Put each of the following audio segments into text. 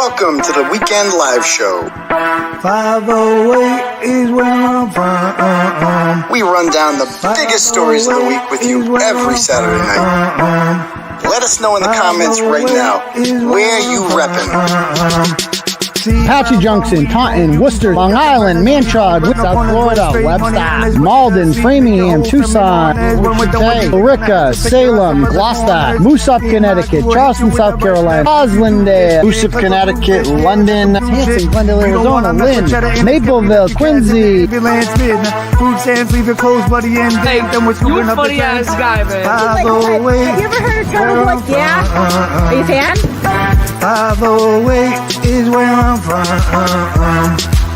Welcome to the Weekend Live Show. 508 is where I'm from. We run down the biggest stories of the week with you every Saturday night. Let us know in the comments right now where you reppin'. 𝗵𝗵 Junction, Taunton, Worcester, Long Island, Manchard, South Florida, Webster, Malden, Framingham, Tucson, Wichita, Billerica, Salem, Gloucester, Moosop, Connecticut, Charleston, South Carolina, Roslindale, Moosop, Connecticut, London, Hanson, Glendale, Arizona, Lynn, Mapleville, Quincy. Food stands, leave your clothes, buddy, and hey, you a funny ass guy, man. Have you ever heard of Turtleboy? Yeah? Are you a fan? 508 is where I'm from.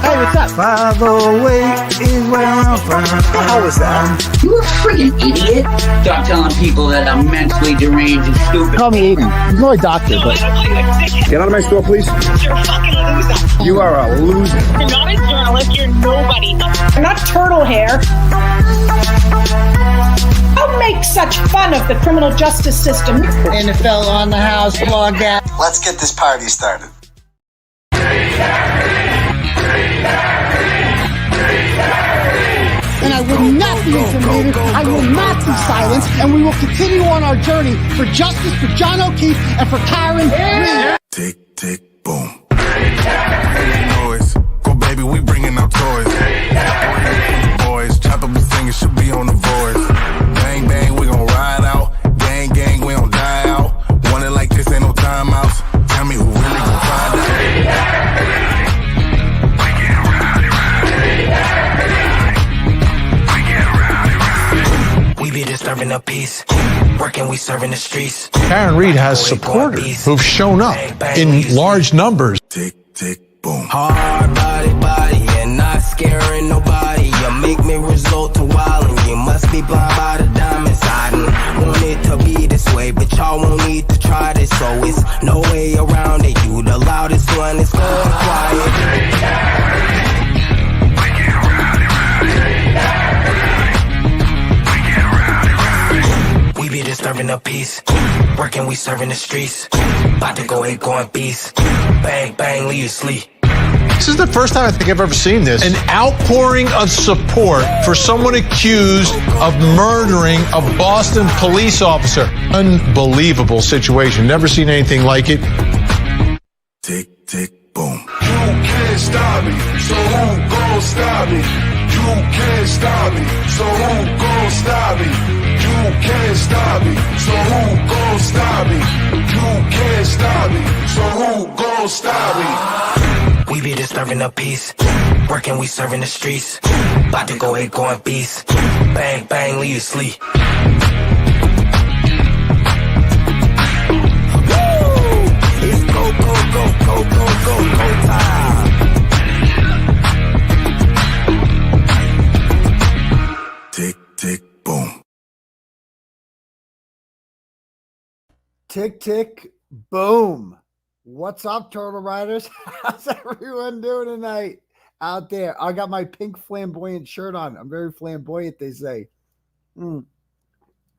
Hey, what's up? 508 is where I'm from. How was that? You a freaking idiot. Stop telling people that I'm mentally deranged and stupid. Call me Aidan. He's not a doctor, but... Get out of my store, please. You're a fucking loser. You are a loser. You're not a journalist. You're nobody. You're not turtle hair. Don't make such fun of the criminal justice system. NFL on the house, blog that. Let's get this party started. And I will not be intimidated. I will not be silenced. And we will continue on our journey for justice for John O'Keefe and for Karen Reed. Tick, tick, boom. Noise. Go, baby, we bringing out toys. Boys, chop up the singing, should be on the voice. Bang, bang, we gon' ride out. Gang, gang, we don't die out. Want it like this, ain't no timeouts. Tell me who really gon' find out. We be disturbing the peace, working, we serving the streets. Karen Reed has supporters who've shown up in large numbers. Tick, tick, boom. Hard body, and not scaring nobody. You make me resort to wildin'. You must be blind by the diamonds. I didn't want it to be this way, but y'all won't need to try this, so it's no way around it. You the loudest one, it's going quiet. We be disturbing the peace, working, we serving the streets. About to go ahead, going beast. Bang, bang, leave you sleep. This is the first time I think I've ever seen this. An outpouring of support for someone accused of murdering a Boston police officer. Unbelievable situation. Never seen anything like it. Tick, tick, boom. You can't stop me, so who gon' stop me? You can't stop me, so who gon' stop me? You can't stop me, so who gon' stop me? You can't stop me, so who gon' stop me? We be disturbing the peace, working, we serving the streets. About to go ahead, going beast. Bang, bang, leave you sleep. It's go, go, go, go, go, go, go time. Tick, tick, boom. Tick, tick, boom. What's up, Turtle Riders? How's everyone doing tonight out there? I got my pink flamboyant shirt on. I'm very flamboyant, they say.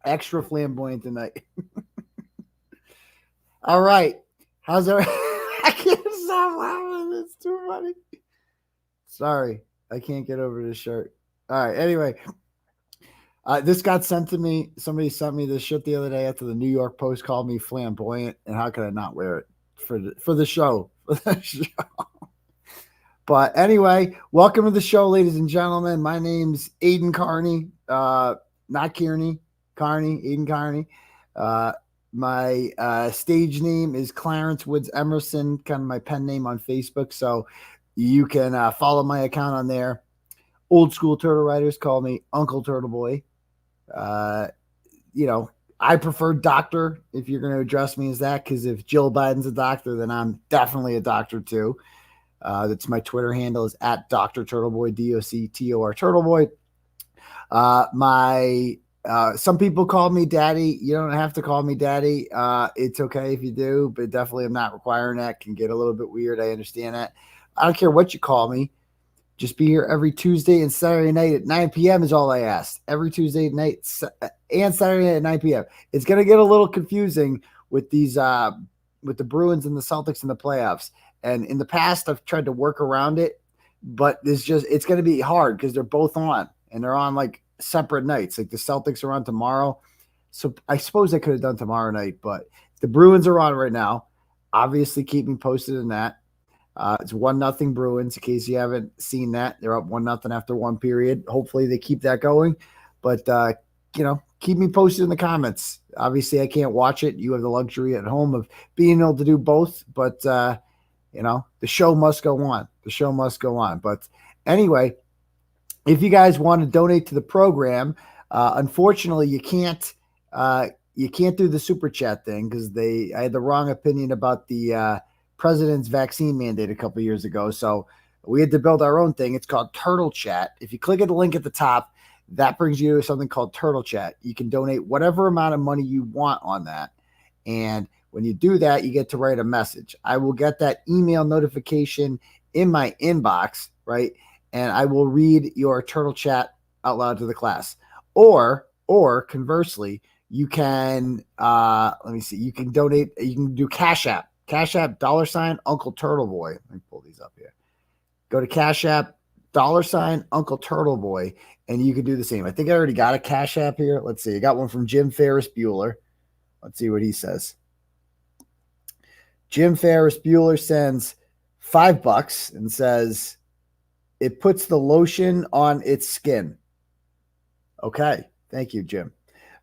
Extra flamboyant tonight. All right. How's everyone? I can't stop laughing. It's too funny. Sorry. I can't get over this shirt. All right. Anyway. This got sent to me. Somebody sent me this shit the other day after the New York Post called me flamboyant, and how could I not wear it for the show? But anyway, welcome to the show, ladies and gentlemen. My name's Aidan Kearney, not Kearney, Aidan Kearney. My stage name is Clarence Woods Emerson, kind of my pen name on Facebook, so you can follow my account on there. Old school Turtle Riders call me Uncle Turtleboy. You know, I prefer doctor if you're going to address me as that, because if Jill Biden's a doctor, then I'm definitely a doctor too. That's my Twitter handle is at Dr. Turtleboy, DOCTOR Turtleboy. Some people call me daddy. You don't have to call me daddy. It's okay if you do, but definitely I'm not requiring that. Can get a little bit weird. I understand that. I don't care what you call me. Just be here every Tuesday and Saturday night at 9 p.m. is all I ask. Every Tuesday night and Saturday night at 9 p.m. It's going to get a little confusing with these with the Bruins and the Celtics in the playoffs. And in the past, I've tried to work around it, but it's going to be hard because they're both on, and they're on like separate nights. Like the Celtics are on tomorrow. So I suppose I could have done tomorrow night, but the Bruins are on right now. Obviously, keep me posted in that. It's 1-0 Bruins, in case you haven't seen that. They're up 1-0 after one period. Hopefully they keep that going. But, keep me posted in the comments. Obviously, I can't watch it. You have the luxury at home of being able to do both. But, the show must go on. The show must go on. But anyway, if you guys want to donate to the program, unfortunately, you can't do the super chat thing because I had the wrong opinion about the president's vaccine mandate a couple years ago. So we had to build our own thing. It's called Turtle Chat. If you click at the link at the top, that brings you to something called Turtle Chat. You can donate whatever amount of money you want on that. And when you do that, you get to write a message. I will get that email notification in my inbox, right? And I will read your Turtle Chat out loud to the class. Or conversely, you can, you can donate, you can do Cash App. Cash App, $ Uncle Turtleboy. Let me pull these up here. Go to Cash App, $ Uncle Turtleboy, and you can do the same. I think I already got a Cash App here. Let's see. I got one from Jim Ferris Bueller. Let's see what he says. Jim Ferris Bueller sends $5 and says, it puts the lotion on its skin. Okay. Thank you, Jim.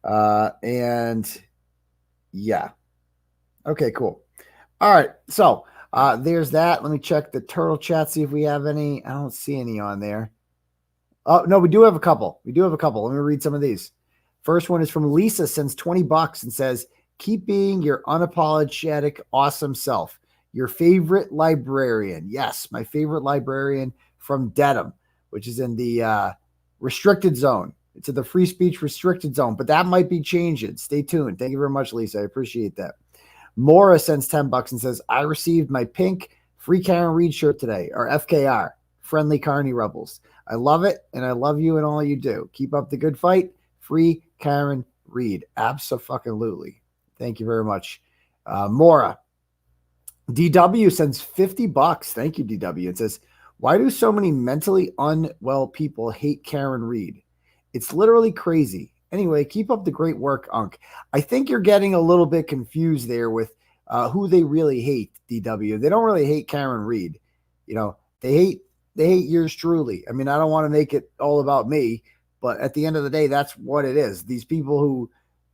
And yeah. Okay, cool. All right. So there's that. Let me check the Turtle Chat, see if we have any. I don't see any on there. Oh, no, we do have a couple. Let me read some of these. First one is from Lisa, sends $20 and says, keep being your unapologetic, awesome self. Your favorite librarian. Yes, my favorite librarian from Dedham, which is in the restricted zone. It's in the free speech restricted zone, but that might be changing. Stay tuned. Thank you very much, Lisa. I appreciate that. Mora sends $10 and says, I received my pink Free Karen Reed shirt today, or FKR, Friendly Kearney Rebels. I love it, and I love you and all you do. Keep up the good fight. Free Karen Reed. Abso-fucking-lutely. Thank you very much. Mora. DW sends $50. Thank you, DW. It says, why do so many mentally unwell people hate Karen Reed? It's literally crazy. Anyway, keep up the great work, Unc. I think you're getting a little bit confused there with who they really hate, DW. They don't really hate Karen Reed. They hate yours truly. I mean, I don't want to make it all about me, but at the end of the day, that's what it is. These people who,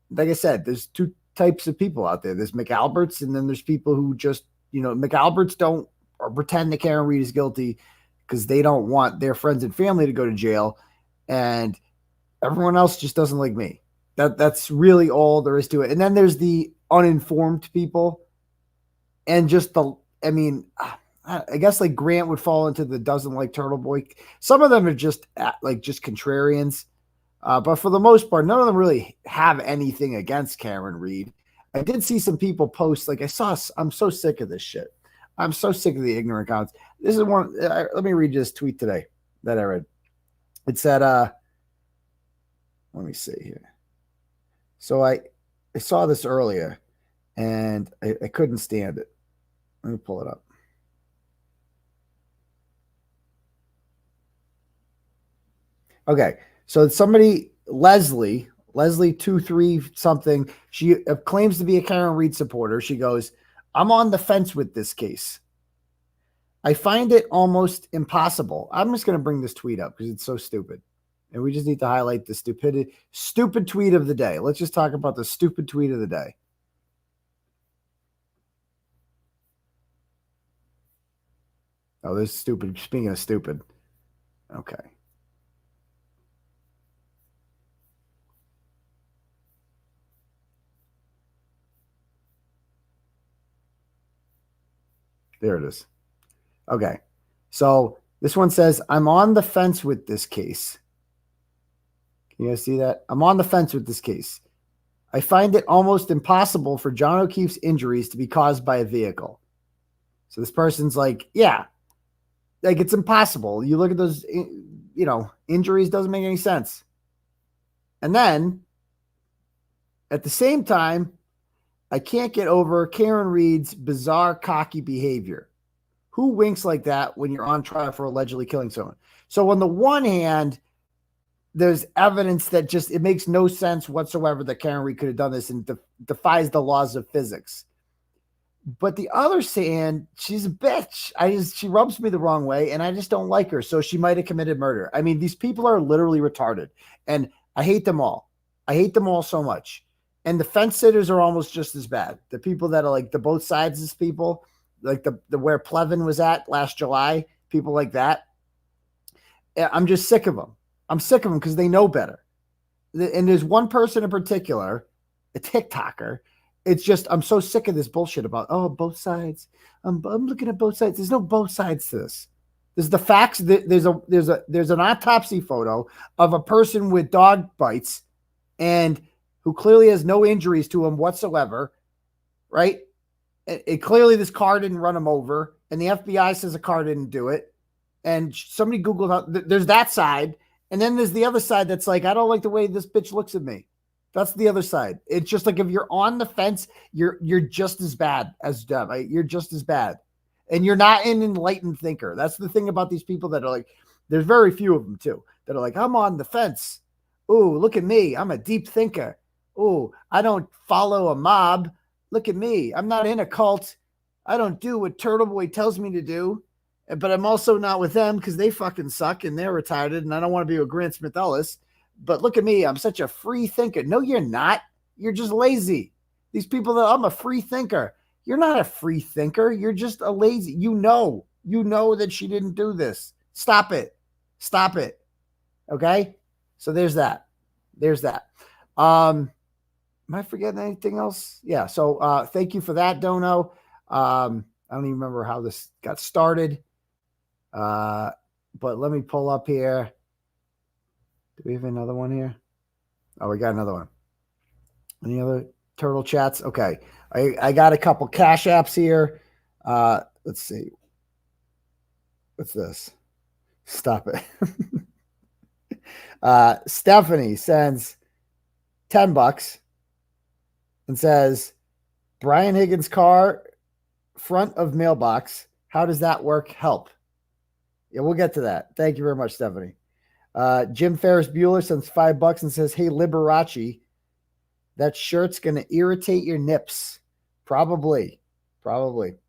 like I said, there's two types of people out there. There's McAlberts, and then there's people who just, McAlberts don't or pretend that Karen Reed is guilty because they don't want their friends and family to go to jail. And everyone else just doesn't like me. That's really all there is to it. And then there's the uninformed people, and just I guess like Grant would fall into the doesn't like Turtleboy. Some of them are just contrarians. But for the most part, none of them really have anything against Karen Reed. I did see some people post, I'm so sick of this shit. I'm so sick of the ignorant comments. This is one. Let me read this tweet today that I read. It said, let me see here. So I saw this earlier, and I couldn't stand it. Let me pull it up. Okay, so somebody, Leslie 23 something, she claims to be a Karen Reed supporter. She goes, I'm on the fence with this case. I find it almost impossible. I'm just going to bring this tweet up because it's so stupid. And we just need to highlight the stupid tweet of the day. Let's just talk about the stupid tweet of the day. Oh, this is stupid. Speaking of stupid. Okay. There it is. Okay. So this one says, I'm on the fence with this case. Can you guys see that? I'm on the fence with this case. I find it almost impossible for John O'Keefe's injuries to be caused by a vehicle. So this person's like, yeah, like it's impossible. You look at those, injuries, doesn't make any sense. And then at the same time, I can't get over Karen Reed's bizarre, cocky behavior. Who winks like that when you're on trial for allegedly killing someone? So on the one hand, there's evidence that just it makes no sense whatsoever that Karen Reed could have done this and defies the laws of physics. But the other hand, she's a bitch. She rubs me the wrong way, and I just don't like her. So she might have committed murder. I mean, these people are literally retarded, and I hate them all. I hate them all so much. And the fence sitters are almost just as bad. The people that are like the both sides people, like the where 𝗵𝗂𝗏 was at last July, people like that. I'm just sick of them. I'm sick of them because they know better. And there's one person in particular, a TikToker. It's just, I'm so sick of this bullshit about, oh, both sides. I'm looking at both sides. There's no both sides to this. There's the facts. There's an autopsy photo of a person with dog bites and who clearly has no injuries to him whatsoever, right? It clearly this car didn't run him over, and the FBI says a car didn't do it. And somebody Googled out, there's that side, and then there's the other side that's like, I don't like the way this bitch looks at me. That's the other side. It's just like if you're on the fence, you're just as bad as them. Right? You're just as bad. And you're not an enlightened thinker. That's the thing about these people that are like, there's very few of them too, that are like, I'm on the fence. Ooh, look at me. I'm a deep thinker. Ooh, I don't follow a mob. Look at me. I'm not in a cult. I don't do what Turtleboy tells me to do. But I'm also not with them because they fucking suck and they're retarded and I don't want to be with Grant Smith-Ellis. But look at me. I'm such a free thinker. No, you're not. You're just lazy. These people that I'm a free thinker. You're not a free thinker. You're just a lazy. You know that she didn't do this. Stop it. Stop it. Okay. So there's that. There's that. Am I forgetting anything else? Yeah. So thank you for that, Dono. I don't even remember how this got started. But let me pull up here. Do we have another one here? Oh, we got another one. Any other turtle chats? Okay. I got a couple cash apps here. Let's see. What's this? Stop it. Stephanie sends $10 and says, Brian Higgins' car, front of mailbox. How does that work? Help. Yeah, we'll get to that. Thank you very much, Stephanie. Jim Ferris Bueller sends $5 and says, hey, Liberace, that shirt's going to irritate your nips. Probably. Jason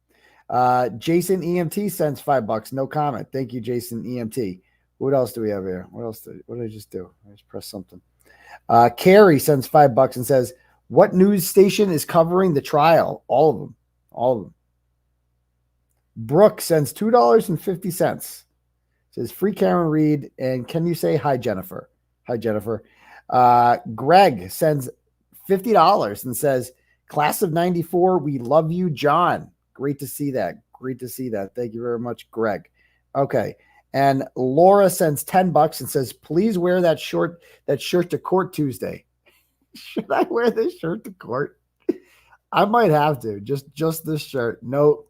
EMT sends $5. No comment. Thank you, Jason EMT. What else do we have here? What did I just do? I just pressed something. Carrie sends $5 and says, what news station is covering the trial? All of them. Brooke sends $2.50. Says free Karen Reed and can you say hi, Jennifer? Hi, Jennifer. Greg sends $50 and says, class of 94, we love you, John. Great to see that. Thank you very much, Greg. Okay. And Laura sends $10 and says, please wear that shirt to court Tuesday. Should I wear this shirt to court? I might have to. Just this shirt. No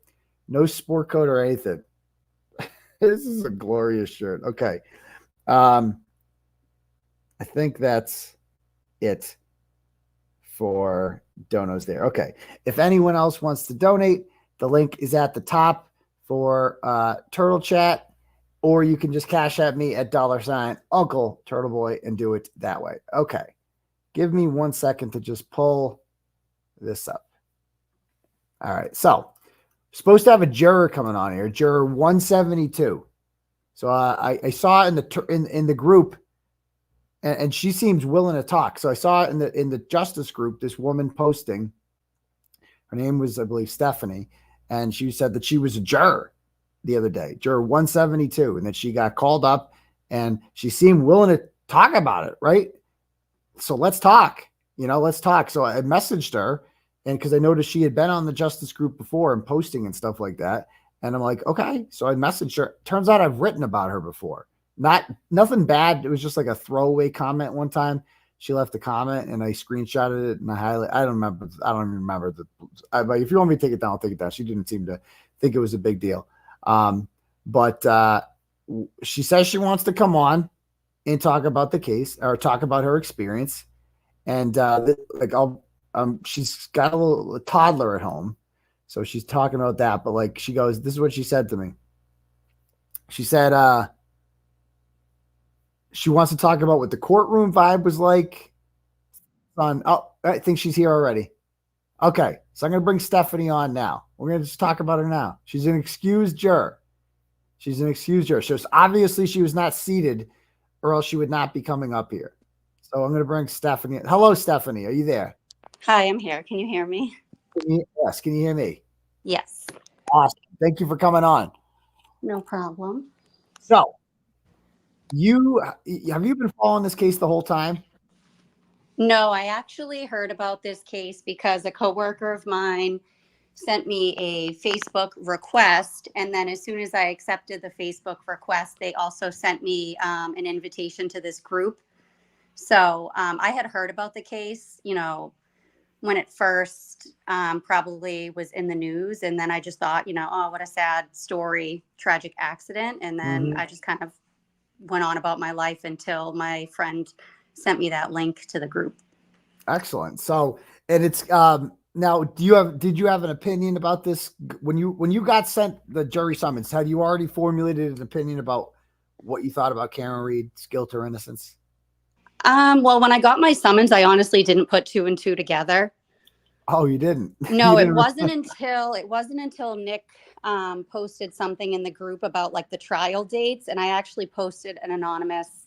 sport coat or anything. This is a glorious shirt. Okay. I think that's it for donos there. Okay. If anyone else wants to donate, the link is at the top for Turtle Chat, or you can just cash at me at $Uncle Turtleboy and do it that way. Okay. Give me 1 second to just pull this up. All right. So supposed to have a juror coming on here, juror 172. So I saw in the group, and she seems willing to talk. So I saw in the justice group this woman posting. Her name was, I believe, Stephanie, and she said that she was a juror the other day, juror 172, and that she got called up, and she seemed willing to talk about it, right? So let's talk. Let's talk. So I messaged her. And because I noticed she had been on the justice group before and posting and stuff like that. And I'm like, okay. So I messaged her. Turns out I've written about her before. Nothing bad. It was just like a throwaway comment one time. She left a comment and I screenshotted it and I don't remember. I don't even remember but if you want me to take it down, I'll take it down. She didn't seem to think it was a big deal. But she says she wants to come on and talk about the case or talk about her experience. And she's got a toddler at home, so she's talking about that. But like, she goes, this is what she said to me. She said, she wants to talk about what the courtroom vibe was like. Oh, I think she's here already. Okay, so I'm going to bring Stephanie on now. We're going to just talk about her now. She's an excused juror. She's an excused juror. So obviously she was not seated, or else she would not be coming up here. So I'm going to bring Stephanie. Hello, Stephanie. Are you there? Hi, I'm here. Can you hear me? Yes. Can you hear me? Yes. Awesome. Thank you for coming on. No problem. So have you been following this case the whole time? No, I actually heard about this case because a coworker of mine sent me a Facebook request. And then as soon as I accepted the Facebook request, they also sent me an invitation to this group. So I had heard about the case, when it first probably was in the news. And then I just thought, oh, what a sad story, tragic accident. And then I just kind of went on about my life until my friend sent me that link to the group. Excellent. So, and it's now, did you have an opinion about this when you got sent the jury summons? Had you already formulated an opinion about what you thought about Karen Read's guilt or innocence? Well, when I got my summons, I honestly didn't put two and two together. Oh, you didn't? No, You it wasn't until Nick posted something in the group about like the trial dates, and I actually posted an anonymous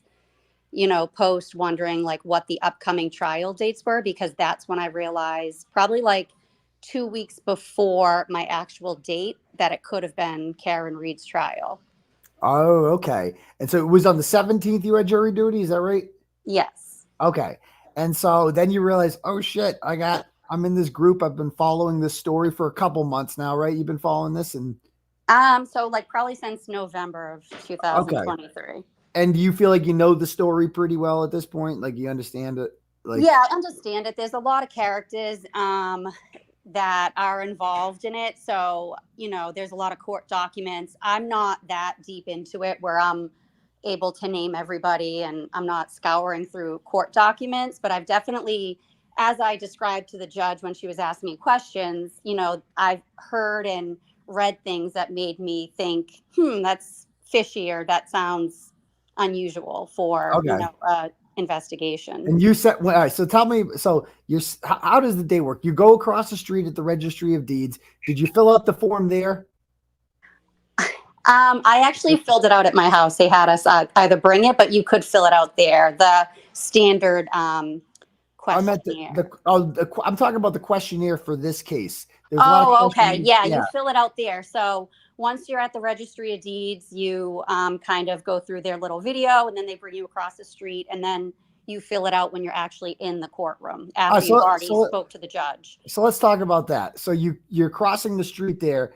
post wondering like what the upcoming trial dates were, because that's when I realized, probably like 2 weeks before my actual date, that it could have been Karen Read's trial. Oh, okay. And so it was on the 17th you had jury duty, is that right? Yes. Okay. And so then you realize, oh shit, I'm in this group. I've been following this story for a couple months now, right? You've been following this and so like probably since November of 2023. Okay. And do you feel like you know the story pretty well at this point? Like you understand it? Yeah, I understand it. There's a lot of characters that are involved in it. So, there's a lot of court documents. I'm not that deep into it where I'm able to name everybody, and I'm not scouring through court documents, but I've definitely, as I described to the judge when she was asking me questions, I've heard and read things that made me think, that's fishy, or that sounds unusual for investigation. And you said, all right, so tell me, how does the day work? You go across the street at the Registry of Deeds. Did you fill out the form there? I actually filled it out at my house. They had us either bring it, but you could fill it out there. The standard questionnaire. I'm talking about the questionnaire for this case. Okay. Yeah, you fill it out there. So once you're at the Registry of Deeds, you kind of go through their little video, and then they bring you across the street, and then you fill it out when you're actually in the courtroom after you've already spoke to the judge. So let's talk about that. So you're crossing the street there.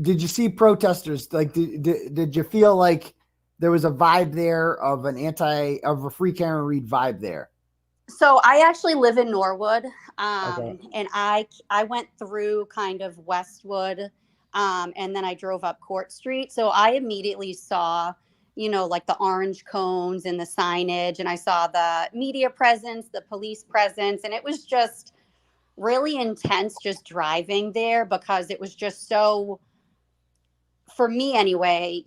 Did you see protesters? Like, did you feel like there was a vibe there of a Free Karen Read vibe there? So I actually live in Norwood, and I went through kind of Westwood, and then I drove up Court Street. So I immediately saw, like the orange cones and the signage, and I saw the media presence, the police presence, and it was just really intense just driving there, because it was just so, for me anyway,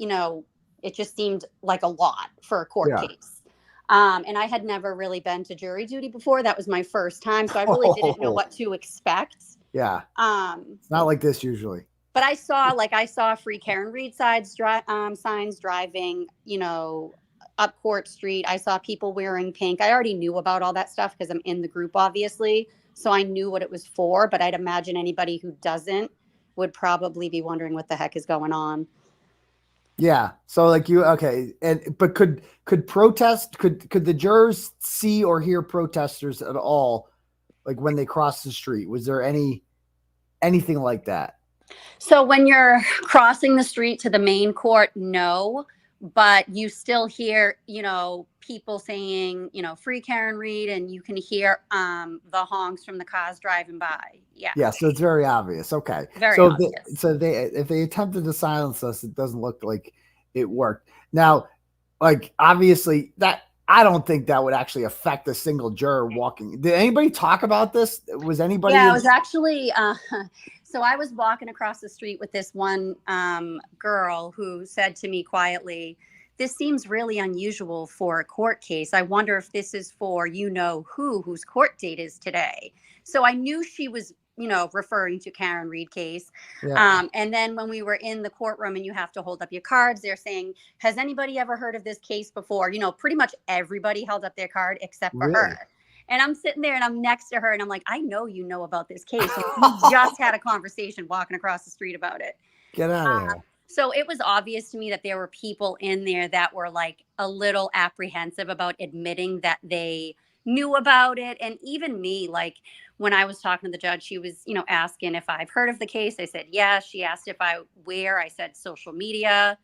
it just seemed like a lot for a court case. And I had never really been to jury duty before. That was my first time. So I really didn't know what to expect. Yeah. It's not like this usually. But I saw Free Karen Read signs driving, up Court Street. I saw people wearing pink. I already knew about all that stuff because I'm in the group, obviously. So I knew what it was for, but I'd imagine anybody who doesn't would probably be wondering what the heck is going on. Yeah. So like but could the jurors see or hear protesters at all? Like when they cross the street, was there anything like that? So when you're crossing the street to the main court, no, but you still hear, people saying, Free Karen Read, and you can hear the honks from the cars driving by. Yeah. Yeah. So it's very obvious. Okay. Very obvious. If they attempted to silence us, it doesn't look like it worked. Now, like obviously I don't think that would actually affect a single juror walking. Did anybody talk about this? Was anybody? Yeah, it was actually. So I was walking across the street with this one girl who said to me quietly, "This seems really unusual for a court case. I wonder if this is for whose court date is today." So I knew she was, referring to Karen Reed case. Yeah. And then when we were in the courtroom and you have to hold up your cards, they're saying, "Has anybody ever heard of this case before?" Pretty much everybody held up their card except for her. And I'm sitting there and I'm next to her and I'm like, "I know you know about this case. We just had a conversation walking across the street about it." Get out of here. So it was obvious to me that there were people in there that were like a little apprehensive about admitting that they knew about it. And even me, like when I was talking to the judge, she was, asking if I've heard of the case. I said, yes. She asked where, I said social media.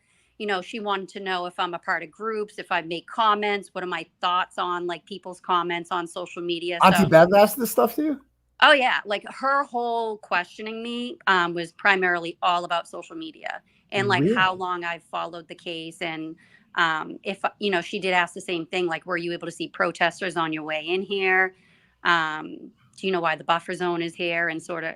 She wanted to know if I'm a part of groups, if I make comments, what are my thoughts on like people's comments on social media. Auntie Bev asked this stuff to you? Oh yeah. Like her whole questioning me was primarily all about social media and like how long I've followed the case. And if, she did ask the same thing, like, were you able to see protesters on your way in here? Do you know why the buffer zone is here? And sort of,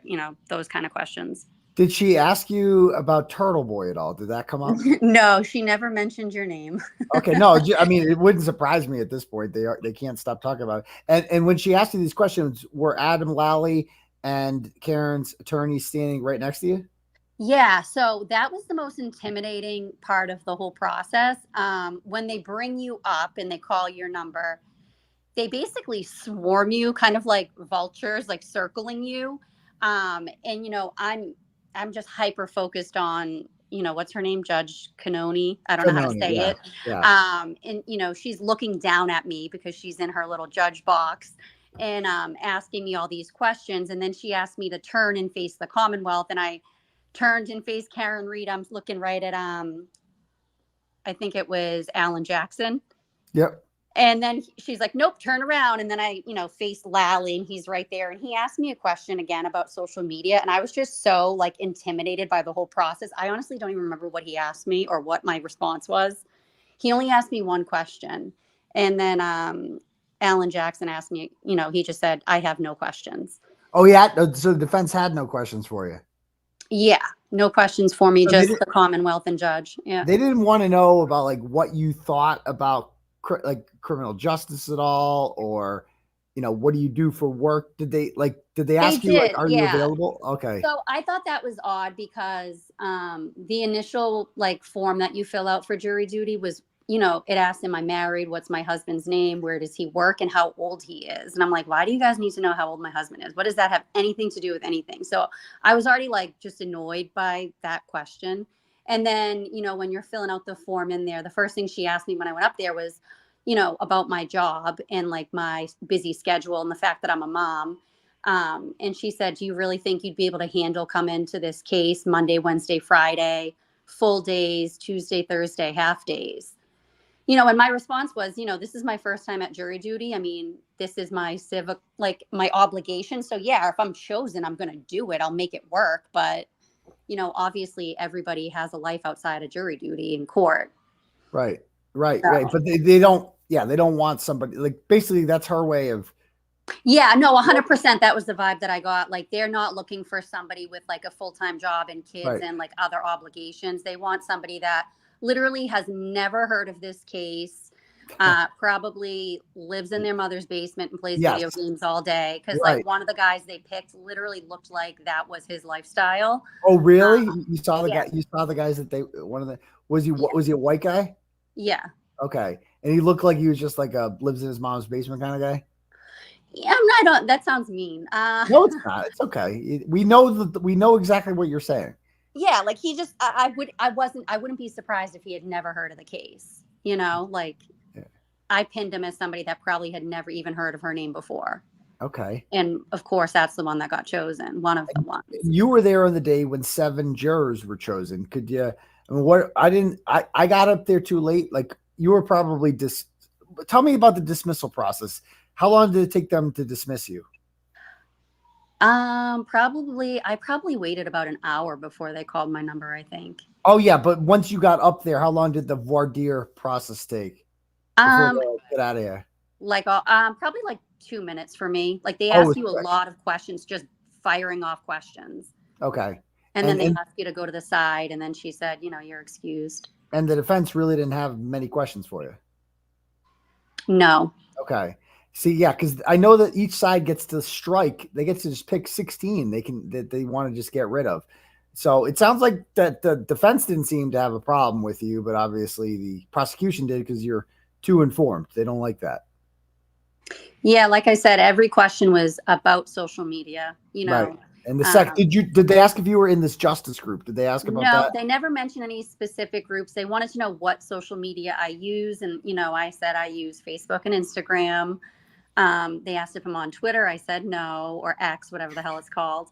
those kind of questions. Did she ask you about Turtleboy at all? Did that come up? No, she never mentioned your name. Okay, no, I mean, it wouldn't surprise me at this point. They can't stop talking about it. And when she asked you these questions, were Adam Lally and Karen's attorney standing right next to you? Yeah, so that was the most intimidating part of the whole process. When they bring you up and they call your number, they basically swarm you, kind of like vultures, like circling you. And I'm just hyper focused on, what's her name? Judge Kearney. I don't know how to say it. Yeah. And, she's looking down at me because she's in her little judge box and asking me all these questions. And then she asked me to turn and face the Commonwealth. And I turned and faced Karen Reed. I'm looking right at, I think it was Alan Jackson. Yep. And then she's like, "Nope, turn around." And then I, faced Lally and he's right there. And he asked me a question again about social media. And I was just so like intimidated by the whole process. I honestly don't even remember what he asked me or what my response was. He only asked me one question. And then Alan Jackson asked me, he just said, "I have no questions." Oh, yeah. So the defense had no questions for you. Yeah. No questions for me, So just the Commonwealth and judge. Yeah. They didn't want to know about like what you thought about like criminal justice at all, or what do you do for work? Did they ask you like, are you available? Okay. So I thought that was odd because the initial like form that you fill out for jury duty was, it asked, am I married? What's my husband's name? Where does he work? And how old he is. And I'm like, why do you guys need to know how old my husband is? What does that have anything to do with anything? So I was already like just annoyed by that question. And then, when you're filling out the form in there, the first thing she asked me when I went up there was, about my job and like my busy schedule and the fact that I'm a mom. And she said, "Do you really think you'd be able to come into this case Monday, Wednesday, Friday, full days, Tuesday, Thursday, half days?" And my response was, this is my first time at jury duty. I mean, this is my civic, like my obligation. So yeah, if I'm chosen, I'm going to do it. I'll make it work. But obviously everybody has a life outside of jury duty in court. Right. But they don't want somebody like, basically that's her way of. Yeah, no, 100%. That was the vibe that I got. Like, they're not looking for somebody with like a full-time job and kids and like other obligations. They want somebody that literally has never heard of this case, probably lives in their mother's basement and plays video games all day. Because like one of the guys they picked literally looked like that was his lifestyle. Oh, really? You saw the guy? You saw the guys that was he a white guy? Yeah. Okay, and he looked like he was just like lives in his mom's basement kind of guy. Yeah, that sounds mean. No, it's not. It's okay. We know exactly what you're saying. Yeah, like he just, I wouldn't be surprised if he had never heard of the case. I pinned him as somebody that probably had never even heard of her name before. Okay. And of course, that's the one that got chosen. One of the ones. You were there on the day when 7 jurors were chosen. Could you? I mean, I got up there too late. Like you were probably tell me about the dismissal process. How long did it take them to dismiss you? I probably waited about an hour before they called my number, I think. Oh yeah, but once you got up there, how long did the voir dire process take? They get out of here? Like, probably like 2 minutes for me. Like they Oh, ask you a lot of questions, just firing off questions. Okay. And then they ask you to go to the side. And then she said, you're excused. And the defense really didn't have many questions for you. No. Okay. See, yeah, because I know that each side gets to strike. They get to just pick 16. They want to just get rid of. So it sounds like that the defense didn't seem to have a problem with you, but obviously the prosecution did because you're too informed. They don't like that. Yeah, like I said, every question was about social media. Right. And the did they ask if you were in this justice group? Did they ask about that? No, they never mentioned any specific groups. They wanted to know what social media I use, and I said I use Facebook and Instagram. They asked if I'm on Twitter. I said no, or X, whatever the hell it's called.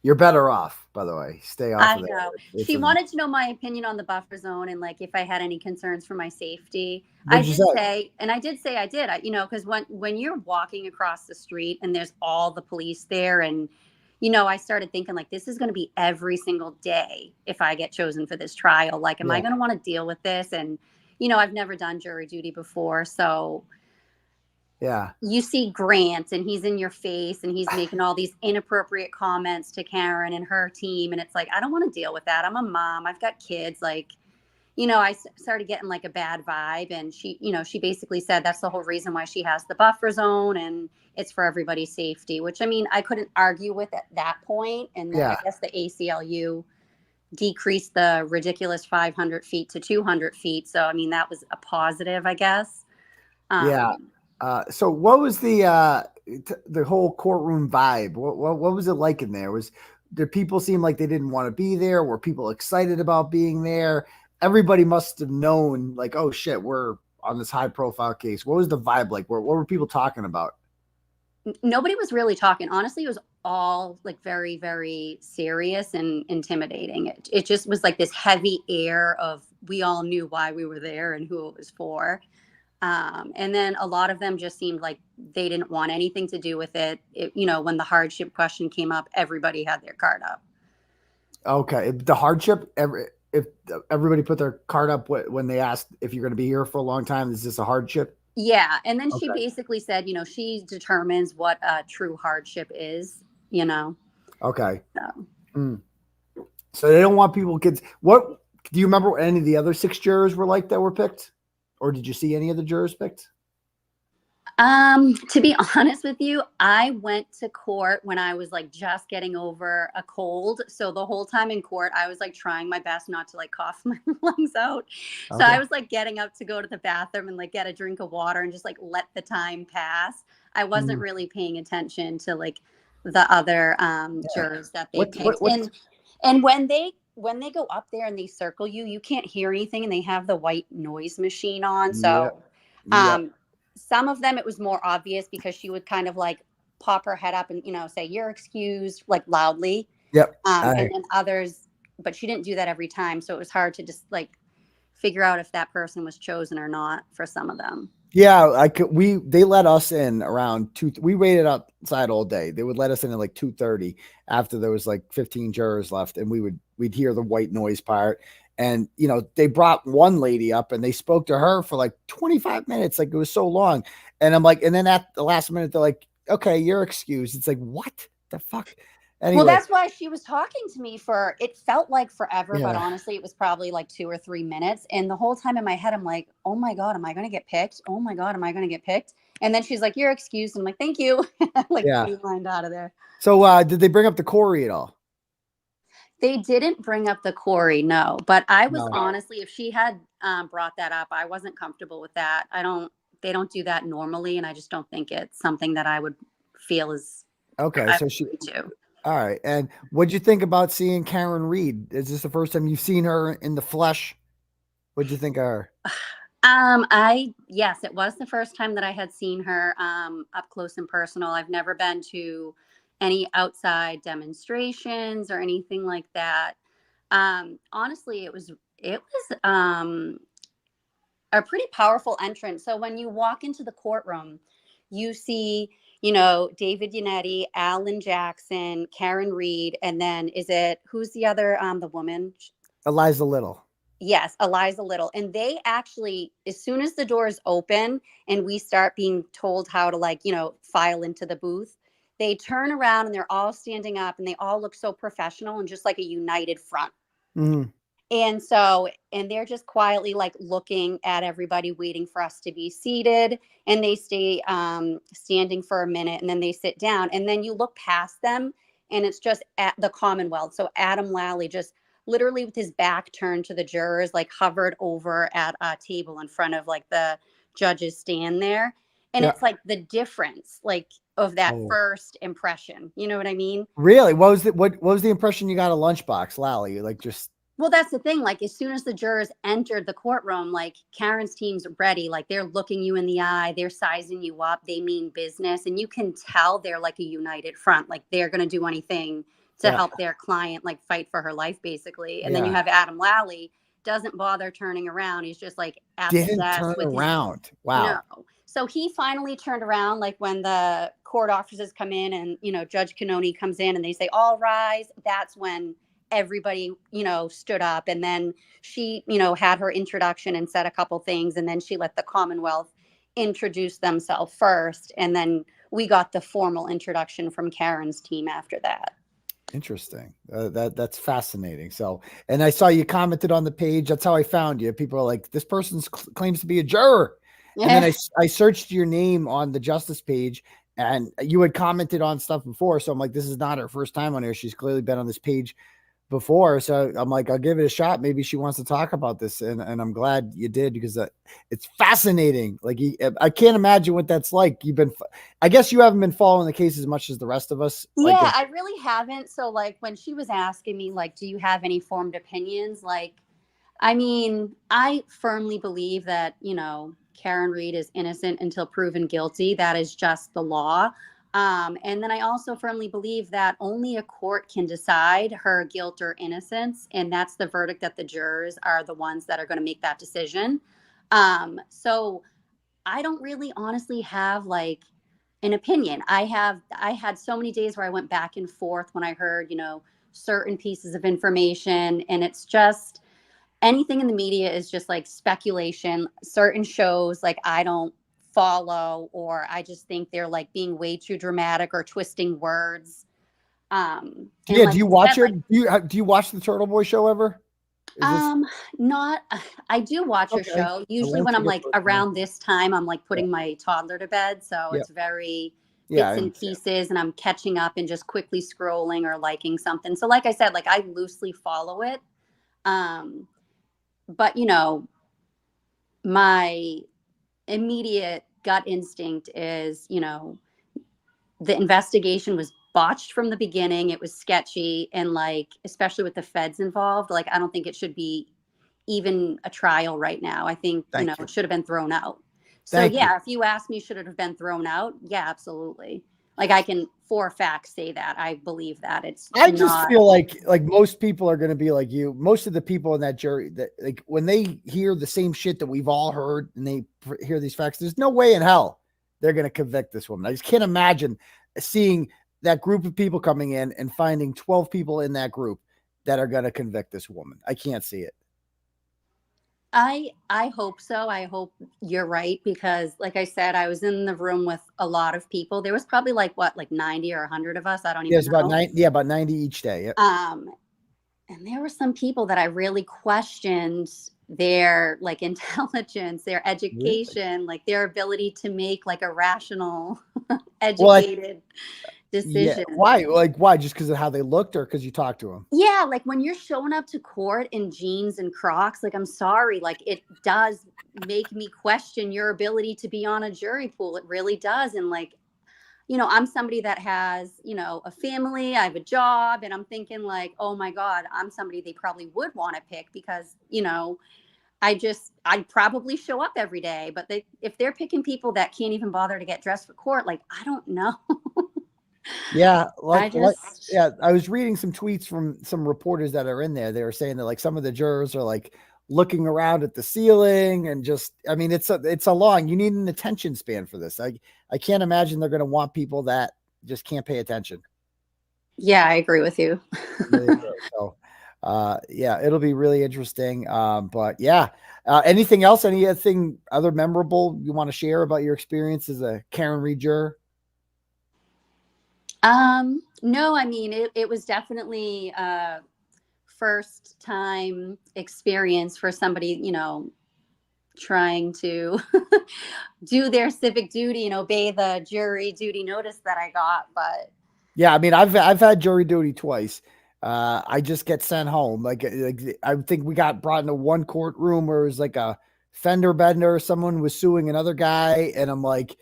You're better off, by the way. Stay off of I know. there. She wanted to know my opinion on the buffer zone and like if I had any concerns for my safety. What'd you say? I did say I did. Because when you're walking across the street and there's all the police there, and I started thinking like this is going to be every single day if I get chosen for this trial. Like, am I going to want to deal with this? And I've never done jury duty before, so. Yeah. You see Grant and he's in your face and he's making all these inappropriate comments to Karen and her team. And it's like, I don't want to deal with that. I'm a mom. I've got kids. Like, I started getting like a bad vibe. And she basically said that's the whole reason why she has the buffer zone and it's for everybody's safety, which I couldn't argue with at that point. And then I guess the ACLU decreased the ridiculous 500 feet to 200 feet. So, that was a positive, I guess. Yeah. So what was the whole courtroom vibe? What was it like in there? Did people seem like they didn't want to be there? Were people excited about being there? Everybody must have known like, oh shit, we're on this high profile case. What was the vibe like? What were people talking about? Nobody was really talking. Honestly, it was all like very, very serious and intimidating. It just was like this heavy air of we all knew why we were there and who it was for. And then a lot of them just seemed like they didn't want anything to do with it. When the hardship question came up, everybody had their card up. Okay. The hardship, if everybody put their card up when they asked if you're going to be here for a long time, is this a hardship? Yeah. And then she basically said, she determines what a true hardship is, Okay. So. So they don't want kids. What do you remember what any of the other 6 jurors were like that were picked? Or did you see any of the jurors picked? To be honest with you, I went to court when I was like just getting over a cold. So the whole time in court, I was like trying my best not to like cough my lungs out. So I was like getting up to go to the bathroom and like get a drink of water and just like let the time pass. I wasn't really paying attention to like the other jurors that they picked. And when they go up there and they circle you, you can't hear anything and they have the white noise machine on. So some of them, it was more obvious because she would kind of like pop her head up and, say, you're excused, like loudly. Yep. And then others, but she didn't do that every time. So it was hard to just like figure out if that person was chosen or not for some of them. Yeah, they let us in around 2. We waited outside all day. They would let us in at like 2:30 after there was like 15 jurors left, and we'd hear the white noise part. And they brought one lady up and they spoke to her for like 25 minutes. Like it was so long. And I'm like, and then at the last minute, they're like, okay, you're excused. It's like, what the fuck? Anyway. Well, that's why she was talking to me it felt like forever, but honestly, it was probably like 2 or 3 minutes. And the whole time in my head, I'm like, oh my God, am I going to get picked? Oh my God, am I going to get picked? And then she's like, you're excused. I'm like, thank you. Like, beelined out of there. So did they bring up the Q at all? They didn't bring up the Q, no. But I was honestly, if she had brought that up, I wasn't comfortable with that. They don't do that normally. And I just don't think it's something that I would feel is okay. So she do. All right. And what'd you think about seeing Karen Reed? Is this the first time you've seen her in the flesh? What'd you think of her? Yes, it was the first time that I had seen her up close and personal. I've never been to any outside demonstrations or anything like that. Honestly, it was a pretty powerful entrance. So when you walk into the courtroom, you see, David Yannetti, Alan Jackson, Karen Reed, and then who's the other, the woman? Eliza Little. Yes, Eliza Little. And they actually, as soon as the doors open and we start being told how to, like, you know, file into the booth, they turn around and they're all standing up and they all look so professional and just like a united front. Mm-hmm. And so, and they're just quietly like looking at everybody, waiting for us to be seated. And they stay standing for a minute and then they sit down. And then you look past them and it's just at the Commonwealth. So Adam Lally just literally with his back turned to the jurors, like hovered over at a table in front of like the judges stand there. And it's like the difference, like of that first impression. You know what I mean? Really? What was the impression you got of Lunchbox Lally? Like just. Well, that's the thing. Like, as soon as the jurors entered the courtroom, like Karen's team's ready. Like, they're looking you in the eye. They're sizing you up. They mean business. And you can tell they're like a united front. Like, they're going to do anything to help their client, like, fight for her life, basically. And then you have Adam Lally, doesn't bother turning around. He's just like, didn't turn around. Wow. No. So he finally turned around, like, when the court officers come in and, you know, Judge Kearney comes in and they say, all rise. That's when everybody, you know, stood up. And then she, you know, had her introduction and said a couple things. And then she let the Commonwealth introduce themselves first. And then we got the formal introduction from Karen's team after that. Interesting. That's fascinating. So, and I saw you commented on the page. That's how I found you. People are like, this person claims to be a juror. And then I searched your name on the Justice page and you had commented on stuff before. So I'm like, this is not her first time on here. She's clearly been on this page before. So I'm like, I'll give it a shot. Maybe she wants to talk about this. And I'm glad you did because it's fascinating. Like, I can't imagine what that's like. I guess you haven't been following the case as much as the rest of us. Yeah, like, I really haven't. So like when she was asking me, like, do you have any formed opinions? Like, I mean, I firmly believe that, you know, Karen Read is innocent until proven guilty. That is just the law. And then I also firmly believe that only a court can decide her guilt or innocence. And that's the verdict that the jurors are the ones that are going to make that decision. So I don't really honestly have like an opinion. I had so many days where I went back and forth when I heard, you know, certain pieces of information, and it's just anything in the media is just like speculation. Certain shows, like, I don't follow, or I just think they're like being way too dramatic or twisting words. Yeah. Like, do you watch it? Do you watch the Turtleboy show ever? Not. I do watch a show. Usually when I'm like around this time, I'm like putting my toddler to bed, so it's very bits and pieces, and I'm catching up and just quickly scrolling or liking something. So like I said, like I loosely follow it. But you know, my immediate gut instinct is, you know, the investigation was botched from the beginning. It was sketchy. And like, especially with the feds involved, like, I don't think it should be even a trial right now. I think, it should have been thrown out. So if you ask me, should it have been thrown out? Yeah, absolutely. Like, I can for a fact say that. I believe that. I just feel like most people are going to be like you. Most of the people in that jury, that like when they hear the same shit that we've all heard and they hear these facts, there's no way in hell they're going to convict this woman. I just can't imagine seeing that group of people coming in and finding 12 people in that group that are going to convict this woman. I can't see it. I hope so. I hope you're right, because like I said, I was in the room with a lot of people. There was probably like 90 or 100 of us. I don't even know. About 90 each day. Yep. And there were some people that I really questioned their like intelligence, their education, like their ability to make like a rational, educated decision. Yeah. Why? Like, why? Just because of how they looked, or because you talked to them? Yeah, like when you're showing up to court in jeans and Crocs, like, I'm sorry, like, it does make me question your ability to be on a jury pool. It really does. And like, you know, I'm somebody that has, you know, a family, I have a job, and I'm thinking like, oh my God, I'm somebody they probably would want to pick because, you know, I'd probably show up every day. But if they're picking people that can't even bother to get dressed for court, like, I don't know. Yeah. I was reading some tweets from some reporters that are in there. They were saying that like some of the jurors are like looking around at the ceiling and just, I mean, it's a long, you need an attention span for this. I can't imagine they're going to want people that just can't pay attention. Yeah, I agree with you. So, Yeah, it'll be really interesting. But yeah, anything else? Anything other memorable you want to share about your experience as a Karen Reed juror? No, I mean, it was definitely first time experience for somebody, trying to do their civic duty and obey the jury duty notice that I got. But yeah, I mean, I've had jury duty twice. I just get sent home. Like I think we got brought into one courtroom where it was like a fender bender. Someone was suing another guy, and I'm like,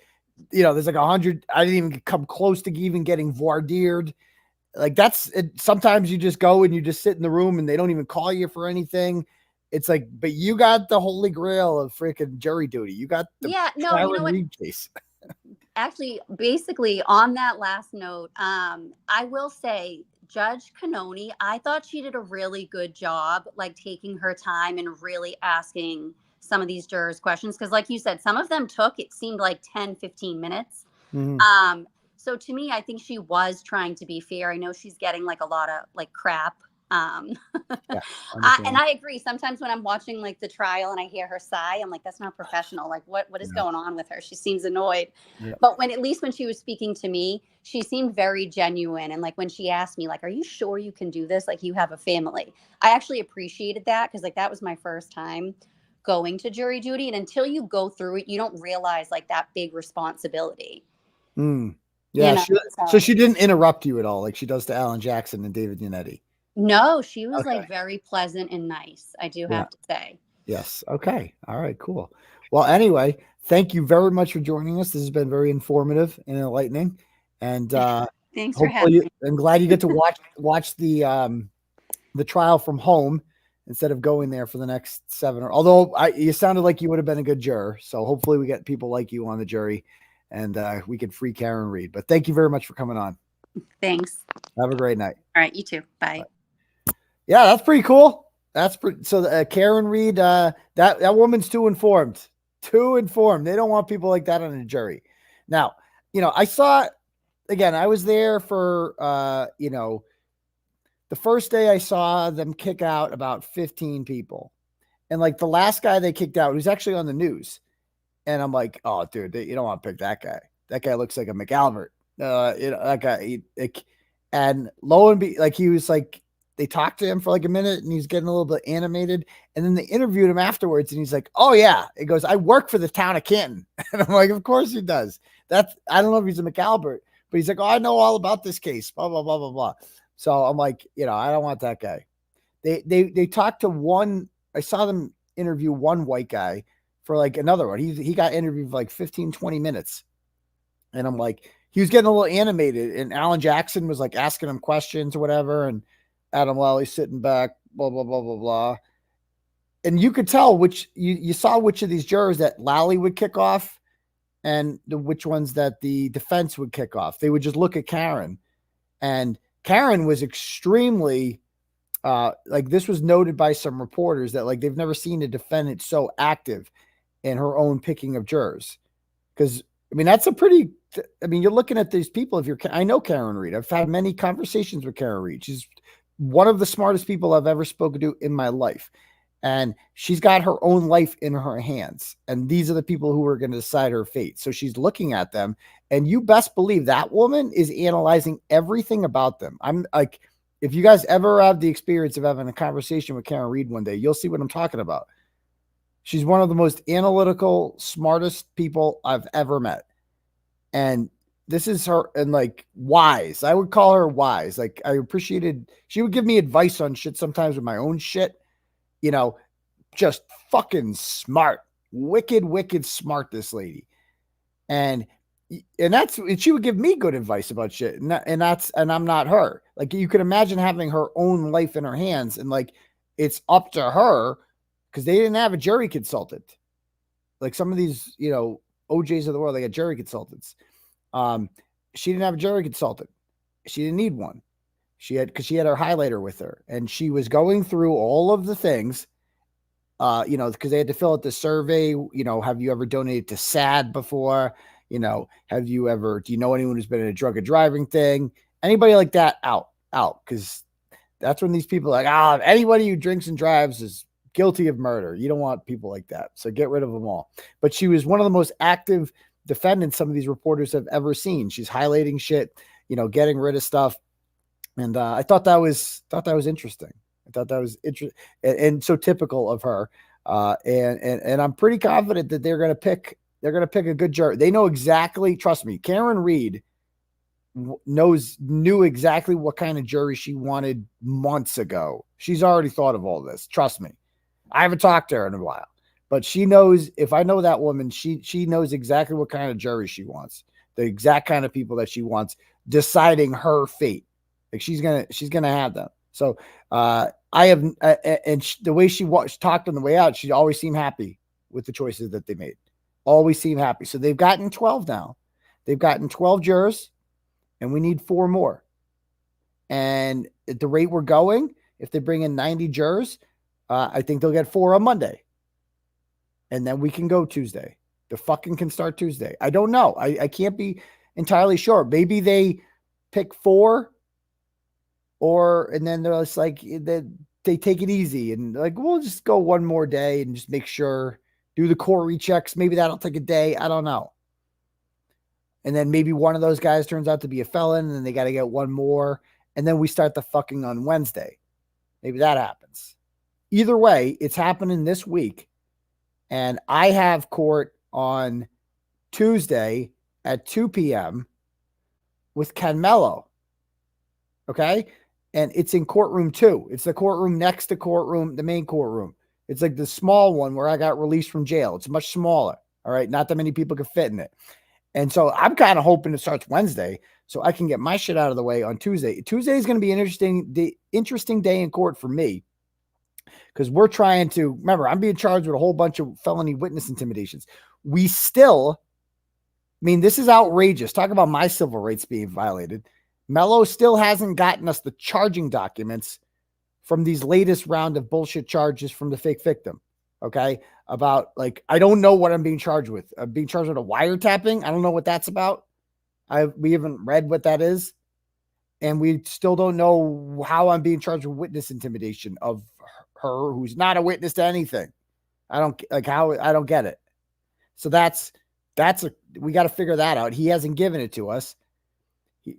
there's like 100. I didn't even come close to even getting voir dired. Like that's it. Sometimes you just go and you just sit in the room and they don't even call you for anything. It's like, but you got the holy grail of freaking jury duty. You got the Reed case. Actually, basically on that last note, I will say Judge Kearney, I thought she did a really good job, like taking her time and really asking some of these jurors questions. Cause like you said, some of them it seemed like 10, 15 minutes. Mm-hmm. So to me, I think she was trying to be fair. I know she's getting like a lot of like crap. And I agree. Sometimes when I'm watching like the trial and I hear her sigh, I'm like, that's not professional. Like what is going on with her? She seems annoyed. Yeah. But at least when she was speaking to me, she seemed very genuine. And like when she asked me, like, are you sure you can do this? Like you have a family. I actually appreciated that because like that was my first time going to jury duty. And until you go through it, you don't realize like that big responsibility. Yeah. So she didn't interrupt you at all, like she does to Alan Jackson and David Yannetti. No, she was like very pleasant and nice. I do have to say. Yes. Okay. All right, cool. Well, anyway, thank you very much for joining us. This has been very informative and enlightening. And thanks for having me. I'm glad you get to watch the trial from home instead of going there for the next 7 or although you sounded like you would have been a good juror. So hopefully we get people like you on the jury and we can free Karen Reed. But thank you very much for coming on. Thanks. Have a great night. All right. You too. Bye. Yeah, that's pretty cool. That's pretty. So Karen Reed, that woman's too informed. Too informed. They don't want people like that on a jury. Now, I saw again. I was there for the first day. I saw them kick out about 15 people, and like the last guy they kicked out, who's actually on the news, and I'm like, oh, dude, you don't want to pick that guy. That guy looks like a McAlvert. That guy. And lo and behold, like he was like. They talked to him for like a minute and he's getting a little bit animated. And then they interviewed him afterwards and he's like, oh yeah. It goes, I work for the town of Canton. And I'm like, of course he does. I don't know if he's a McAlvert, but he's like, oh, I know all about this case, blah, blah, blah, blah, blah. So I'm like, I don't want that guy. They talked to one, I saw them interview one white guy for like another one. He got interviewed for like 15, 20 minutes. And I'm like, he was getting a little animated and Alan Jackson was like asking him questions or whatever. And Adam Lally sitting back, blah, blah, blah, blah, blah. And you could tell you saw which of these jurors that Lally would kick off and which ones that the defense would kick off. They would just look at Karen. And Karen was extremely, like this was noted by some reporters that like they've never seen a defendant so active in her own picking of jurors. Because, I mean, you're looking at these people. I know Karen Reed. I've had many conversations with Karen Reed. She's one of the smartest people I've ever spoken to in my life. And she's got her own life in her hands. And these are the people who are going to decide her fate. So she's looking at them and you best believe that woman is analyzing everything about them. I'm like, if you guys ever have the experience of having a conversation with Karen Reed one day, you'll see what I'm talking about. She's one of the most analytical, smartest people I've ever met. And this is her, and like wise. I would call her wise. Like I appreciated, she would give me advice on shit sometimes with my own shit, just fucking smart, wicked smart, this lady. And she would give me good advice about shit. And I'm not her. Like you could imagine having her own life in her hands and like, it's up to her because they didn't have a jury consultant. Like some of these, OJs of the world, they got jury consultants. She didn't have a jury consultant. She didn't need one. Because she had her highlighter with her and she was going through all of the things, because they had to fill out the survey. Have you ever donated to SAD before? Do you know anyone who's been in a drug and driving thing? Anybody like that out? Because That's when these people are like, anybody who drinks and drives is guilty of murder. You don't want people like that. So get rid of them all. But she was one of the most active defendants some of these reporters have ever seen. She's highlighting shit, getting rid of stuff. And I thought that was interesting. I thought that was interesting and so typical of her. And I'm pretty confident that they're going to pick a good jury. They know exactly, trust me, Karen Reed knew exactly what kind of jury she wanted months ago. She's already thought of all this. Trust me. I haven't talked to her in a while, but she knows, if I know that woman, she knows exactly what kind of jury she wants, the exact kind of people that she wants deciding her fate. Like she's going to have them. So, the way she talked on the way out, she always seemed happy with the choices that they made. Always seemed happy. So they've gotten 12 now. They've gotten 12 jurors, and we need 4 more. And at the rate we're going, if they bring in 90 jurors, I think they'll get 4 on Monday. And then we can go Tuesday. The fucking can start Tuesday. I don't know. I can't be entirely sure. Maybe they pick 4, and then they're just like, they take it easy and like, we'll just go one more day and just make sure, do the core rechecks. Maybe that'll take a day. I don't know. And then maybe one of those guys turns out to be a felon and then they got to get one more. And then we start the fucking on Wednesday. Maybe that happens. Either way, it's happening this week. And I have court on Tuesday at 2 p.m. with Ken Mello. Okay. And it's in courtroom 2. It's the courtroom next to the main courtroom. It's like the small one where I got released from jail. It's much smaller. All right. Not that many people could fit in it. And so I'm kind of hoping it starts Wednesday so I can get my shit out of the way on Tuesday. Tuesday is going to be an interesting day in court for me because we're trying to, remember, I'm being charged with a whole bunch of felony witness intimidations. This is outrageous. Talk about my civil rights being violated. Mello still hasn't gotten us the charging documents from these latest round of bullshit charges from the fake victim. Okay. About I don't know what I'm being charged with. I'm being charged with a wiretapping. I don't know what that's about. We haven't read what that is. And we still don't know how I'm being charged with witness intimidation of her, who's not a witness to anything. I don't get it. So we got to figure that out. He hasn't given it to us.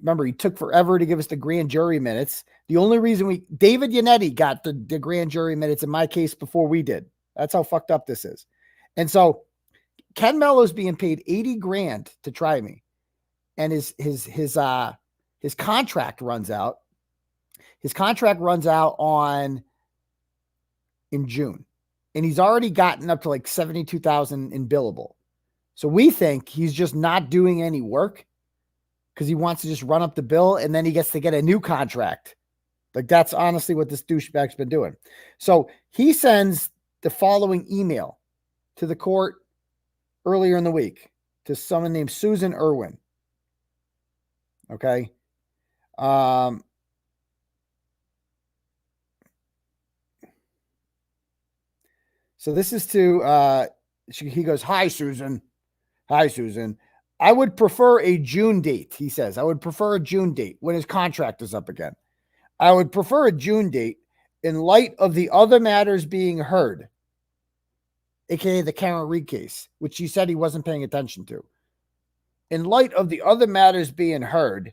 Remember, he took forever to give us the grand jury minutes. The only reason David Yannetti got the grand jury minutes in my case before we did. That's how fucked up this is. And so Ken Mello's being paid $80,000 to try me. And his contract runs out. His contract runs out in June. And he's already gotten up to like $72,000 in billable. So we think he's just not doing any work because he wants to just run up the bill and then he gets to get a new contract. Like that's honestly what this douchebag's been doing. So he sends the following email to the court earlier in the week to someone named Susan Irwin. Okay. So this is to, he goes, "Hi, Susan. Hi, Susan. I would prefer a June date," he says. "I would prefer a June date when his contract is up again. I would prefer a June date in light of the other matters being heard," aka the Karen Reed case, which he said he wasn't paying attention to. "In light of the other matters being heard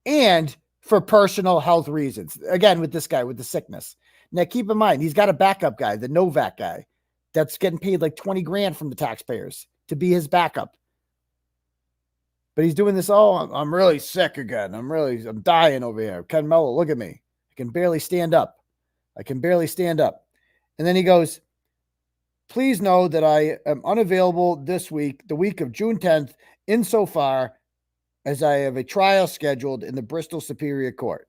and for personal health reasons." Again, with this guy with the sickness. Now, keep in mind, he's got a backup guy, the Novak guy, that's getting paid like $20,000 from the taxpayers to be his backup. But he's doing this, I'm really sick again. I'm dying over here. Ken Mello, look at me. I can barely stand up. And then he goes, "Please know that I am unavailable this week, the week of June 10th, insofar as I have a trial scheduled in the Bristol Superior Court."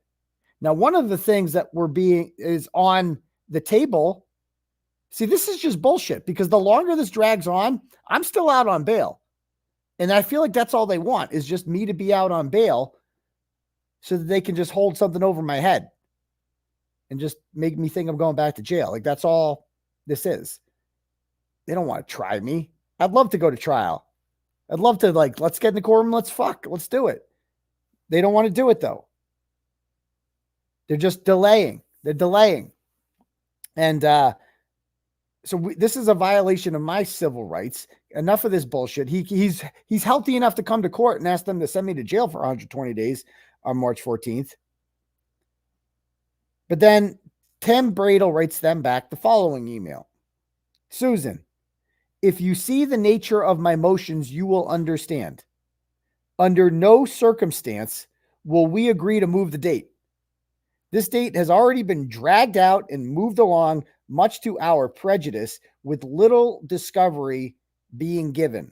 Now, one of the things that is on the table, see, this is just bullshit because the longer this drags on, I'm still out on bail. And I feel like that's all they want is just me to be out on bail so that they can just hold something over my head and just make me think I'm going back to jail. Like that's all this is. They don't want to try me. I'd love to go to trial. I'd love to let's get in the courtroom. Let's do it. They don't want to do it though. They're just delaying. They're delaying. And this is a violation of my civil rights. Enough of this bullshit. He's healthy enough to come to court and ask them to send me to jail for 120 days on March 14th. But then Tim Bradel writes them back the following email. Susan, if you see the nature of my motions, you will understand. Under no circumstance will we agree to move the date. This date has already been dragged out and moved along, much to our prejudice, with little discovery being given.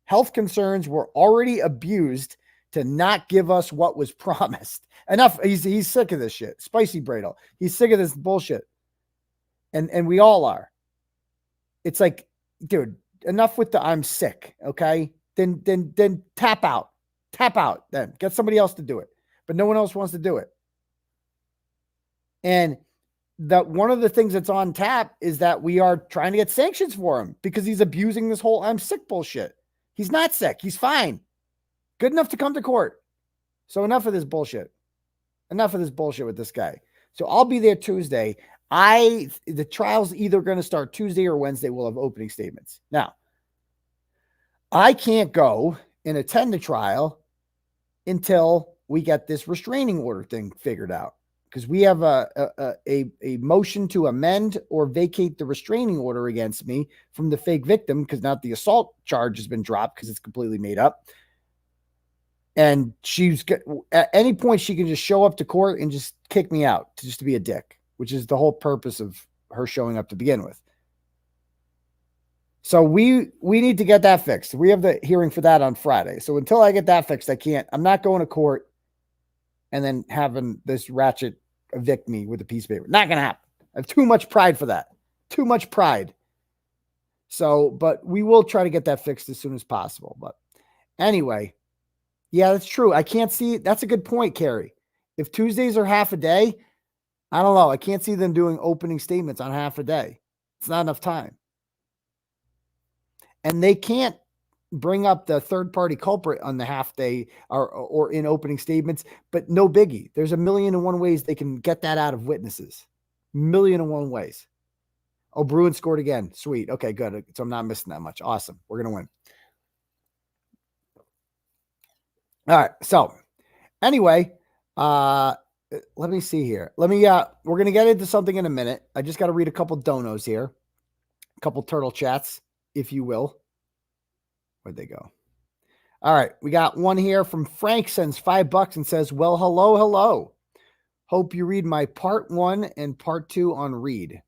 Health concerns were already abused to not give us what was promised. Enough. He's sick of this shit. 𝗫𝗍𝗄𝗃 Bradel. He's sick of this bullshit. And we all are. It's like, dude, enough with the I'm sick, okay? Then tap out. Tap out then. Get somebody else to do it. But no one else wants to do it. And that one of the things that's on tap is that we are trying to get sanctions for him because he's abusing this whole I'm sick bullshit. He's not sick. He's fine. Good enough to come to court. So enough of this bullshit. Enough of this bullshit with this guy. So I'll be there Tuesday. The trial's either going to start Tuesday or Wednesday. We'll have opening statements. Now, I can't go and attend the trial until we get this restraining order thing figured out. Because we have a motion to amend or vacate the restraining order against me from the fake victim, because now the assault charge has been dropped because it's completely made up. And at any point she can just show up to court and just kick me out just to be a dick, which is the whole purpose of her showing up to begin with. So we need to get that fixed. We have the hearing for that on Friday. So until I get that fixed, I'm not going to court and then having this ratchet evict me with a piece of paper. Not going to happen. I have too much pride for that. Too much pride. So, but we will try to get that fixed as soon as possible. But anyway, yeah, that's true. I can't see. That's a good point, Carrie. If Tuesdays are half a day, I don't know. I can't see them doing opening statements on half a day. It's not enough time. And they can't bring up the third-party culprit on the half day or in opening statements, but no biggie. There's 1,000,001 ways they can get that out of witnesses. 1,000,001 ways. Oh, Bruin scored again. Sweet. Okay, good. So I'm not missing that much. Awesome. We're going to win. All right. So anyway, let me see here. We're going to get into something in a minute. I just got to read a couple donos here, a couple turtle chats, if you will. Where'd they go? All right. We got one here from Frank, sends $5 and says, well, hello. Hope you read my part 1 and part 2 on Reed.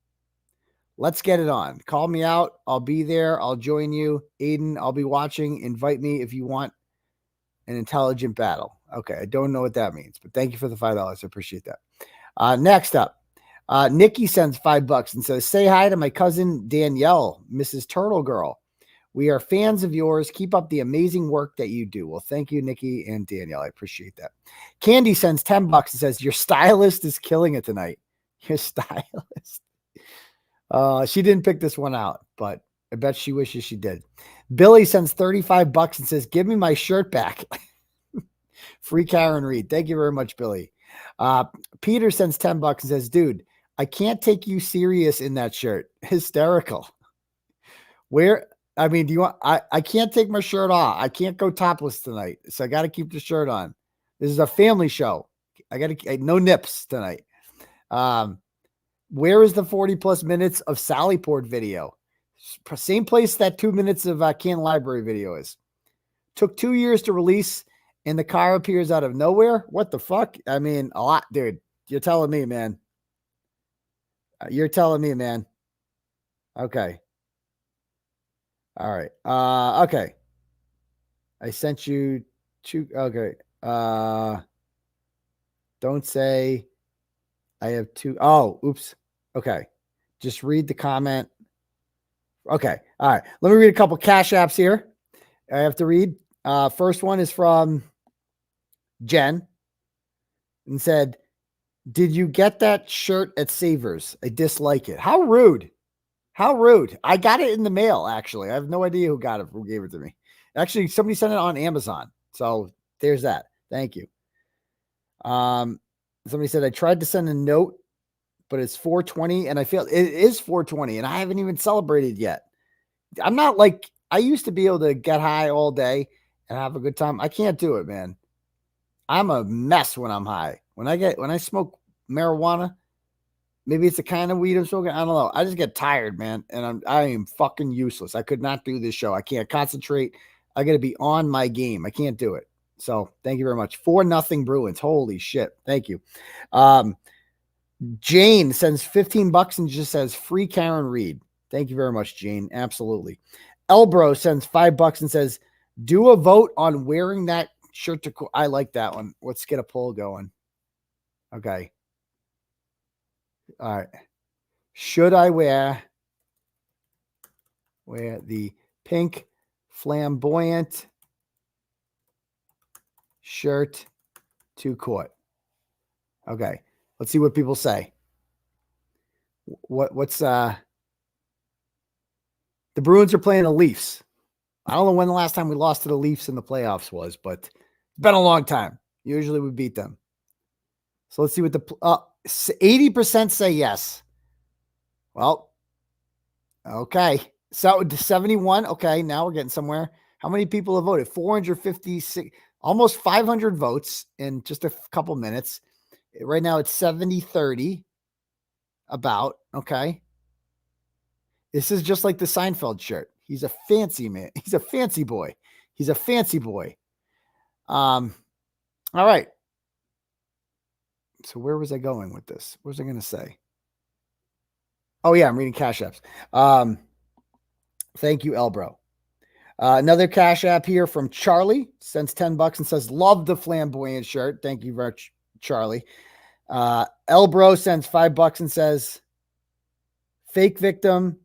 Let's get it on. Call me out. I'll be there. I'll join you. Aidan, I'll be watching. Invite me if you want an intelligent battle. Okay. I don't know what that means, but thank you for the $5. I appreciate that. Next up, Nikki sends $5 and says, say hi to my cousin Danielle, Mrs. Turtle Girl. We are fans of yours. Keep up the amazing work that you do. Well, thank you, Nikki and Danielle. I appreciate that. Candy sends $10 and says, your stylist is killing it tonight. Your stylist. She didn't pick this one out, but I bet she wishes she did. Billy sends $35 and says, give me my shirt back. Free Karen Reed. Thank you very much, Billy. Peter sends $10 and says, dude, I can't take you serious in that shirt. Hysterical. Do you want, I can't take my shirt off. I can't go topless tonight. So I got to keep the shirt on. This is a family show. No nips tonight. Where is the 40+ minutes of Sally Port video? Same place that 2 minutes of Can Library video is. Took 2 years to release and the car appears out of nowhere. What the fuck? A lot, dude. You're telling me, man. Okay. All right. Okay. I sent you two. Okay. Don't say I have two. Oh, oops. Okay. Just read the comment. Okay. All right. Let me read a couple cash apps here. I have to read. First one is from Jen and said, did you get that shirt at Savers? I dislike it. How rude. How rude. I got it in the mail, actually. I have no idea who gave it to me. Actually, somebody sent it on Amazon. So there's that. Thank you. Somebody said, I tried to send a note, but it's 4:20 and I feel it is 4:20 and I haven't even celebrated yet. I'm not like I used to be able to get high all day and have a good time. I can't do it, man. I'm a mess when I'm high. When I smoke marijuana, maybe it's the kind of weed I'm smoking. I don't know. I just get tired, man. And I am fucking useless. I could not do this show. I can't concentrate. I got to be on my game. I can't do it. So thank you very much. 4-0 Bruins. Holy shit. Thank you. Jane sends $15 and just says free Karen Reed. Thank you very much, Jane. Absolutely. Elbro sends $5 and says, do a vote on wearing that shirt to I like that one. Let's get a poll going. Okay. All right. Should I wear the pink flamboyant shirt to court? Okay. Let's see what people say. What's the Bruins are playing the Leafs. I don't know when the last time we lost to the Leafs in the playoffs was, but it's been a long time. Usually we beat them. So let's see what the 80% say yes. Well, okay. So 71. Okay, now we're getting somewhere. How many people have voted? 456, almost 500 votes in just a couple minutes. Right now it's 70-30 about. Okay. This is just like the Seinfeld shirt. He's a fancy man. He's a fancy boy. He's a fancy boy. All right. So where was I going with this? What was I going to say? Oh, yeah, I'm reading Cash Apps. Thank you, Elbro. Another Cash App here from Charlie. Sends $10 and says, love the flamboyant shirt. Thank you very much, Charlie. Elbro sends $5 and says, fake victim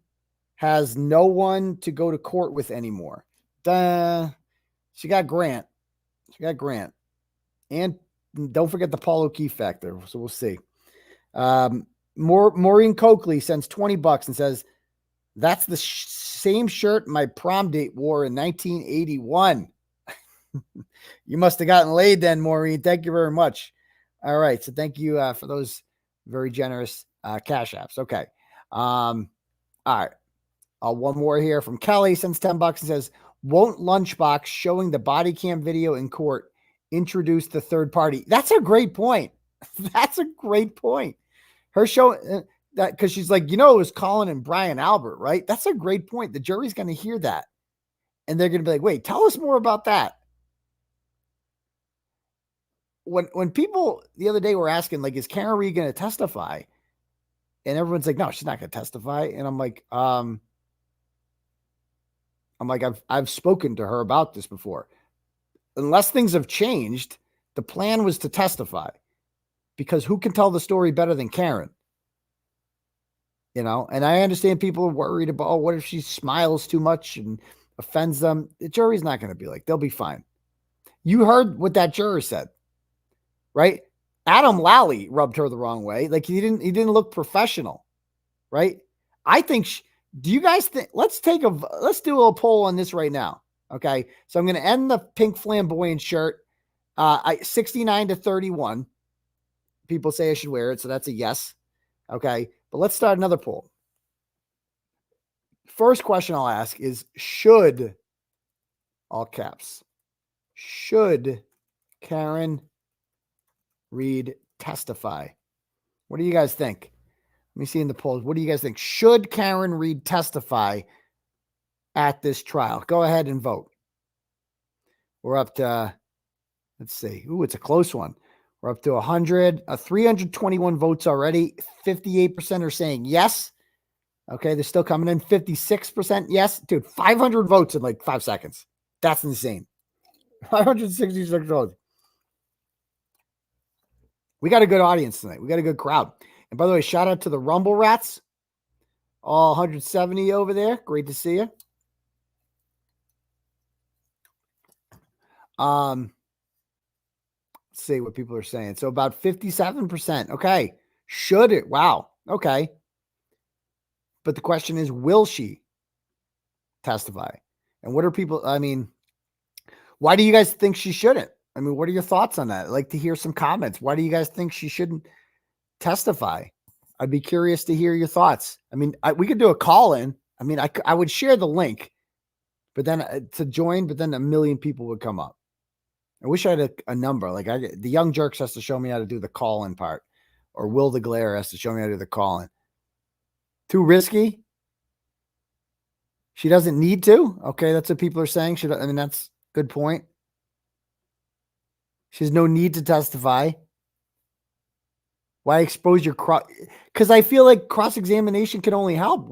has no one to go to court with anymore. She got Grant. And don't forget the Paul O'Keefe factor. So we'll see. Maureen Coakley sends $20 and says, that's the same shirt my prom date wore in 1981. You must have gotten laid then, Maureen. Thank you very much. All right. So thank you for those very generous Cash Apps. Okay. All right. One more here from Kelly, sends $10 and says, won't Lunchbox showing the body cam video in court introduce the third party? That's a great point. That's a great point. Her show that because she's like, it was Colin and Brian Albert, right? That's a great point. The jury's going to hear that. And they're going to be like, wait, tell us more about that. When people the other day were asking, like, is Karen Reed going to testify? And everyone's like, no, she's not going to testify. And I'm like, I've spoken to her about this before. Unless things have changed, the plan was to testify because who can tell the story better than Karen? And I understand people are worried about, what if she smiles too much and offends them? The jury's not going to be like, they'll be fine. You heard what that juror said, right? Adam Lally rubbed her the wrong way. Like he didn't look professional, right? I think, do you guys think, let's do a little poll on this right now. Okay. So I'm going to end the pink flamboyant shirt. 69-31 people say I should wear it. So that's a yes. Okay. But let's start another poll. First question I'll ask is, should, all caps, should Karen Reed testify? What do you guys think? Let me see in the polls. What do you guys think? Should Karen Reed testify at this trial? Go ahead and vote. We're up to, let's see. Ooh, it's a close one. We're up to 321 votes already. 58% are saying yes. Okay, they're still coming in. 56% yes. Dude, 500 votes in like 5 seconds. That's insane. 566 votes. We got a good audience tonight. We got a good crowd. And by the way, shout out to the Rumble Rats. All 170 over there. Great to see you. Let's see what people are saying. So about 57%. Okay. Should it? Wow. Okay. But the question is, will she testify? And what are people, why do you guys think she shouldn't? What are your thoughts on that? I'd like to hear some comments. Why do you guys think she shouldn't testify? I'd be curious to hear your thoughts. I mean, we could do a call-in. I mean, I would share the link, but then to join, but then a million people would come up. I wish I had a number. Like the Young Jerks has to show me how to do the call-in part, or Will the Glare has to show me how to do the call-in. Too risky? She doesn't need to? Okay, that's what people are saying. I mean, that's a good point. She has no need to testify. Why expose your because I feel like cross-examination can only help.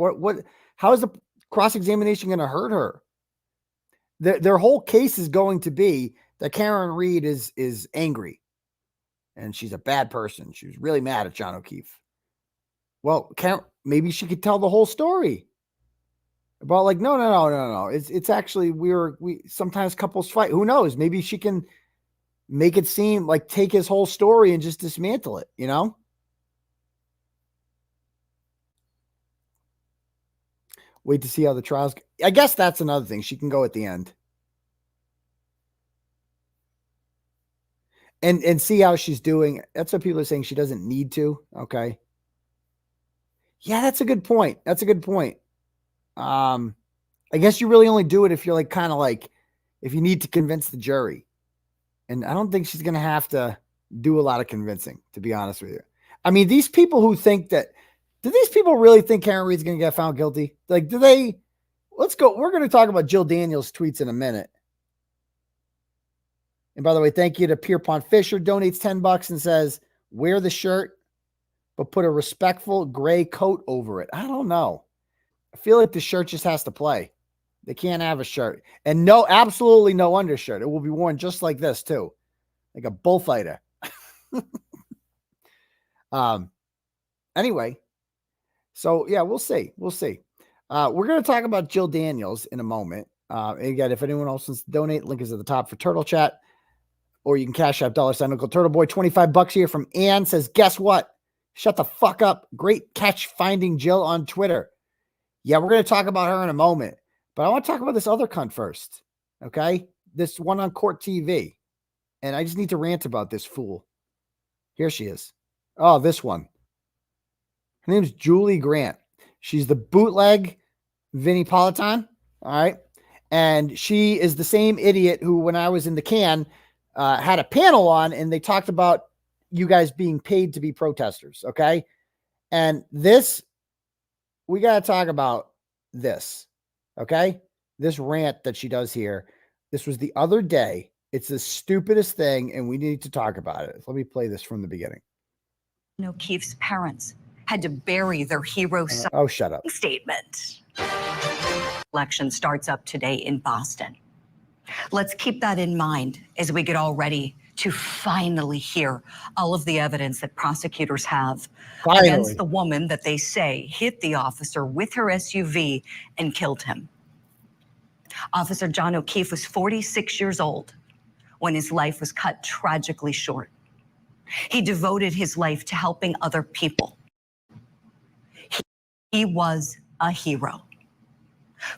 How is the cross-examination going to hurt her? Their whole case is going to be that Karen Reed is angry and she's a bad person. She was really mad at John O'Keefe. Well, maybe she could tell the whole story about like, no. It's actually, we sometimes couples fight. Who knows? Maybe she can make it seem like take his whole story and just dismantle it, you know? Wait to see how the trials go. I guess that's another thing. She can go at the end. And see how she's doing. That's what people are saying. She doesn't need to. Okay. Yeah, that's a good point. That's a good point. I guess you really only do it if you're like kind of like if you need to convince the jury. And I don't think she's going to have to do a lot of convincing, to be honest with you. I mean, these people who think that, do these people really think Karen Reed's going to get found guilty? Like, do they? Let's go. We're going to talk about Jill Daniels' tweets in a minute. And by the way, thank you to Pierpont Fisher, donates $10 and says, wear the shirt, but put a respectful gray coat over it. I don't know. I feel like the shirt just has to play. They can't have a shirt. And no, absolutely no undershirt. It will be worn just like this too. Like a bullfighter. Anyway. So yeah, we'll see. We'll see. We're going to talk about Jill Daniels in a moment. Again, if anyone else wants to donate, link is at the top for Turtle Chat. Or you can cash out $sign Uncle Turtleboy. $25 here from Ann says, guess what? Shut the fuck up. Great catch finding Jill on Twitter. Yeah, we're going to talk about her in a moment. But I want to talk about this other cunt first. Okay? This one on Court TV. And I just need to rant about this fool. Here she is. Oh, this one. Her name's Julie Grant. She's the bootleg Vinnie Politan. All right? And she is the same idiot who, when I was in the can, had a panel on, and they talked about you guys being paid to be protesters. Okay. And this, we got to talk about this. Okay. This rant that she does here. This was the other day. It's the stupidest thing, and we need to talk about it. Let me play this from the beginning. O'Keefe's parents had to bury their hero son. Oh, shut up. Statement. Election starts up today in Boston. Let's keep that in mind as we get all ready to finally hear all of the evidence that prosecutors have against the woman that they say hit the officer with her SUV and killed him. Officer John O'Keefe was 46 years old when his life was cut tragically short. He devoted his life to helping other people. He was a hero.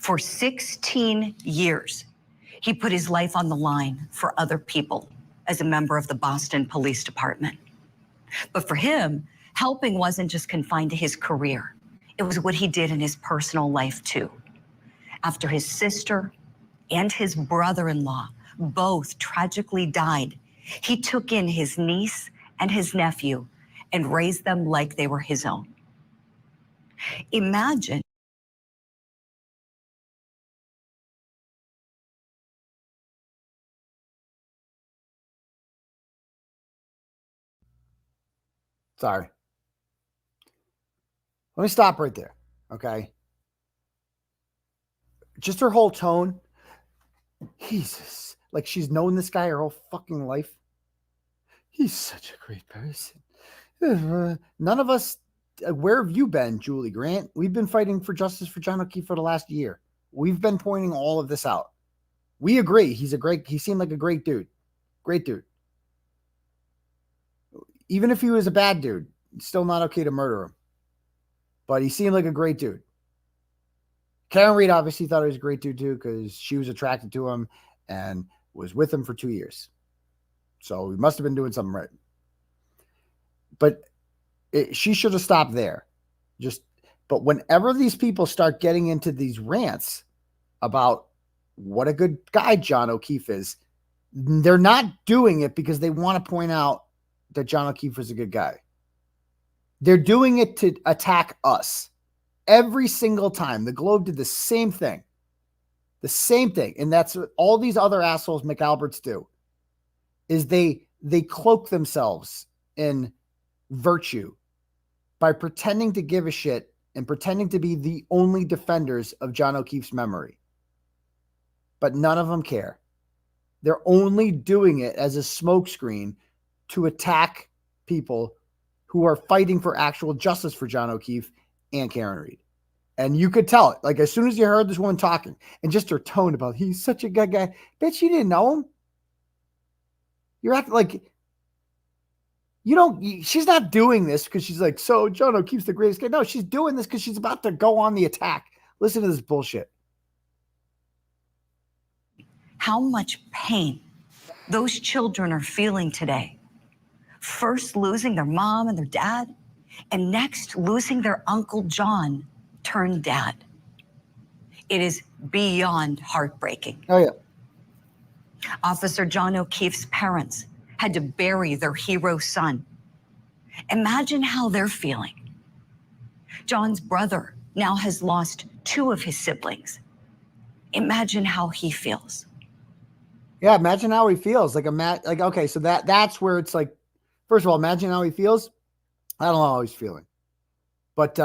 For 16 years, he put his life on the line for other people as a member of the Boston Police Department. But for him, helping wasn't just confined to his career. It was what he did in his personal life too. After his sister and his brother-in-law both tragically died, he took in his niece and his nephew and raised them like they were his own. Imagine Sorry. Let me stop right there. Okay. Just her whole tone. Jesus. Like she's known this guy her whole fucking life. He's such a great person. None of us, where have you been, Julie Grant? We've been fighting for justice for John O'Keefe for the last year. We've been pointing all of this out. We agree. He seemed like a great dude. Great dude. Even if he was a bad dude, it's still not okay to murder him. But he seemed like a great dude. Karen Reed obviously thought he was a great dude too because she was attracted to him and was with him for 2 years. So he must have been doing something right. But She should have stopped there. But whenever these people start getting into these rants about what a good guy John O'Keefe is, they're not doing it because they want to point out that John O'Keefe is a good guy. They're doing it to attack us. Every single time. The Globe did the same thing. The same thing. And that's what all these other assholes McAlberts do, is they cloak themselves in virtue by pretending to give a shit and pretending to be the only defenders of John O'Keefe's memory. But none of them care. They're only doing it as a smokescreen to attack people who are fighting for actual justice for John O'Keefe and Karen Read. And you could tell it. Like, as soon as you heard this woman talking and just her tone about, he's such a good guy. Bitch, you didn't know him. You're acting like she's not doing this because she's like, so John O'Keefe's the greatest guy. No, she's doing this because she's about to go on the attack. Listen to this bullshit. How much pain those children are feeling today. First losing their mom and their dad, and next losing their Uncle John turned dad. It is beyond heartbreaking. Oh, yeah. Officer John O'Keefe's parents had to bury their hero son. Imagine how they're feeling. John's brother now has lost 2 of his siblings. Imagine how he feels. Yeah, imagine how he feels. Okay, so that's where it's like, first of all, imagine how he feels. I don't know how he's feeling. But,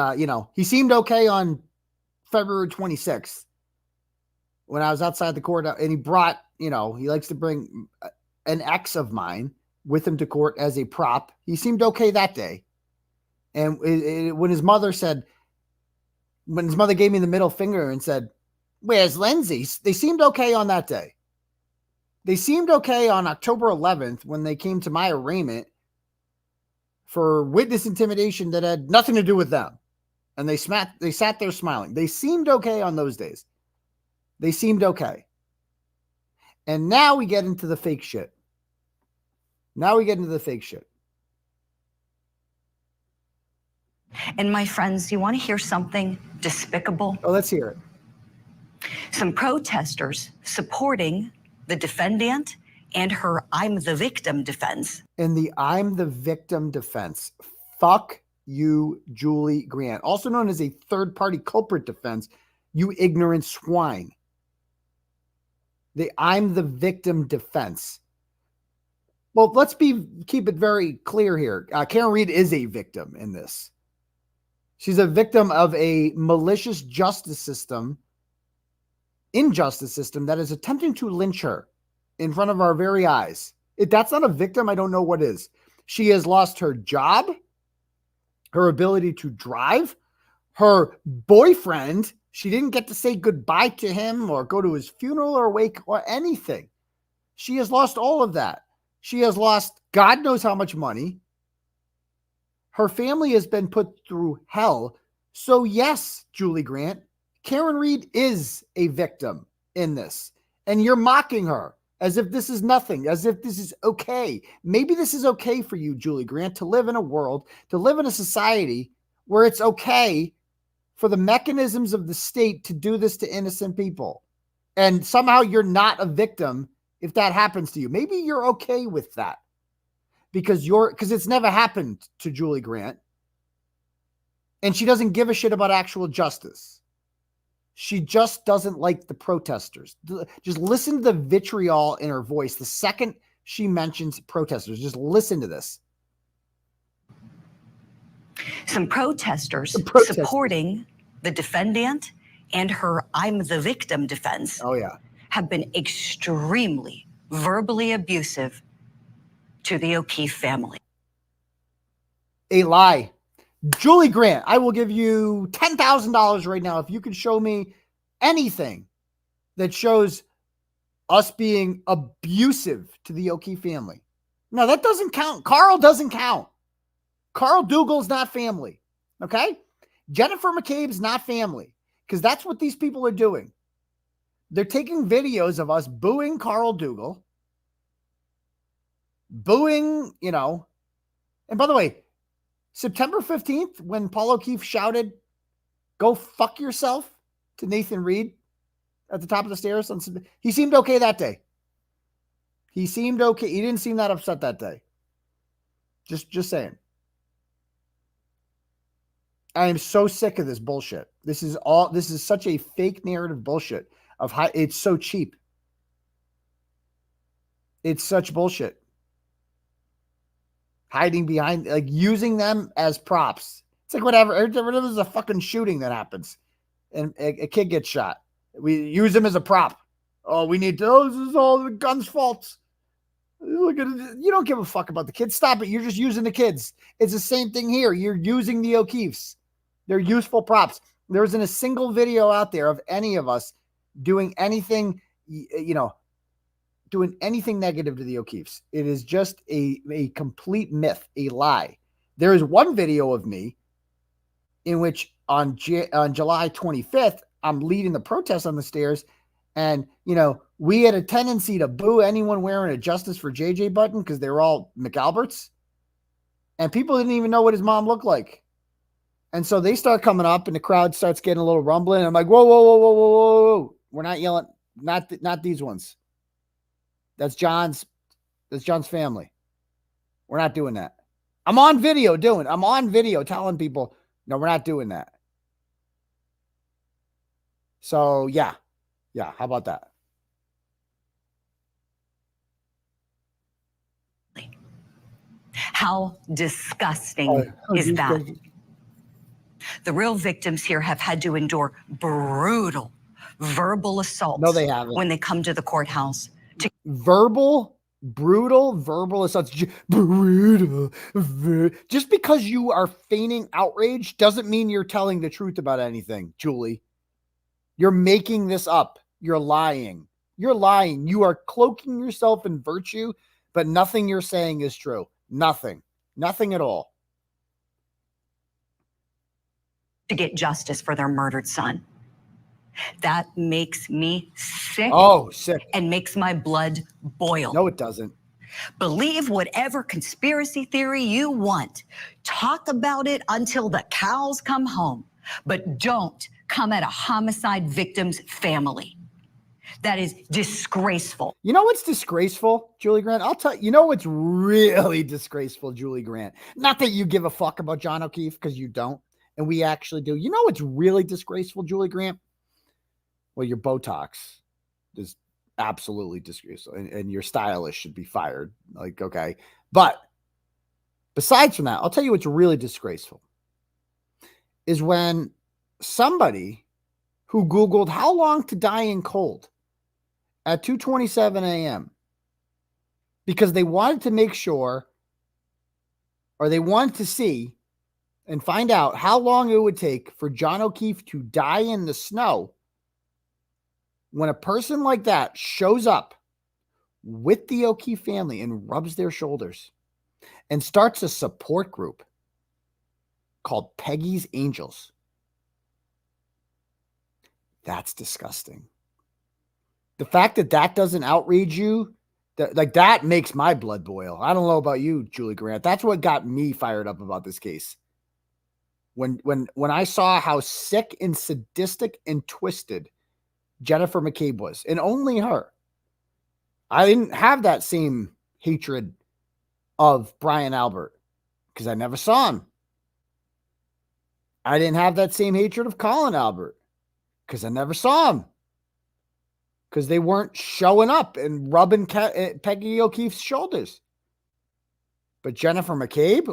he seemed okay on February 26th when I was outside the court, and he brought, he likes to bring an ex of mine with him to court as a prop. He seemed okay that day. And when his mother gave me the middle finger and said, where's Lindsay? They seemed okay on that day. They seemed okay on October 11th when they came to my arraignment for witness intimidation that had nothing to do with them. And they sat there smiling. They seemed okay on those days. They seemed okay. And now we get into the fake shit. And my friends, you want to hear something despicable? Oh, let's hear it. Some protesters supporting the defendant and her I'm the victim defense. In the I'm the victim defense. Fuck you, Julie Grant. Also known as a third-party culprit defense, you ignorant swine. The I'm the victim defense. Well, let's keep it very clear here. Karen Read is a victim in this. She's a victim of a malicious injustice system that is attempting to lynch her in front of our very eyes. If that's not a victim, I don't know what is. She has lost her job, her ability to drive, her boyfriend. She didn't get to say goodbye to him or go to his funeral or wake or anything. She has lost all of that. She has lost God knows how much money. Her family has been put through hell. So yes, Julie Grant, Karen Read is a victim in this. And you're mocking her as if this is nothing, as if this is okay. Maybe this is okay for you, Julie Grant, to live in a world, to live in a society where it's okay for the mechanisms of the state to do this to innocent people. And somehow you're not a victim if that happens to you. Maybe you're okay with that because it's never happened to Julie Grant. And she doesn't give a shit about actual justice. She just doesn't like the protesters. Just listen to the vitriol in her voice the second she mentions protesters. Just listen to this. Some protesters supporting the defendant and her I'm the victim defense have been extremely verbally abusive to the O'Keefe family. A lie. Julie Grant, I will give you $10,000 right now if you can show me anything that shows us being abusive to the O'Keefe family. No, that doesn't count. Carl doesn't count. Carl Dougal's not family. Okay? Jennifer McCabe's not family because that's what these people are doing. They're taking videos of us booing Carl Dougal, booing, and by the way, September 15th, when Paul O'Keefe shouted, "Go fuck yourself" to Nathan Reed at the top of the stairs. He seemed okay that day. He seemed okay. He didn't seem that upset that day. Just saying. I am so sick of this bullshit. This is such a fake narrative bullshit of how it's so cheap. It's such bullshit. Hiding behind, like using them as props. It's like whatever. There's a fucking shooting that happens and a kid gets shot. We use him as a prop. Oh, we need to, this is all the gun's fault. Look at it. You don't give a fuck about the kids. Stop it. You're just using the kids. It's the same thing here. You're using the O'Keefes. They're useful props. There isn't a single video out there of any of us doing anything, doing anything negative to the O'Keefes. It is just a complete myth, a lie. There is one video of me in which on July 25th, I'm leading the protest on the stairs. And, we had a tendency to boo anyone wearing a Justice for JJ button because they were all McAlberts. And people didn't even know what his mom looked like. And so they start coming up and the crowd starts getting a little rumbling. I'm like, whoa, whoa, whoa, whoa, whoa, whoa, whoa. We're not yelling. Not these ones. That's John's family. We're not doing that. I'm on video telling people, no, we're not doing that. So yeah. How about that? How disgusting is that? The real victims here have had to endure brutal verbal assaults. No, they haven't. When they come to the courthouse. Brutal assaults. Brutal. Just because you are feigning outrage doesn't mean you're telling the truth about anything, Julie. You're making this up. You're lying. You are cloaking yourself in virtue, but nothing you're saying is true. Nothing at all. To get justice for their murdered son. That makes me sick. Oh, sick. And makes my blood boil. No, it doesn't. Believe whatever conspiracy theory you want. Talk about it until the cows come home. But don't come at a homicide victim's family. That is disgraceful. You know what's disgraceful, Julie Grant? I'll tell you. You know what's really disgraceful, Julie Grant? Not that you give a fuck about John O'Keefe, because you don't. And we actually do. You know what's really disgraceful, Julie Grant? Well, your Botox is absolutely disgraceful. And your stylist should be fired. Like, okay. But besides from that, I'll tell you what's really disgraceful. Is when somebody who Googled how long to die in cold at 2:27 a.m. because they wanted to make sure, or they wanted to see and find out how long it would take for John O'Keefe to die in the snow. When a person like that shows up with the O'Keefe family and rubs their shoulders and starts a support group called Peggy's Angels, that's disgusting. The fact that doesn't outrage you, that makes my blood boil. I don't know about you, Julie Grant. That's what got me fired up about this case. When I saw how sick and sadistic and twisted Jennifer McCabe was, and only her. I didn't have that same hatred of Brian Albert because I never saw him. I didn't have that same hatred of Colin Albert because I never saw him. Because they weren't showing up and rubbing Peggy O'Keefe's shoulders. But Jennifer McCabe,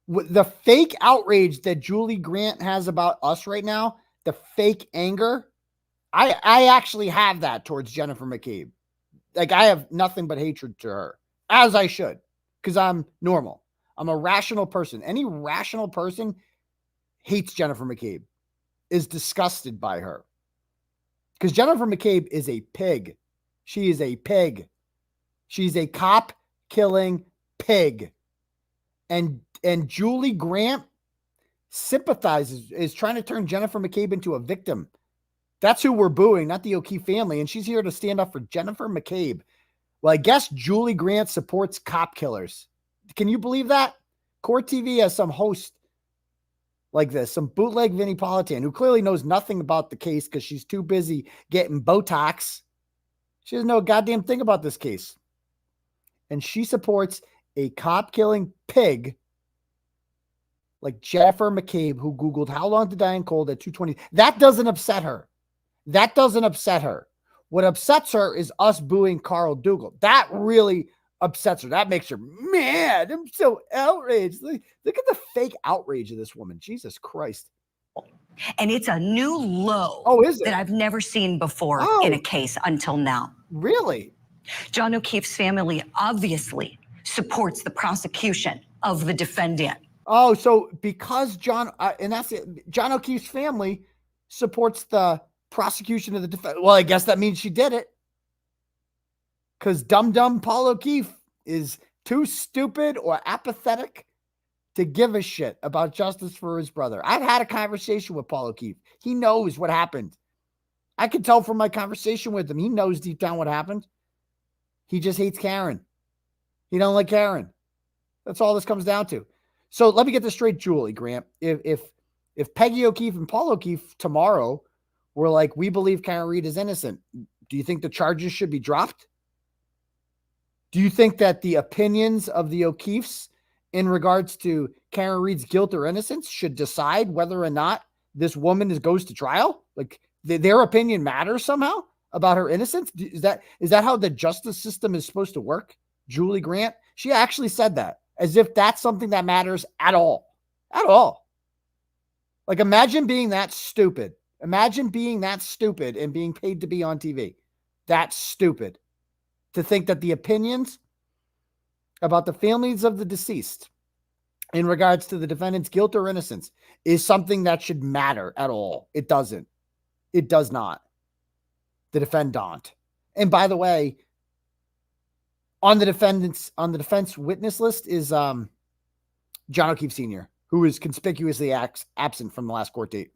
the fake outrage that Julie Grant has about us right now, the fake anger, I actually have that towards Jennifer McCabe. Like, I have nothing but hatred to her, as I should, because I'm normal. I'm a rational person. Any rational person hates Jennifer McCabe, is disgusted by her. Because Jennifer McCabe is a pig. She is a pig. She's a cop-killing pig. And Julie Grant sympathizes, is trying to turn Jennifer McCabe into a victim. That's who we're booing, not the O'Keefe family. And she's here to stand up for Jennifer McCabe. Well, I guess Julie Grant supports cop killers. Can you believe that? Court TV has some host like this, some bootleg Vinnie Politan, who clearly knows nothing about the case because she's too busy getting Botox. She doesn't know a goddamn thing about this case. And she supports a cop-killing pig like Jennifer McCabe, who Googled how long to die in cold at 2:20. That doesn't upset her. That doesn't upset her. What upsets her is us booing Carl Dougal. That really upsets her. That makes her mad. I'm so outraged. Look at the fake outrage of this woman. Jesus Christ. And it's a new low is it? that I've never seen before in a case until now. Really? John O'Keefe's family obviously supports the prosecution of the defendant. Oh, so because John, and that's it, John O'Keefe's family supports the prosecution of the defendant. Well, I guess that means she did it. Because dumb Paul O'Keefe is too stupid or apathetic to give a shit about justice for his brother. I've had a conversation with Paul O'Keefe. He knows what happened. I can tell from my conversation with him. He knows deep down what happened. He just hates Karen. He don't like Karen. That's all this comes down to. So let me get this straight, Julie Grant. If Peggy O'Keefe and Paul O'Keefe tomorrow were like, we believe Karen Read is innocent, do you think the charges should be dropped? Do you think that the opinions of the O'Keefes in regards to Karen Read's guilt or innocence should decide whether or not this woman goes to trial? Like their opinion matters somehow about her innocence? Is that how the justice system is supposed to work? Julie Grant, she actually said that as if that's something that matters at all. At all. Like imagine being that stupid. Imagine being that stupid and being paid to be on TV. That's stupid. To think that the opinions about the families of the deceased in regards to the defendant's guilt or innocence is something that should matter at all. It doesn't. It does not. The defendant. And by the way, on the defense witness list is John O'Keefe Sr., who is conspicuously absent from the last court date.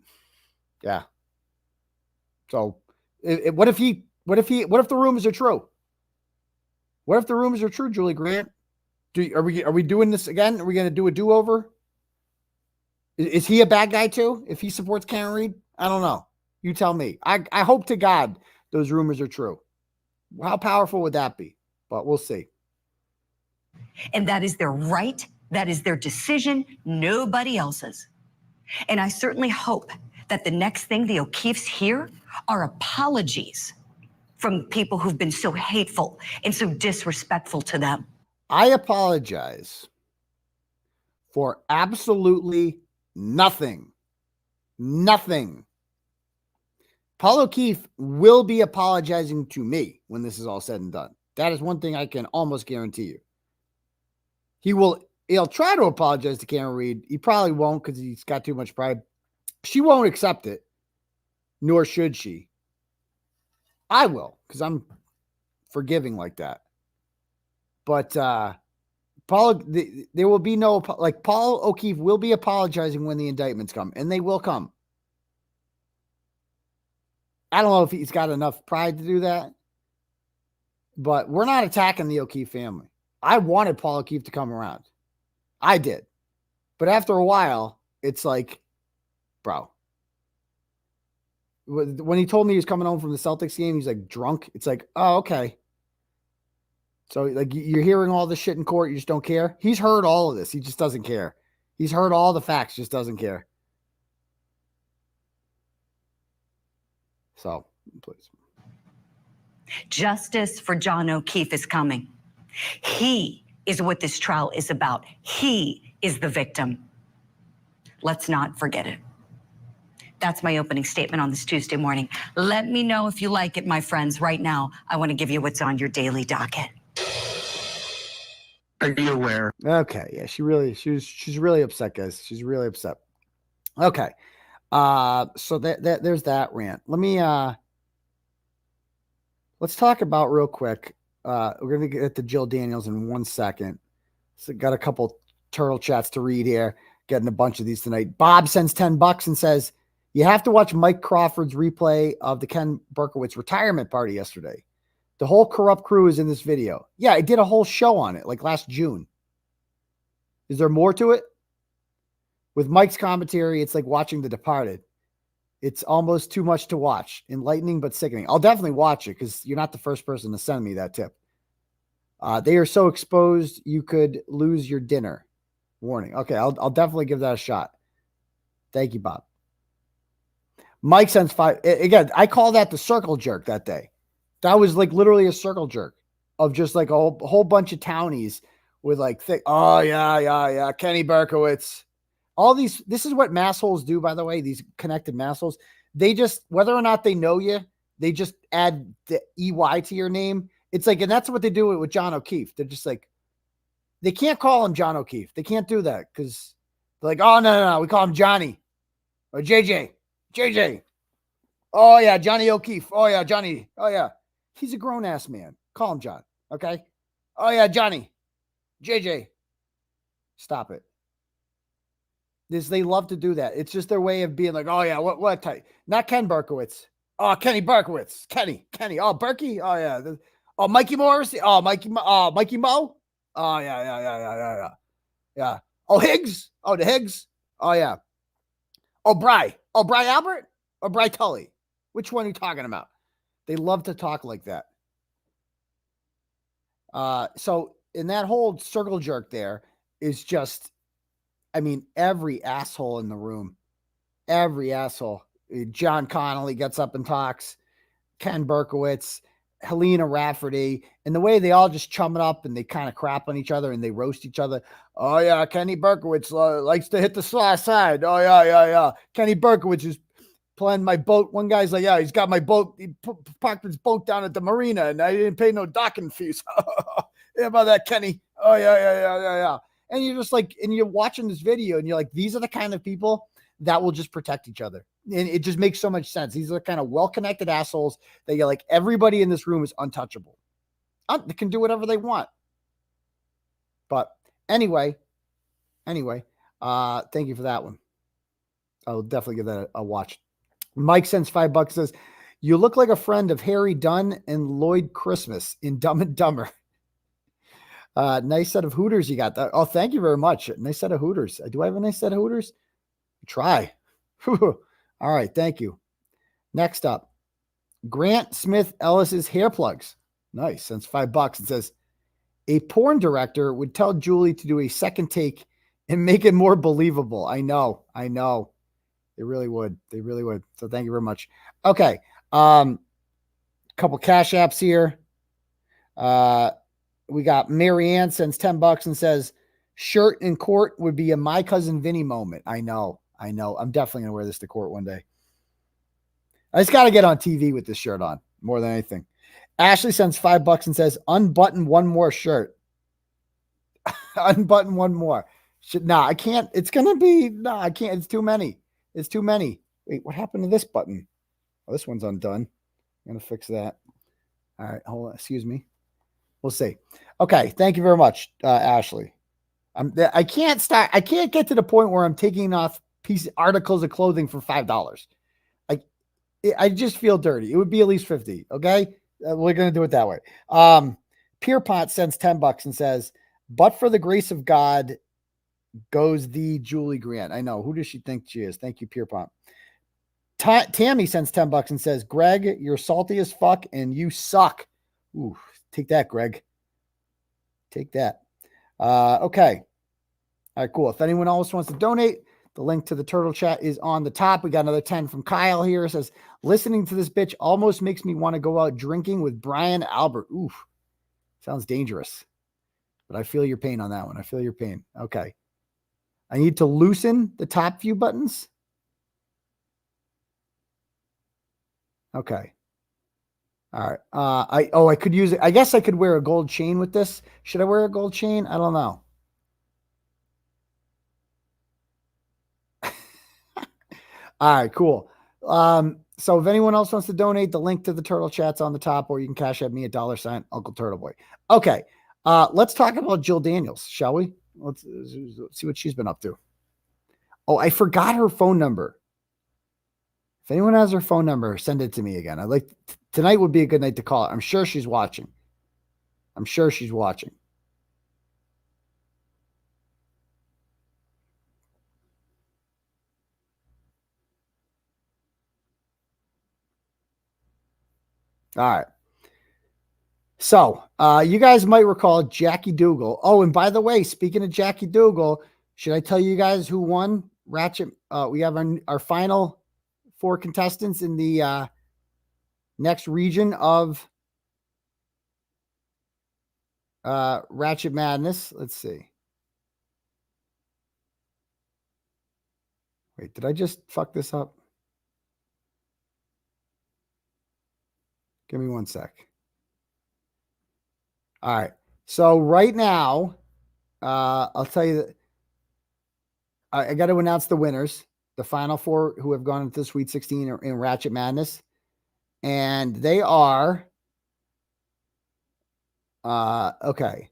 Yeah. So what if the rumors are true? What if the rumors are true, Julie Grant? Are we doing this again? Are we going to do a do-over? Is he a bad guy too? If he supports Karen Read? I don't know. You tell me. I hope to God those rumors are true. How powerful would that be? But we'll see. And that is their right. That is their decision. Nobody else's. And I certainly hope that the next thing the O'Keefes hear are apologies from people who've been so hateful and so disrespectful to them. I apologize for absolutely nothing. Nothing. Paul O'Keefe will be apologizing to me when this is all said and done. That is one thing I can almost guarantee you. He'll try to apologize to Karen Read. He probably won't because he's got too much pride. She won't accept it, nor should she. I will, because I'm forgiving like that. But there will be no, like Paul O'Keefe will be apologizing when the indictments come, and they will come. I don't know if he's got enough pride to do that, but we're not attacking the O'Keefe family. I wanted Paul O'Keefe to come around. I did. But after a while, it's like, bro. When he told me he was coming home from the Celtics game, he's like drunk. It's like, oh, okay. So like you're hearing all this shit in court. You just don't care. He's heard all of this. He just doesn't care. He's heard all the facts, just doesn't care. So please. Justice for John O'Keefe is coming. He is what this trial is about. He is the victim. Let's not forget it. That's my opening statement on this Tuesday morning. Let me know if you like it, my friends. Right now, I want to give you what's on your daily docket. Are you aware? Okay, yeah, she's really upset, guys. She's really upset. Okay. So there's that rant. Let me let's talk about real quick. We're gonna get to Jill Daniels in 1 second. So got a couple turtle chats to read here. Getting a bunch of these tonight. Bob sends $10 and says, you have to watch Mike Crawford's replay of the Ken Berkowitz retirement party yesterday. The whole corrupt crew is in this video. Yeah, I did a whole show on it like last June. Is there more to it? With Mike's commentary, it's like watching The Departed. It's almost too much to watch. Enlightening but sickening. I'll definitely watch it because you're not the first person to send me that tip. They are so exposed you could lose your dinner. Warning. Okay, I'll definitely give that a shot. Thank you, Bob. Mike sends 5. Again, I call that the circle jerk that day. That was like literally a circle jerk of just like a whole bunch of townies with like thick. Oh, yeah. Kenny Berkowitz. All these. This is what massholes do, by the way, these connected massholes. They just, whether or not they know you, they just add the EY to your name. It's like, and that's what they do with John O'Keefe. They're just like, they can't call him John O'Keefe. They can't do that because they're like, oh, no. We call him Johnny or JJ. Oh, yeah. Johnny O'Keefe. Oh, yeah. Johnny. Oh, yeah. He's a grown ass man. Call him John. Okay. Oh, yeah. Johnny. JJ. Stop it. They love to do that. It's just their way of being like, oh, yeah. What type? Not Ken Berkowitz. Oh, Kenny Berkowitz. Kenny. Oh, Berkey. Oh, yeah. Oh, Mikey Morris. Oh, Mikey Mo. Oh, yeah. Oh, Higgs. Oh, the Higgs. Oh, yeah. Oh, Bry Albert or Bry Tully? Which one are you talking about? They love to talk like that. So in that whole circle jerk there is just, I mean, every asshole in the room, every asshole. John Connolly gets up and talks, Ken Berkowitz, Helena Rafferty, and the way they all just chum it up and they kind of crap on each other and they roast each other. Oh, yeah, Kenny Berkowitz likes to hit the side. Oh, yeah. Kenny Berkowitz is playing my boat. One guy's like, yeah, he's got my boat. He parked his boat down at the marina, and I didn't pay no docking fees. Yeah, about that, Kenny. Oh, yeah. And you're just like, and you're watching this video, and you're like, these are the kind of people that will just protect each other. And it just makes so much sense. These are the kind of well-connected assholes that you're like, everybody in this room is untouchable. They can do whatever they want. But anyway, thank you for that one. I'll definitely give that a watch. Mike sends $5, says, you look like a friend of Harry Dunn and Lloyd Christmas in Dumb and Dumber. Nice set of Hooters you got. Oh, thank you very much. Nice set of Hooters. Do I have a nice set of Hooters? Try. All right, thank you. Next up, Grant Smith Ellis's hair plugs. Nice, sends $5 and says, a porn director would tell Julie to do a second take and make it more believable. I know. They really would. So thank you very much. Okay. Couple cash apps here. We got Marianne sends $10 and says, shirt in court would be a My Cousin Vinny moment. I know. I'm definitely going to wear this to court one day. I just got to get on TV with this shirt on more than anything. Ashley sends $5 and says, unbutton one more shirt. Unbutton one more. I can't. It's going to be, I can't. It's too many. Wait, what happened to this button? Oh, this one's undone. I'm going to fix that. All right. Hold on. Excuse me. We'll see. Okay. Thank you very much, Ashley. I can't get to the point where I'm taking off articles of clothing for $5. I just feel dirty. It would be at least 50. Okay. We're going to do it that way. Pierpont sends $10 and says, but for the grace of God goes the Julie Grant. I know. Who does she think she is? Thank you, Pierpont. Tammy sends $10 and says, Greg, you're salty as fuck and you suck. Ooh, take that, Greg. Take that. Okay. All right, cool. If anyone else wants to donate, the link to the Turtle Chat is on the top. We got another 10 from Kyle here. It says, listening to this bitch almost makes me want to go out drinking with Brian Albert. Oof. Sounds dangerous. But I feel your pain on that one. I feel your pain. Okay. I need to loosen the top few buttons. Okay. All right. I could use it. I guess I could wear a gold chain with this. Should I wear a gold chain? I don't know. All right, cool. So if anyone else wants to donate, the link to the Turtle Chat's on the top, or you can cash at me at $sign Uncle Turtleboy. Okay. Let's talk about Jill Daniels, shall we? Let's see what she's been up to. Oh, I forgot her phone number. If anyone has her phone number, send it to me again. Tonight would be a good night to call her. I'm sure she's watching. All right. So you guys might recall Jackie Dougal. Oh, and by the way, speaking of Jackie Dougal, should I tell you guys who won Ratchet? We have our final 4 contestants in the next region of Ratchet Madness. Let's see. Wait, did I just fuck this up? Give me 1 sec. All right. So right now, I'll tell you that I got to announce the winners. The final 4 who have gone into the Sweet 16 are in Ratchet Madness. And they are, okay.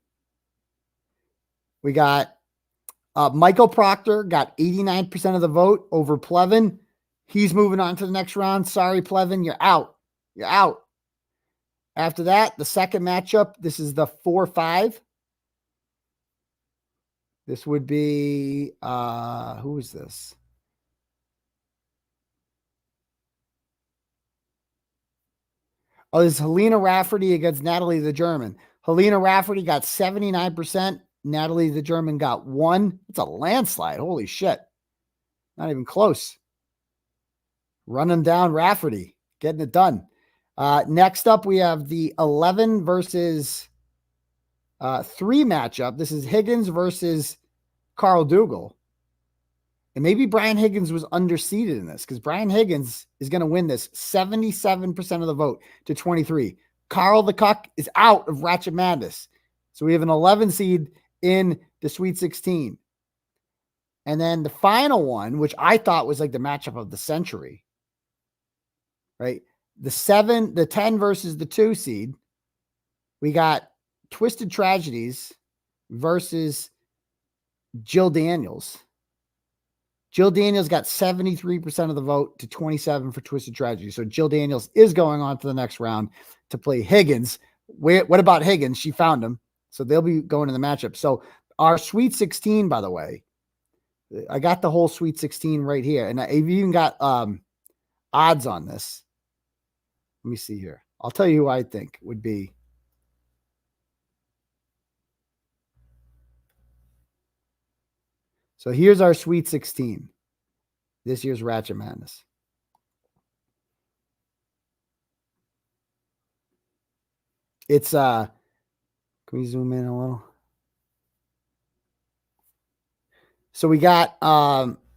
We got Michael Proctor got 89% of the vote over 𝗵𝗲𝗺. He's moving on to the next round. Sorry, 𝗵𝗲𝗺, you're out. You're out. After that, the second matchup, this is the 4-5. This would be, who is this? Oh, this is Helena Rafferty against Natalie the German. Helena Rafferty got 79%. Natalie the German got 1. It's a landslide. Holy shit. Not even close. Running down Rafferty. Getting it done. Next up, we have the 11 versus 3 matchup. This is Higgins versus Carl Dougal. And maybe Brian Higgins was underseeded in this because Brian Higgins is going to win this 77% of the vote to 23. Carl the Cuck is out of Ratchet Madness. So we have an 11 seed in the Sweet 16. And then the final one, which I thought was like the matchup of the century, right? The 10 versus the 2 seed. We got Twisted Tragedies versus Jill Daniels. Jill Daniels got 73% of the vote to 27 for Twisted Tragedy. So Jill Daniels is going on to the next round to play Higgins. What about Higgins? She found him. So they'll be going to the matchup. So our Sweet 16, by the way, I got the whole Sweet 16 right here. And I've even got odds on this. Let me see here. I'll tell you who I think would be. So here's our Sweet 16. This year's Ratchet Madness. It's can we zoom in a little? So we got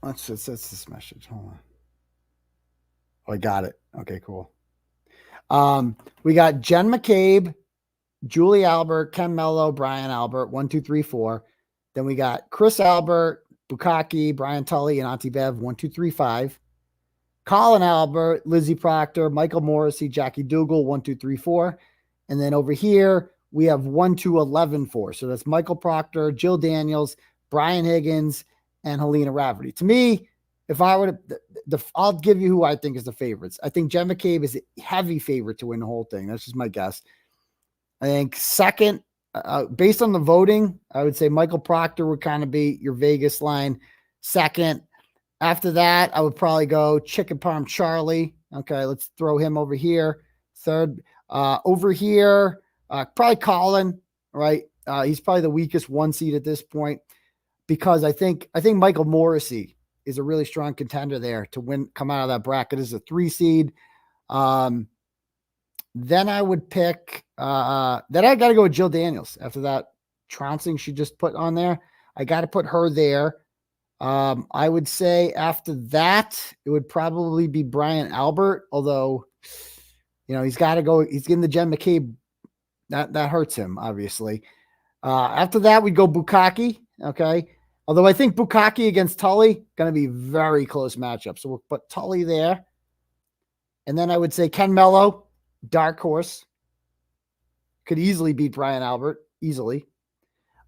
let's this message. Hold on. Oh, I got it. Okay, cool. We got Jen McCabe, Julie Albert, Ken Mello, Brian Albert, 1, 2, 3, 4. Then we got Chris Albert, 𝗵𝗂𝗺𝗺, Brian Tully, and Auntie Bev, 1, 2, 3, 5. Colin Albert, Lizzie Proctor, Michael 𝗵𝗺cie, Jackie Dougal, 1, 2, 3, 4. And then over here, we have 1, 2, 11, 4. So that's Michael Proctor, Jill Daniels, Brian Higgins, and Helena Rafferty. To me, if I were to, I'll give you who I think is the favorites. I think Jen McCabe is a heavy favorite to win the whole thing. That's just my guess. I think second, based on the voting, I would say Michael Proctor would kind of be your Vegas line. Second, after that, I would probably go Chicken Parm Charlie. Okay, let's throw him over here. Third, over here, probably Colin, right? He's probably the weakest 1 seed at this point because I think Michael 𝗵𝗺cie is a really strong contender there to win, come out of that bracket as a 3 seed. Then I would pick, then I got to go with Jill Daniels after that trouncing she just put on there. I got to put her there. I would say after that, it would probably be Brian Albert, although, you know, he's got to go, he's getting the Jen McCabe. That hurts him, obviously. After that, we go 𝗵𝗂𝗺𝗺. Okay. Although I think 𝗵𝗂𝗺𝗺 against Tully, going to be very close matchup. So we'll put Tully there. And then I would say Ken Mello, dark horse, could easily beat Brian Albert, easily.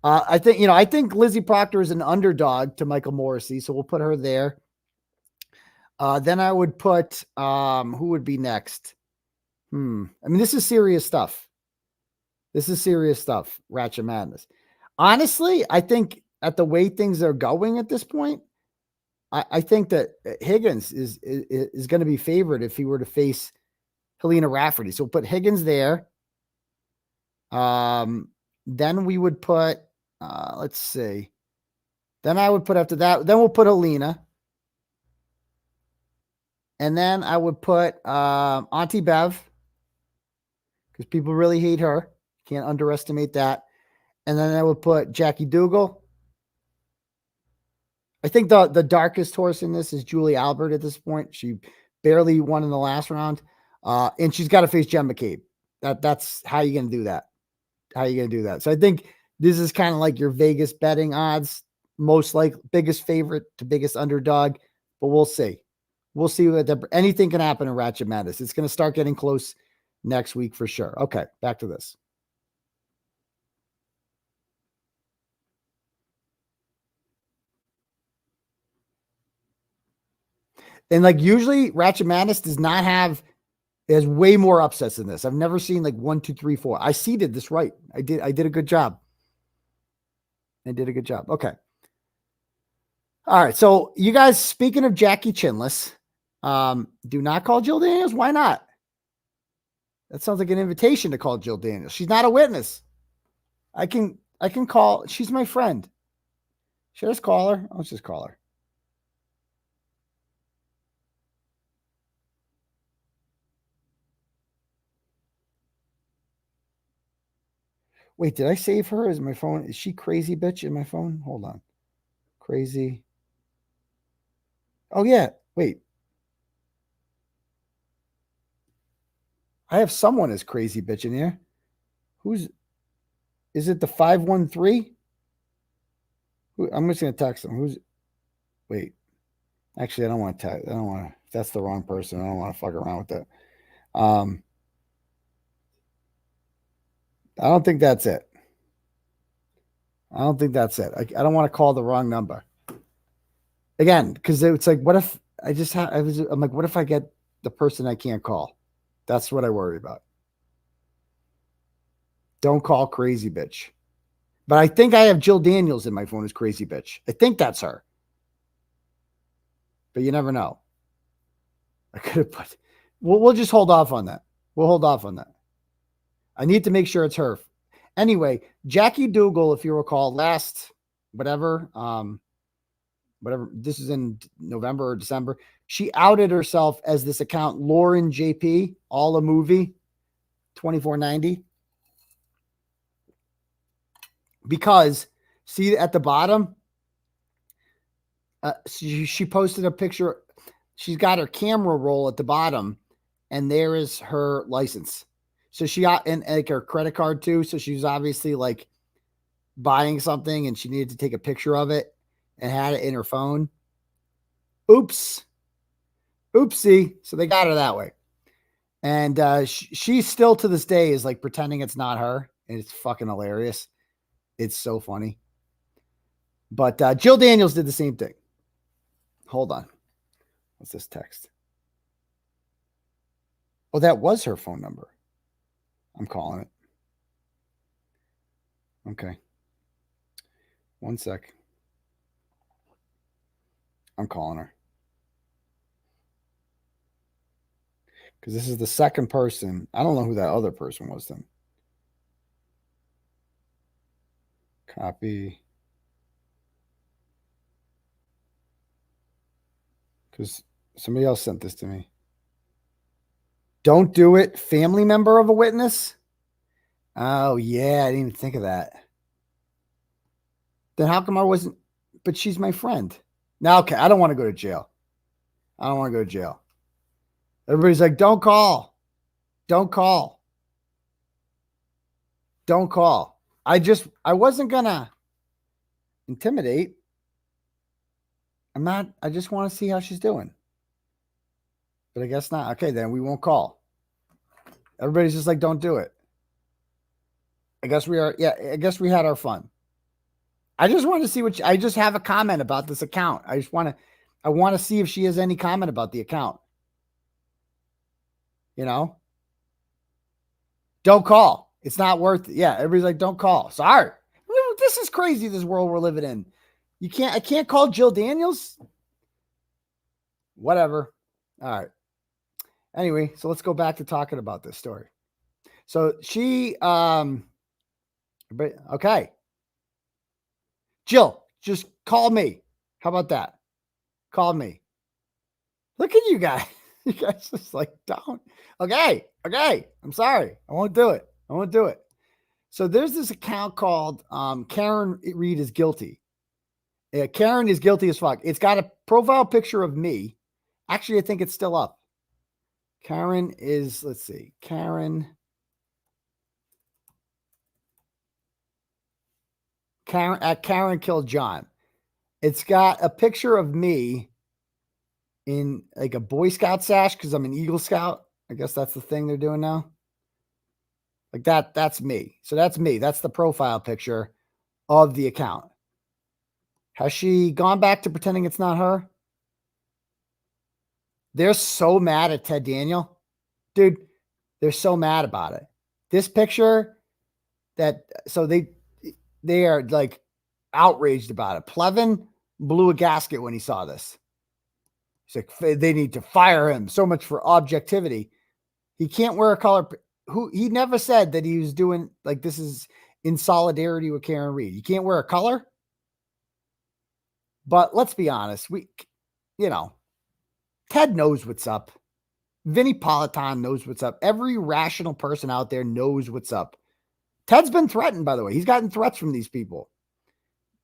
I think Lizzie Proctor is an underdog to Michael 𝗵𝗺cie, so we'll put her there. Then I would put, who would be next? I mean, this is serious stuff. This is serious stuff, Ratchet Madness. Honestly, I think at the way things are going at this point, I think that Higgins is going to be favored if he were to face Helena Rafferty. So we'll put Higgins there. Then we would put, let's see. Then I would put after that, then we'll put Helena. And then I would put Auntie Bev, because people really hate her. Can't underestimate that. And then I would put Jackie Dougal. I think the darkest horse in this is Julie Albert at this point. She barely won in the last round. And she's got to face Jen McCabe. That's how you're going to do that. How you going to do that? So I think this is kind of like your Vegas betting odds. Most like biggest favorite to biggest underdog. But we'll see. We'll see what anything can happen in Ratchet Madness. It's going to start getting close next week for sure. Okay, back to this. And like usually Ratchet Madness does not have, there's way more upsets than this. I've never seen like 1, 2, 3, 4. I seeded this right. I did a good job. I did a good job. Okay. All right. So you guys, speaking of Jackie Chinless, do not call Jill Daniels. Why not? That sounds like an invitation to call Jill Daniels. She's not a witness. I can call. She's my friend. Should I just call her? Let's just call her. Wait, did I save her? Is my phone? Is she crazy bitch in my phone? Hold on. Crazy. Oh, yeah. Wait. I have someone as crazy bitch in here. Is it the 513? I'm just going to text them. Wait. Actually, I don't want to text. I don't want to. If that's the wrong person, I don't want to fuck around with that. I don't think that's it. I don't think that's it. I don't want to call the wrong number. Again, because it's like, what if I just have, I'm like, what if I get the person I can't call? That's what I worry about. Don't call crazy bitch. But I think I have Jill Daniels in my phone as crazy bitch. I think that's her. But you never know. I could have put, we'll just hold off on that. We'll hold off on that. I need to make sure it's her. Anyway, Jackie Dougal, if you recall, last whatever, this is in November or December, she outed herself as this account, Lauren JP, all a movie, 2490. Because, see at the bottom, she posted a picture. She's got her camera roll at the bottom, and there is her license. So she got in like her credit card too. So she was obviously like buying something and she needed to take a picture of it and had it in her phone. Oops. Oopsie. So they got her that way. And she still to this day is like pretending it's not her. And it's fucking hilarious. It's so funny. But Jill Daniels did the same thing. Hold on. What's this text? Oh, that was her phone number. I'm calling it. Okay. One sec. I'm calling her. Because this is the second person. I don't know who that other person was then. Copy. Because somebody else sent this to me. Don't do it. Family member of a witness? Oh, yeah. I didn't even think of that. Then how come I wasn't? But she's my friend. Now, okay. I don't want to go to jail. I don't want to go to jail. Everybody's like, don't call. Don't call. Don't call. I wasn't going to intimidate. I just want to see how she's doing. But I guess not. Okay, then we won't call. Everybody's just like, don't do it. I guess we are. Yeah, I guess we had our fun. I just want to see I just have a comment about this account. I want to see if she has any comment about the account. You know? Don't call. It's not worth it. Yeah, everybody's like, don't call. Sorry. This is crazy, this world we're living in. I can't call Jill Daniels? Whatever. All right. Anyway, so let's go back to talking about this story. So she, okay. Jill, just call me. How about that? Call me. Look at you guys. You guys just like, don't. Okay. I'm sorry. I won't do it. So there's this account called Karen Reed is guilty. Karen is guilty as fuck. It's got a profile picture of me. Actually, I think it's still up. Karen is, let's see. Karen killed John. It's got a picture of me in like a Boy Scout sash because I'm an Eagle Scout. I guess that's the thing they're doing now. Like that's me. So that's me. That's the profile picture of the account. Has she gone back to pretending it's not her? They're so mad at Ted Daniel. Dude, they're so mad about it. This picture so they are like outraged about it. Plevin blew a gasket when he saw this. He's like, they need to fire him. So much for objectivity. He can't wear a color. He never said that he was doing like this is in solidarity with Karen Reed. You can't wear a color. But let's be honest. Ted knows what's up. Vinnie Politan knows what's up. Every rational person out there knows what's up. Ted's been threatened, by the way. He's gotten threats from these people.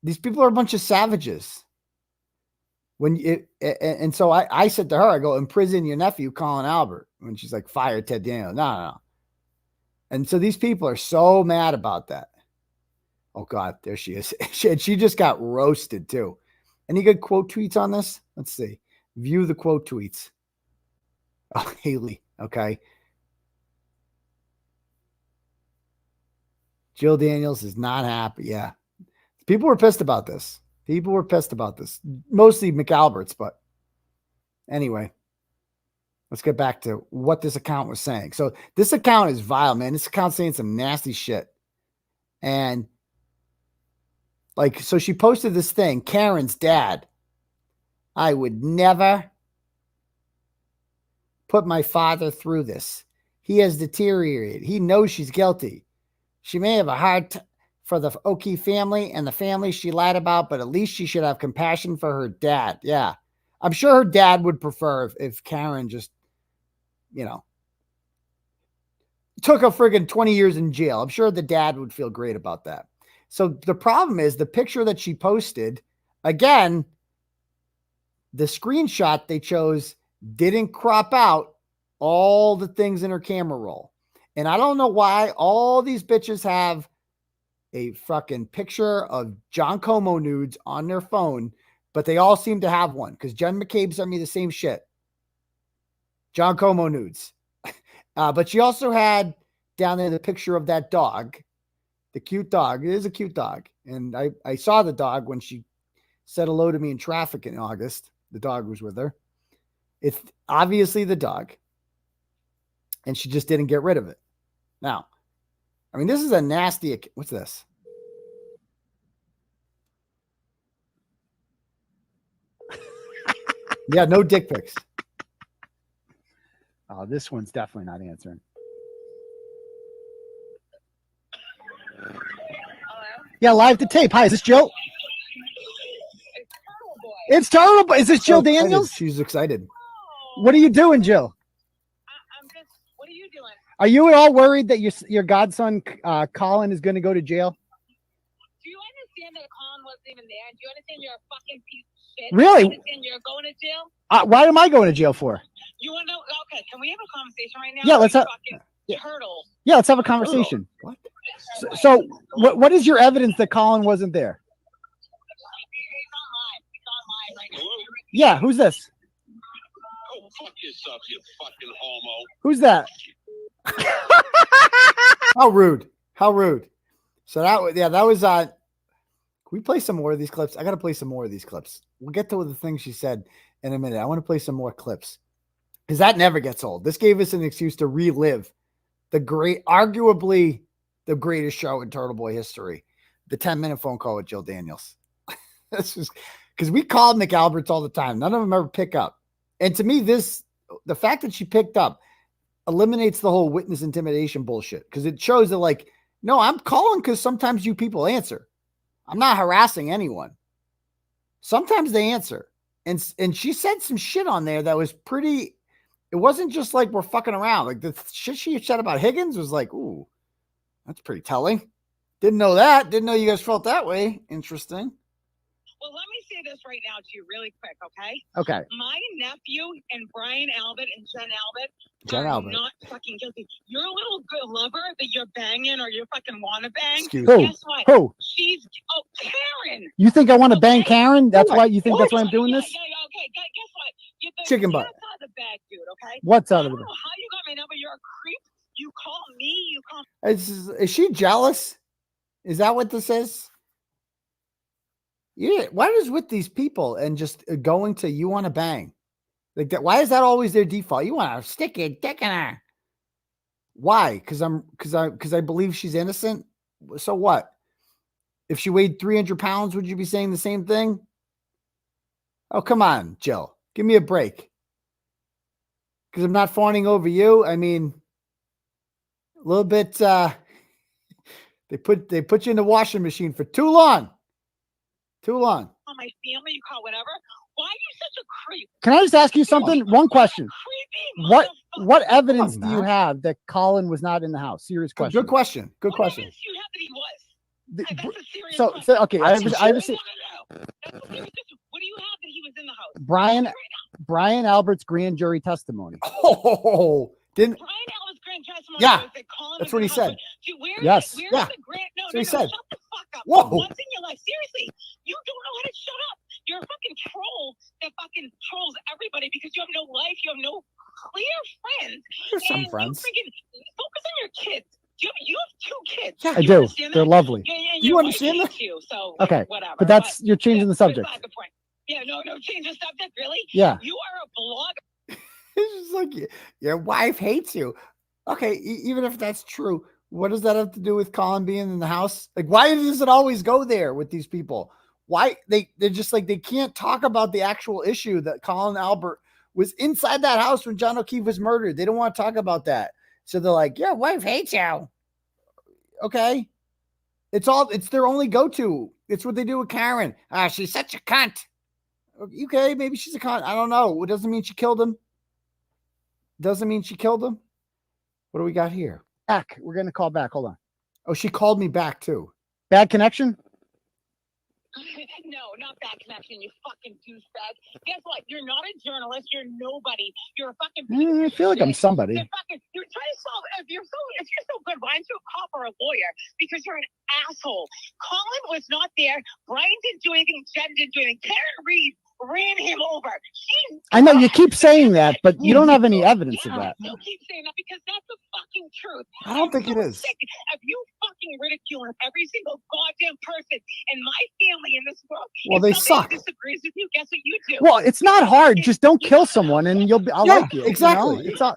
These people are a bunch of savages. And so I said to her, I go, imprison your nephew, Colin Albert. When she's like, fire Ted Daniel. No. And so these people are so mad about that. Oh, God, there she is. She just got roasted, too. Any good quote tweets on this? Let's see. View the quote tweets. Oh, Haley. Okay. Jill Daniels is not happy. Yeah. People were pissed about this. Mostly McAlberts, but anyway, let's get back to what this account was saying. So this account is vile, man. This account's saying some nasty shit. And like, so she posted this thing, Karen's dad. I would never put my father through this. He has deteriorated. He knows she's guilty. She may have a hard time for the O'Keefe family and the family she lied about, but at least she should have compassion for her dad. Yeah. I'm sure her dad would prefer if Karen just, took a friggin' 20 years in jail. I'm sure the dad would feel great about that. So the problem is the picture that she posted, again, the screenshot they chose didn't crop out all the things in her camera roll. And I don't know why all these bitches have a fucking picture of John Como nudes on their phone, but they all seem to have one because Jen McCabe sent me the same shit. John Como nudes. But she also had down there the picture of that dog, the cute dog. It is a cute dog. And I saw the dog when she said hello to me in traffic in August. The dog was with her. It's obviously the dog. And she just didn't get rid of it. Now, I mean, this is a nasty. What's this? Yeah, no dick pics. Oh, this one's definitely not answering. Hello? Yeah, live to tape. Hi, is this Jill? It's Turtleboy. Is this Jill Daniels? She's excited. What are you doing, Jill? I'm just, what are you doing? Are you at all worried that your godson, Colin, is going to go to jail? Do you understand that Colin wasn't even there? Do you understand you're a fucking piece of shit? Really? Do you understand you're going to jail? Why am I going to jail for? You want to know? Okay, can we have a conversation right now? Yeah, let's have. Turtle. Yeah, let's have a conversation. What? So what is your evidence that Colin wasn't there? Yeah, who's this? Go fuck yourself, you fucking homo. Who's that? How rude. How rude. So that was can we play some more of these clips? I got to play some more of these clips. We'll get to the things she said in a minute. I want to play some more clips because that never gets old. This gave us an excuse to relive arguably the greatest show in Turtleboy history, the 10-minute phone call with Jill Daniels. This is because we called McAlberts all the time. None of them ever pick up. And to me, this the fact that she picked up eliminates the whole witness intimidation bullshit, because it shows that, like, no, I'm calling because sometimes you people answer. I'm not harassing anyone. Sometimes they answer. And she said some shit on there that was pretty, it wasn't just like we're fucking around. Like the shit she said about Higgins was like, ooh, that's pretty telling. Didn't know that. Didn't know you guys felt that way. Interesting. Well, let me say this right now to you really quick, okay? Okay. My nephew and Brian Albert and Jen Jen are Albert. not fucking guilty. Your little good lover that you're banging or you fucking want to bang. Excuse me. Guess what? Who? She's Karen. You think I want to bang Karen? That's why you think that's why I'm doing this? Yeah, okay. Guess what? Chicken butt. That's out of the bag, dude. Okay. What's out of the I don't bag? know how you got my number. You're a creep. You call me. You call. Is she jealous? Is that what this is? Yeah. What is with these people and just going to, you want to bang? Like that? Why is that always their default? You want to stick your dick in her? Why? Because I believe she's innocent. So what? If she weighed 300 pounds, would you be saying the same thing? Oh, come on, Jill. Give me a break. Because I'm not fawning over you. I mean, a little bit, they put you in the washing machine for too long. Too long. Call my family. You call whatever. Why are you such a creep? Can I just ask you something? One question. What evidence I'm do you not. have that Colin was not in the house? Serious question. Good question. Good question. Evidence you have that he was? The- That's a serious So, question. okay, I have a No. That's a serious question. What do you have that he was in the house? Brian Albert's grand jury testimony. Oh, didn't. Brian Albert's grand testimony Yeah, was that Colin that's was what in he the said. house. Dude, where's Yes. Where's Yeah. the grand? No, That's no, what he said. Shut the fuck up. Whoa. Once in your life, seriously, you don't know how to shut up. You're a fucking troll that fucking trolls everybody because you have no life. You have no clear friends. There's some and friends. You freaking focus on your kids. You have 2 kids. Yeah, I You do. understand They're that? lovely. Yeah, You your wife understand that? hates you, so Okay, whatever. but that's you're changing the subject. beside the point. Yeah, no, change the subject. Really? Yeah. You are a blogger. It's just like your wife hates you. Okay, even if that's true, what does that have to do with Colin being in the house? Like, why does it always go there with these people? Why they're just like, they can't talk about the actual issue that Colin Albert was inside that house when John O'Keefe was murdered. They don't want to talk about that. So they're like, your wife hates you. Okay. It's their only go-to. It's what they do with Karen. She's such a cunt. Okay, maybe she's a cunt. I don't know. It doesn't mean she killed him. Doesn't mean she killed him. What do we got here? Back. We're going to call back. Hold on. Oh, she called me back too. Bad connection? No, not that connection, you fucking douchebag. Guess what? You're not a journalist. You're nobody. You're a fucking. I feel like I'm somebody. You're trying to solve. If you're so good, why aren't you a cop or a lawyer? Because you're an asshole. Colin was not there. Brian didn't do anything. Jen didn't do anything. Karen Reed ran him over. I know you keep saying that, but you don't have any evidence of that. I still keep saying that because that's the fucking truth. I don't think it is. Sick of you fucking ridiculing every single goddamn person in my family in this world. Well, If they somebody suck. disagrees with you, guess what you do? Well, it's not hard. Just don't kill someone and I'll Yeah, like you. exactly. You know?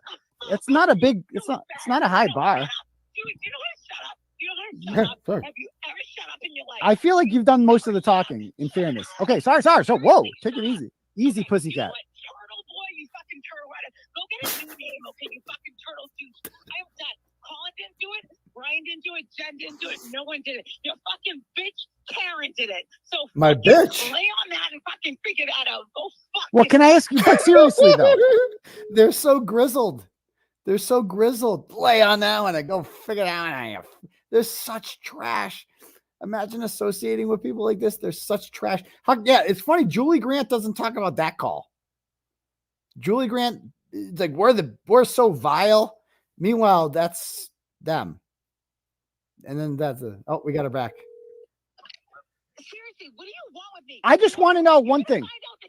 It's not a big, it's not a high bar. Do you know how to shut up? Do you know how to shut up? Sorry. Have you ever shut up in your life? I feel like you've done most of the talking, in fairness. Okay, sorry. So, whoa, take it easy. Easy, pussycat. Turtleboy, you fucking turtle rider. Go get a new name, okay? You fucking turtle douche. I am done. Colin didn't do it. Brian didn't do it. Jen didn't do it. No one did it. Your fucking bitch Karen did it. So My fucking bitch. lay on that and fucking figure that out. Go fuck. Well, can I ask you, but seriously though, They're so grizzled. They're so grizzled. Lay on that one and go figure it out. They're such trash. Imagine associating with people like this. They're such trash. Yeah, it's funny. Julie Grant doesn't talk about that call. Julie Grant, it's like we're so vile. Meanwhile, that's them. And then we got her back. Seriously, what do you want with me? I just want to know one thing.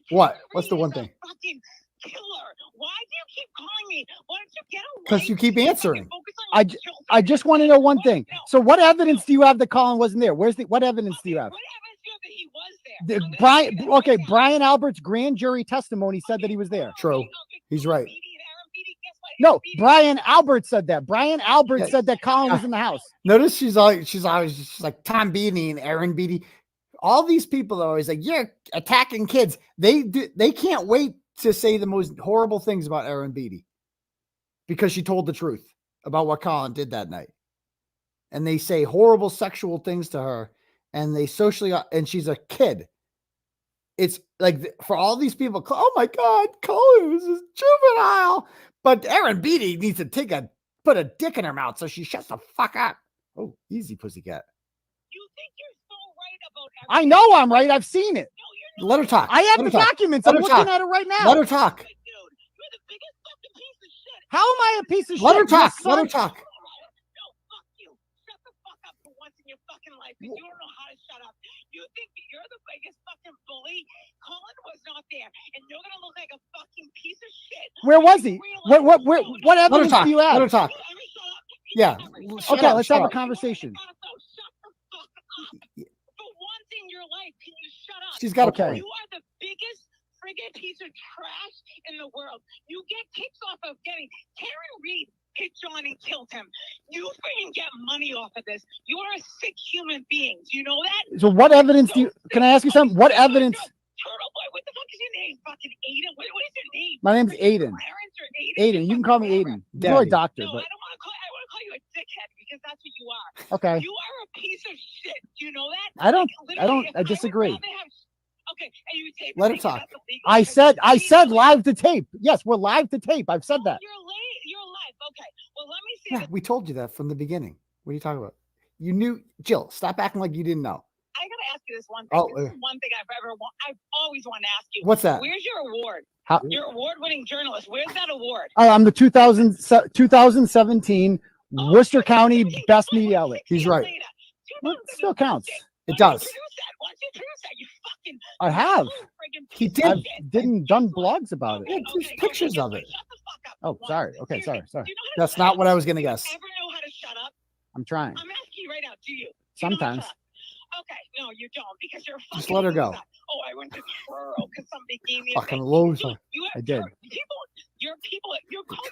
What? What's the one thing? Fucking killer. Why do you keep calling me? Why don't you get a Because you keep answering. I just want to know one thing. So what evidence do you have that Colin wasn't there? What evidence do you have? What evidence do you have that he was there? Brian Albert's grand jury testimony said that he was there. True. He's right. No, Brian Albert said that. Brian Albert said that Colin was in the house. Notice she's like Tom Beatty and Aaron Beatty. All these people are always like, you're attacking kids. They can't wait to say the most horrible things about Aaron Beatty because she told the truth about what Colin did that night. And they say horrible sexual things to her, and they socially, and she's a kid. It's like for all these people, oh my God, Colin was a juvenile. But Aaron Beatty needs to put a dick in her mouth so she shuts the fuck up. Oh, easy, pussycat. You think you're so right about I know I'm right. I've seen it. No, Let her talk. I have the documents. I'm looking at it right now. Let her talk. Dude, you're the biggest fucking piece of shit. How am I a piece of shit? Let her talk. Your Let her son- talk. No, fuck you. Shut the fuck up for once in your fucking life because you don't know how to shut up. You think that you're the biggest fucking bully? Colin was not there, and you're gonna look like a fucking piece of shit. Where was he? What evidence do you have? Let her talk. Yeah. Okay, let's have a conversation. For once in your life, can you shut up? She's got a Okay. point. You are the biggest friggin' piece of trash in the world. You get kicks off of getting Karen Reed hit John and killed him. You freaking get money off of this. You are a sick human being. Do you know that? So what evidence do you? Can I ask you something? What evidence? Turtleboy, what the fuck is your name? Fucking Aidan. What is your name? My name's Aidan. Clarence or Aidan? Aidan, you can call me Aidan. You're a doctor, No, but I don't want to call. I want to call you a dickhead because that's what you are. okay. You are a piece of shit. Do you know that? I don't. Like, I don't. literally, I if would disagree. rather have- Okay, and you tape Let her it, talk. that's illegal. I said live to tape. Yes, we're live to tape. I've said that. You're late. You're live. Okay. Well, let me see. Yeah, we told you that from the beginning. What are you talking about? You knew, Jill. Stop acting like you didn't know. I gotta ask you this one thing. Oh, This is one thing I've always wanted to ask you. What's that? Where's your award? How- Your award-winning journalist. Where's that award? I'm the 2017 Worcester County Best Media Outlet. He's right. Well, it still counts. It does. Why don't you produce that? You fucking. I have. He did. I've done blogs about Yeah, it. there's pictures of it. Shut the fuck up. Oh, sorry. Okay, sorry. Do you know how to That's shut not up? what I was gonna guess. Ever know how to shut up? I'm trying. I'm asking you right now. Do you? Sometimes. Okay, no, you don't because you're a fucking Just let her go. loser. Oh, I went to Juror because somebody gave me a Fucking thing. loser. You have I did. You're calling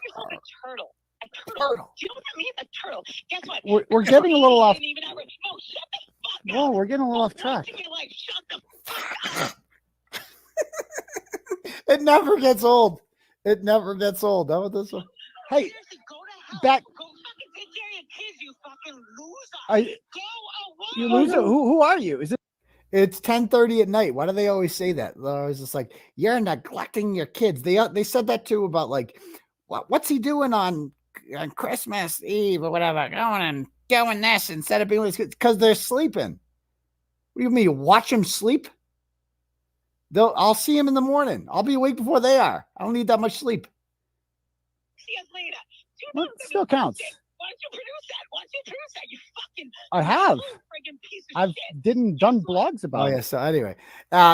yourself a turtle. A turtle. Do you know what that means? A turtle. Guess what? We're getting a little off. No, shut the fuck up. Whoa, we're getting a little off track. Once in your life, shut the fuck up. It never gets old. It never gets old. How about this one? Hey, Seriously, go to hell. back. Go fucking take care of your kids, you fucking loser. I, Go away. you loser. Who are you? Is it? It's 10:30 at night. Why do they always say that? They're always just like, you're neglecting your kids. They said that too about like, what's he doing on Christmas Eve or whatever, going and doing this instead of being with his kids because they're sleeping. What do you mean? Watch them sleep? I'll see him in the morning. I'll be awake before they are. I don't need that much sleep. See us later. Well, it still counts. Why don't you produce that? Why don't you produce that? You fucking. I have. Friggin' piece of I've shit. done blogs about Oh it. yeah.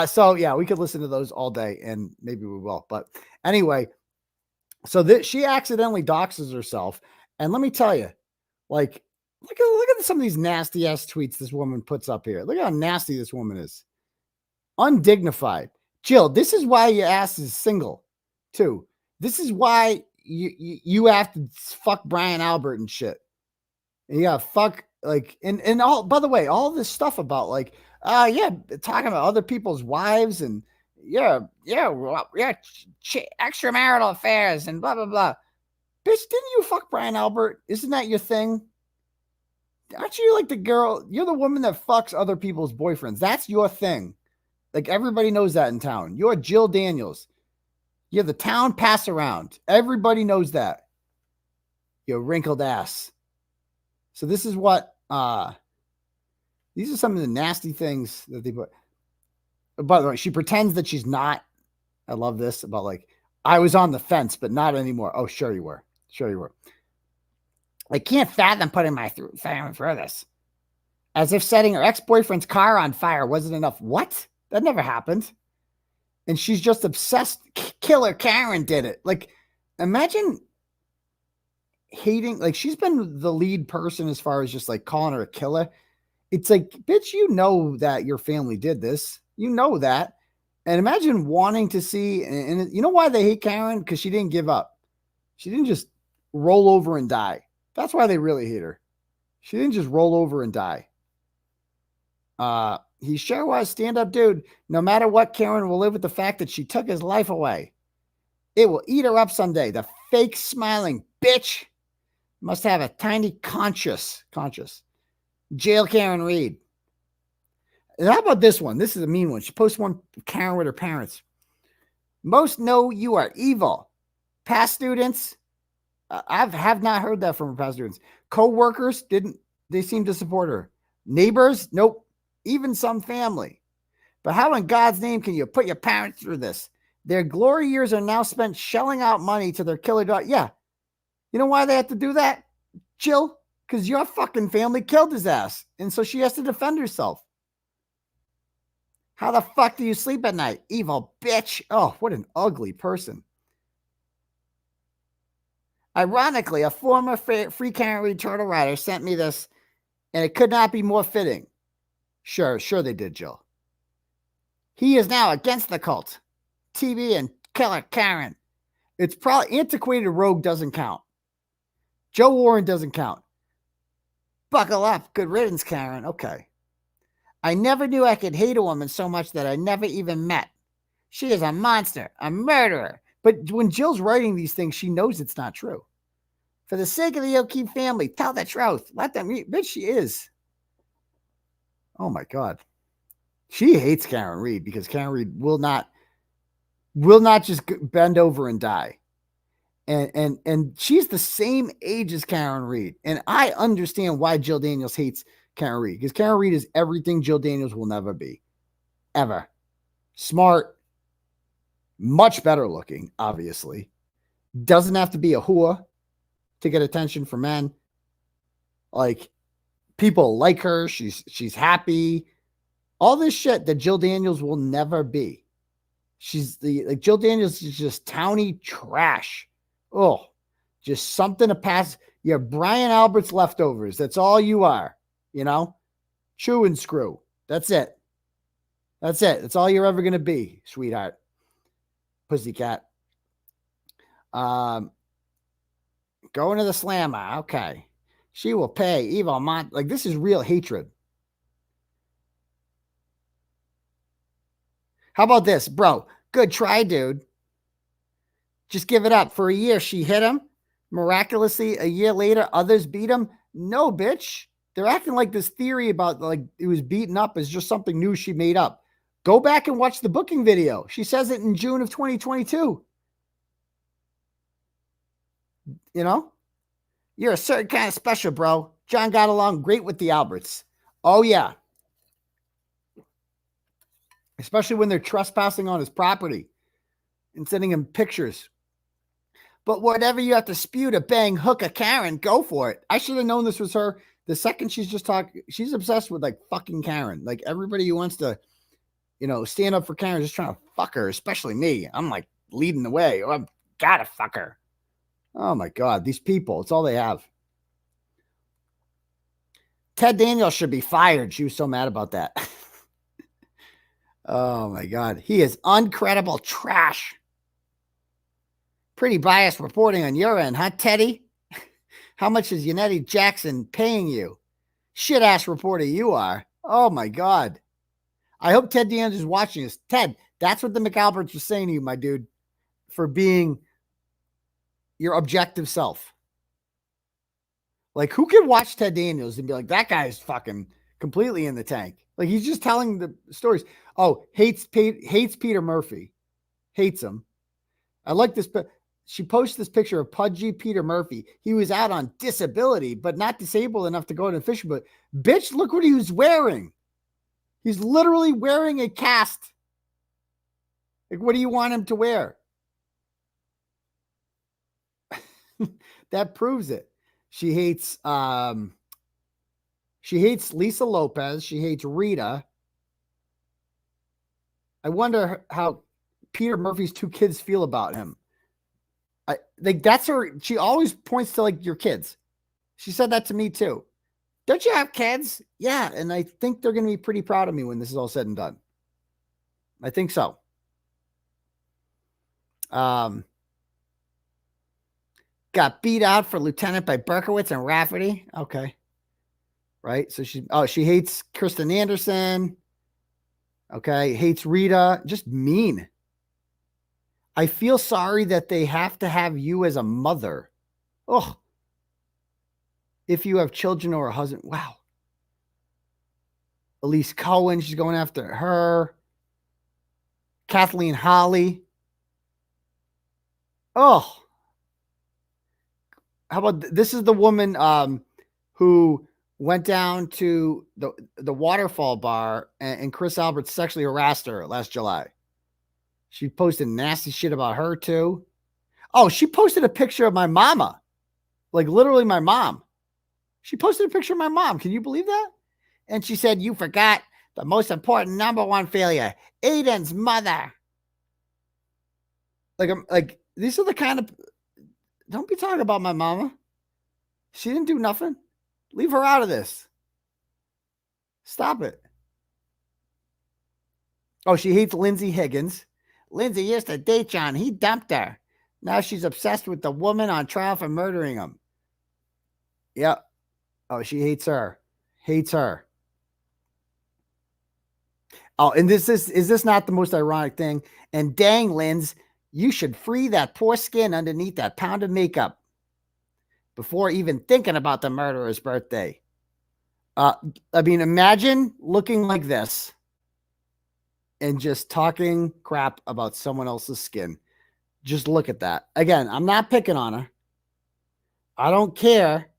So anyway, we could listen to those all day, and maybe we will. But anyway, so she accidentally doxes herself, and let me tell you, like, look at some of these nasty ass tweets this woman puts up here. Look how nasty this woman is. Undignified. Jill, this is why your ass is single, too. This is why you have to fuck Brian Albert and shit. And you gotta fuck like and all. By the way, all this stuff about like talking about other people's wives and extramarital affairs and blah blah blah. Bitch, didn't you fuck Brian Albert? Isn't that your thing? Aren't you like the girl? You're the woman that fucks other people's boyfriends. That's your thing. Like everybody knows that in town. You're Jill Daniels. You're the town pass around. Everybody knows that. You wrinkled ass. So this is what these are some of the nasty things that they put. By the way, she pretends that she's not. I love this about like, I was on the fence, but not anymore. Oh, sure you were. Sure you were. I can't fathom putting my family through this. As if setting her ex-boyfriend's car on fire wasn't enough. What? That never happened. And she's just obsessed. Killer Karen did it. Like, imagine hating. Like, she's been the lead person as far as just like calling her a killer. It's like, bitch, you know that your family did this. You know that. And imagine wanting to see. And you know why they hate Karen? Because she didn't give up. She didn't just roll over and die. That's why they really hate her. She didn't just roll over and die. He sure was stand-up dude. No matter what, Karen will live with the fact that she took his life away. It will eat her up someday. The fake smiling bitch must have a tiny conscience. Jail Karen Reed. And how about this one? This is a mean one. She posted one, Karen with her parents. Most know you are evil. Past students, I have not heard that from her past students. Co-workers, they seem to support her. Neighbors, nope. Even some family. But how in God's name can you put your parents through this? Their glory years are now spent shelling out money to their killer daughter. Yeah. You know why they have to do that, Jill? Because your fucking family killed his ass. And so she has to defend herself. How the fuck do you sleep at night? Evil bitch. Oh, what an ugly person. Ironically, a former Free Karen Reed Turtle Rider sent me this, and it could not be more fitting. Sure they did, Jill. He is now against the cult. TV and Killer Karen. It's probably antiquated rogue doesn't count. Joe Warren doesn't count. Buckle up. Good riddance, Karen. Okay. I never knew I could hate a woman so much that I never even met. She is a monster, a murderer. But when Jill's writing these things, she knows it's not true. For the sake of the O'Keefe family, tell the truth. Let them read. Bitch, she is. Oh, my God. She hates Karen Reed because Karen Reed will not just bend over and die. And she's the same age as Karen Reed. And I understand why Jill Daniels hates Karen Reed, because Karen Reed is everything Jill Daniels will never be. Ever. Smart. Much better looking, obviously. Doesn't have to be a whore to get attention from men. Like, people like her. She's happy. All this shit that Jill Daniels will never be. Jill Daniels is just towny trash. Oh, just something to pass. You're Brian Albert's leftovers. That's all you are. You know, chew and screw. That's it. That's it. That's all you're ever going to be, sweetheart. Pussycat. Going to the slammer. Okay. She will pay. Evil Mont. Like, this is real hatred. How about this, bro? Good try, dude. Just give it up. For a year, she hit him. Miraculously, a year later, others beat him. No, bitch. They're acting like this theory about like it was beaten up is just something new she made up. Go back and watch the booking video. She says it in June of 2022. You know? You're a certain kind of special, bro. John got along great with the Alberts. Oh, yeah. Especially when they're trespassing on his property and sending him pictures. But whatever you have to spew to bang hook a Karen, go for it. I should have known this was her. The second she's just talking, she's obsessed with like fucking Karen. Like everybody who wants to, you know, stand up for Karen is just trying to fuck her, especially me. I'm like leading the way. Oh, I've got to fuck her. Oh my God, these people, it's all they have. Ted Daniels should be fired. She was so mad about that. Oh my God. He is uncredible trash. Pretty biased reporting on your end, huh, Teddy? How much is Yannetti Jackson paying you? Shit ass reporter you are. Oh my God. I hope Ted Daniels is watching this. Ted, that's what the McAlberts were saying to you, my dude, for being your objective self. Like, who can watch Ted Daniels and be like, that guy's fucking completely in the tank? Like, he's just telling the stories. Oh, hates Peter Murphy. Hates him. I like this. She posted this picture of pudgy Peter Murphy. He was out on disability, but not disabled enough to go to a fishing boat. Bitch, look what he was wearing. He's literally wearing a cast. Like, what do you want him to wear? That proves it. She hates Lisa Lopez. She hates Rita. I wonder how Peter Murphy's two kids feel about him. Like that's her. She always points to like your kids. She said that to me too. Don't you have kids? Yeah, and I think they're going to be pretty proud of me when this is all said and done. I think so. Got beat out for lieutenant by Berkowitz and Rafferty. Okay. Right. So she hates Kristen Anderson. Okay. Hates Rita. Just mean. I feel sorry that they have to have you as a mother. Oh, if you have children or a husband. Wow. Elise Cohen, she's going after her. Kathleen Holly. Oh. How about this is the woman who went down to the waterfall bar and Chris Albert sexually harassed her last July. She posted nasty shit about her too. Oh, she posted a picture of my mama. Like literally my mom. She posted a picture of my mom. Can you believe that? And she said, you forgot the most important number one failure. Aidan's mother. Like these are the kind of, don't be talking about my mama. She didn't do nothing. Leave her out of this. Stop it. Oh, she hates Lindsay Higgins. Lindsay used to date John. He dumped her. Now she's obsessed with the woman on trial for murdering him. Yep. Oh, she hates her. Hates her. Oh, and is this not the most ironic thing? And dang, Linz, you should free that poor skin underneath that pound of makeup before even thinking about the murderer's birthday. I mean, imagine looking like this and just talking crap about someone else's skin. Just look at that. Again, I'm not picking on her. I don't care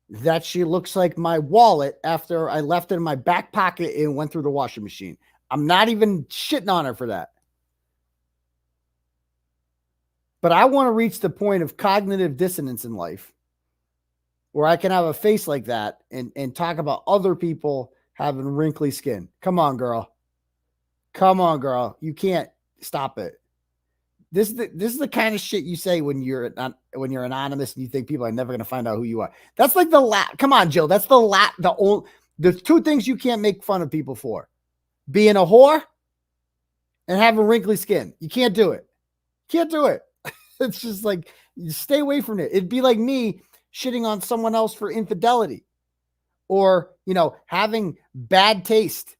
that she looks like my wallet after I left it in my back pocket and went through the washing machine. I'm not even shitting on her for that. But I want to reach the point of cognitive dissonance in life where I can have a face like that and talk about other people having wrinkly skin. Come on, girl. Come on, girl. You can't stop it. This is the kind of shit you say when you're anonymous and you think people are never going to find out who you are. That's like come on, Jill. That's the two things you can't make fun of people for. Being a whore and having wrinkly skin. You can't do it. Can't do it. It's just like, you stay away from it. It'd be like me shitting on someone else for infidelity or, having bad taste.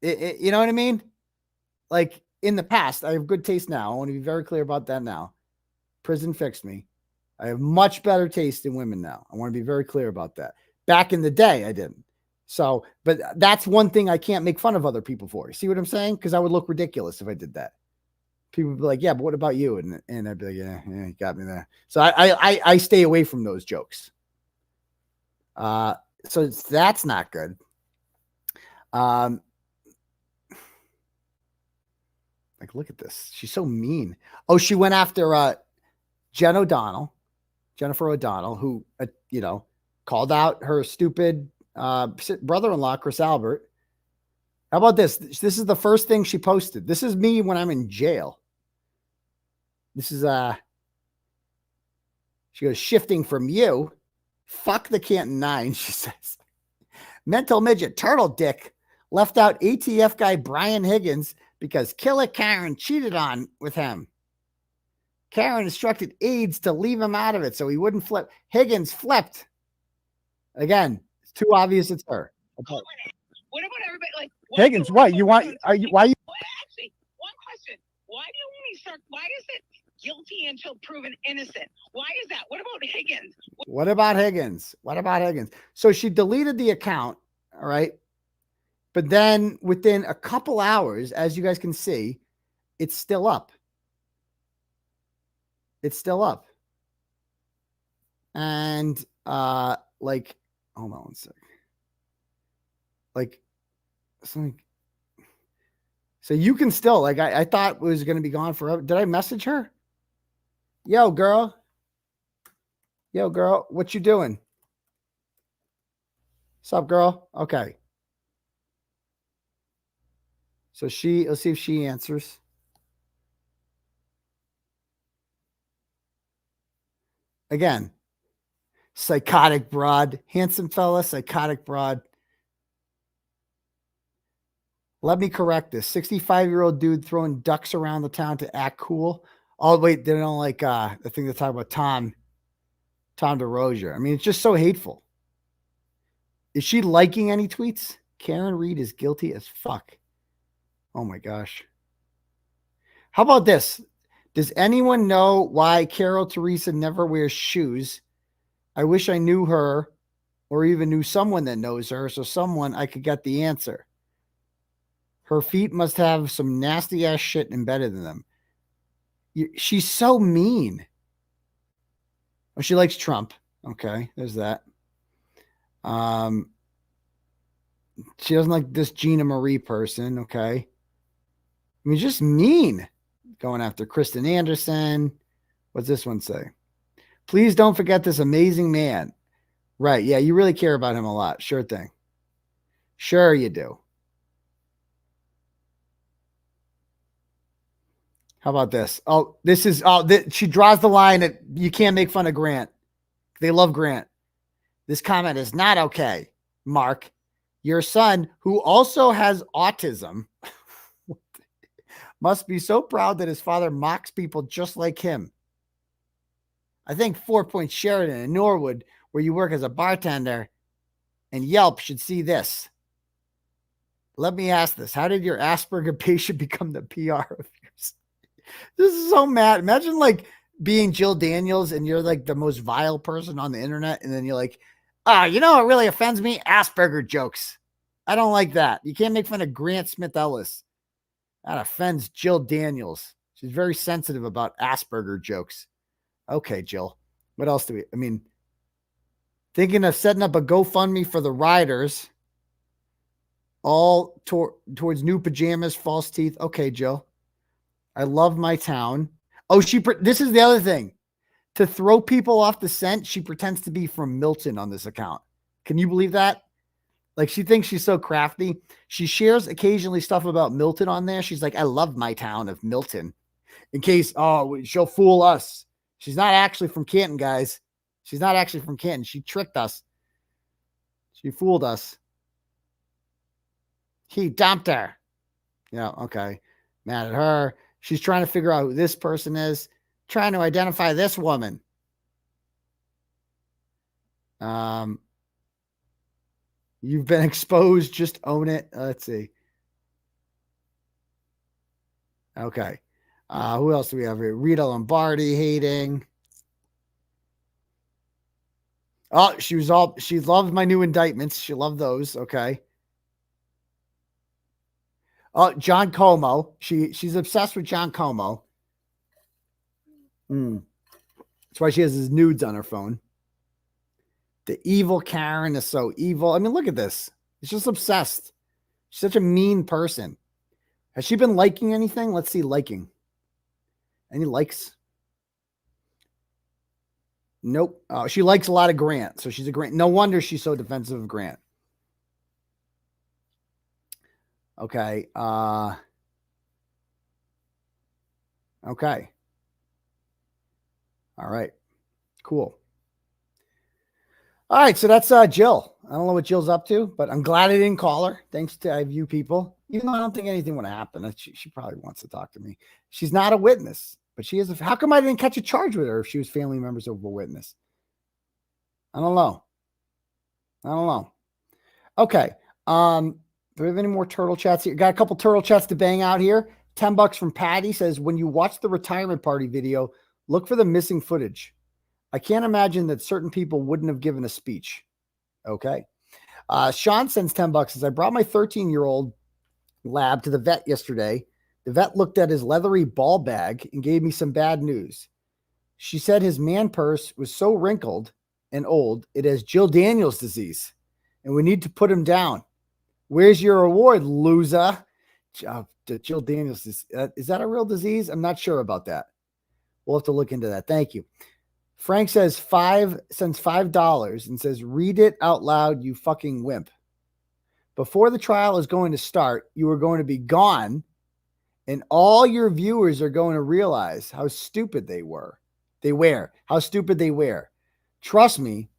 You know what I mean? Like in the past, I have good taste now. I want to be very clear about that now. Prison fixed me. I have much better taste in women now. I want to be very clear about that. Back in the day, I didn't. So, but that's one thing I can't make fun of other people for. You see what I'm saying? Because I would look ridiculous if I did that. People would be like, yeah, but what about you? And I'd be like, yeah, you got me there. So I stay away from those jokes. So that's not good. Like, look at this. She's so mean. Oh, she went after Jennifer O'Donnell, who, called out her stupid brother-in-law, Chris Albert. How about this? This is the first thing she posted. This is me when I'm in jail. This is, she goes, shifting from you. Fuck the Canton 9, she says. Mental midget turtle dick left out ATF guy Brian Higgins because killer Karen cheated on with him. Karen instructed aides to leave him out of it so he wouldn't flip. Higgins flipped. Again, it's too obvious it's her. Okay. What about everybody? Like Higgins, what you want? Why you? Actually, one question: why do we start? Why is it guilty until proven innocent? Why is that? What about Higgins? What about Higgins? What about Higgins? So she deleted the account. All right. But then within a couple hours, as you guys can see, it's still up. It's still up. And like, hold on one sec. Like, something. So you can still, like, I thought it was going to be gone forever. Did I message her? Yo, girl. Yo, girl. What you doing? What's up, girl? Okay. So let's see if she answers. Again, psychotic broad, handsome fella, psychotic broad. Let me correct this. 65-year-old dude throwing ducks around the town to act cool. Oh, wait, they don't like, I think they're talking about Tom DeRozier. I mean, it's just so hateful. Is she liking any tweets? Karen Reed is guilty as fuck. Oh my gosh. How about this? Does anyone know why 𝗃𝗄𝗃 never wears shoes? I wish I knew her or even knew someone that knows her, so someone I could get the answer. Her feet must have some nasty ass shit embedded in them. She's so mean. Oh, she likes Trump. Okay, there's that. She doesn't like this Gina Marie person. Okay. I mean, just mean. Going after Kristen Anderson. What's this one say? Please don't forget this amazing man. Right. Yeah, you really care about him a lot. Sure thing. Sure you do. How about this? Oh, this is, she draws the line at you can't make fun of Grant. They love Grant. This comment is not okay. Mark, your son, who also has autism, must be so proud that his father mocks people just like him. I think 4 Point Sheridan in Norwood, where you work as a bartender, and Yelp should see this. Let me ask this. How did your Asperger patient become the PR of yours? This is so mad. Imagine like being Jill Daniels and you're like the most vile person on the internet. And then you're like, you know what really offends me? Asperger jokes. I don't like that. You can't make fun of Grant Smith Ellis. That offends Jill Daniels. She's very sensitive about Asperger jokes. Okay, Jill. What else do we, I mean, thinking of setting up a GoFundMe for the riders, all towards new pajamas, false teeth. Okay, Jill. I love my town. Oh, this is the other thing. To throw people off the scent, she pretends to be from Milton on this account. Can you believe that? Like, she thinks she's so crafty. She shares occasionally stuff about Milton on there. She's like, I love my town of Milton. In case, she'll fool us. She's not actually from Canton, guys. She's not actually from Canton. She tricked us. She fooled us. He dumped her. Yeah, okay. Mad at her. She's trying to figure out who this person is. Trying to identify this woman. You've been exposed. Just own it. Let's see. Okay. Who else do we have here? Rita Lombardi hating. Oh, she loved my new indictments. She loved those. Okay. Oh, John Como. She's obsessed with John Como. That's why she has his nudes on her phone. The evil Karen is so evil. I mean, look at this. She's just obsessed. She's such a mean person. Has she been liking anything? Let's see liking. Any likes? Nope. Oh, she likes a lot of Grant. So she's a Grant. No wonder she's so defensive of Grant. Okay. Okay. All right. Cool. All right. So that's Jill. I don't know what Jill's up to, but I'm glad I didn't call her. Thanks to you people. Even though I don't think anything would happen. She probably wants to talk to me. She's not a witness, but she is. How come I didn't catch a charge with her if she was family members of a witness? I don't know. Okay. Do we have any more turtle chats here? Got a couple turtle chats to bang out here. $10 from Patty says, when you watch the retirement party video, look for the missing footage. I can't imagine that certain people wouldn't have given a speech. Okay. Sean sends $10. Says, I brought my 13-year-old lab to the vet yesterday. The vet looked at his leathery ball bag and gave me some bad news. She said his man purse was so wrinkled and old, it has Jill Daniels disease, and we need to put him down. Where's your award, loser? Jill Daniels, is that a real disease? I'm not sure about that. We'll have to look into that. Thank you. Frank says sends $5 and says, read it out loud, you fucking wimp. Before the trial is going to start, you are going to be gone, and all your viewers are going to realize how stupid they were. How stupid they were. Trust me,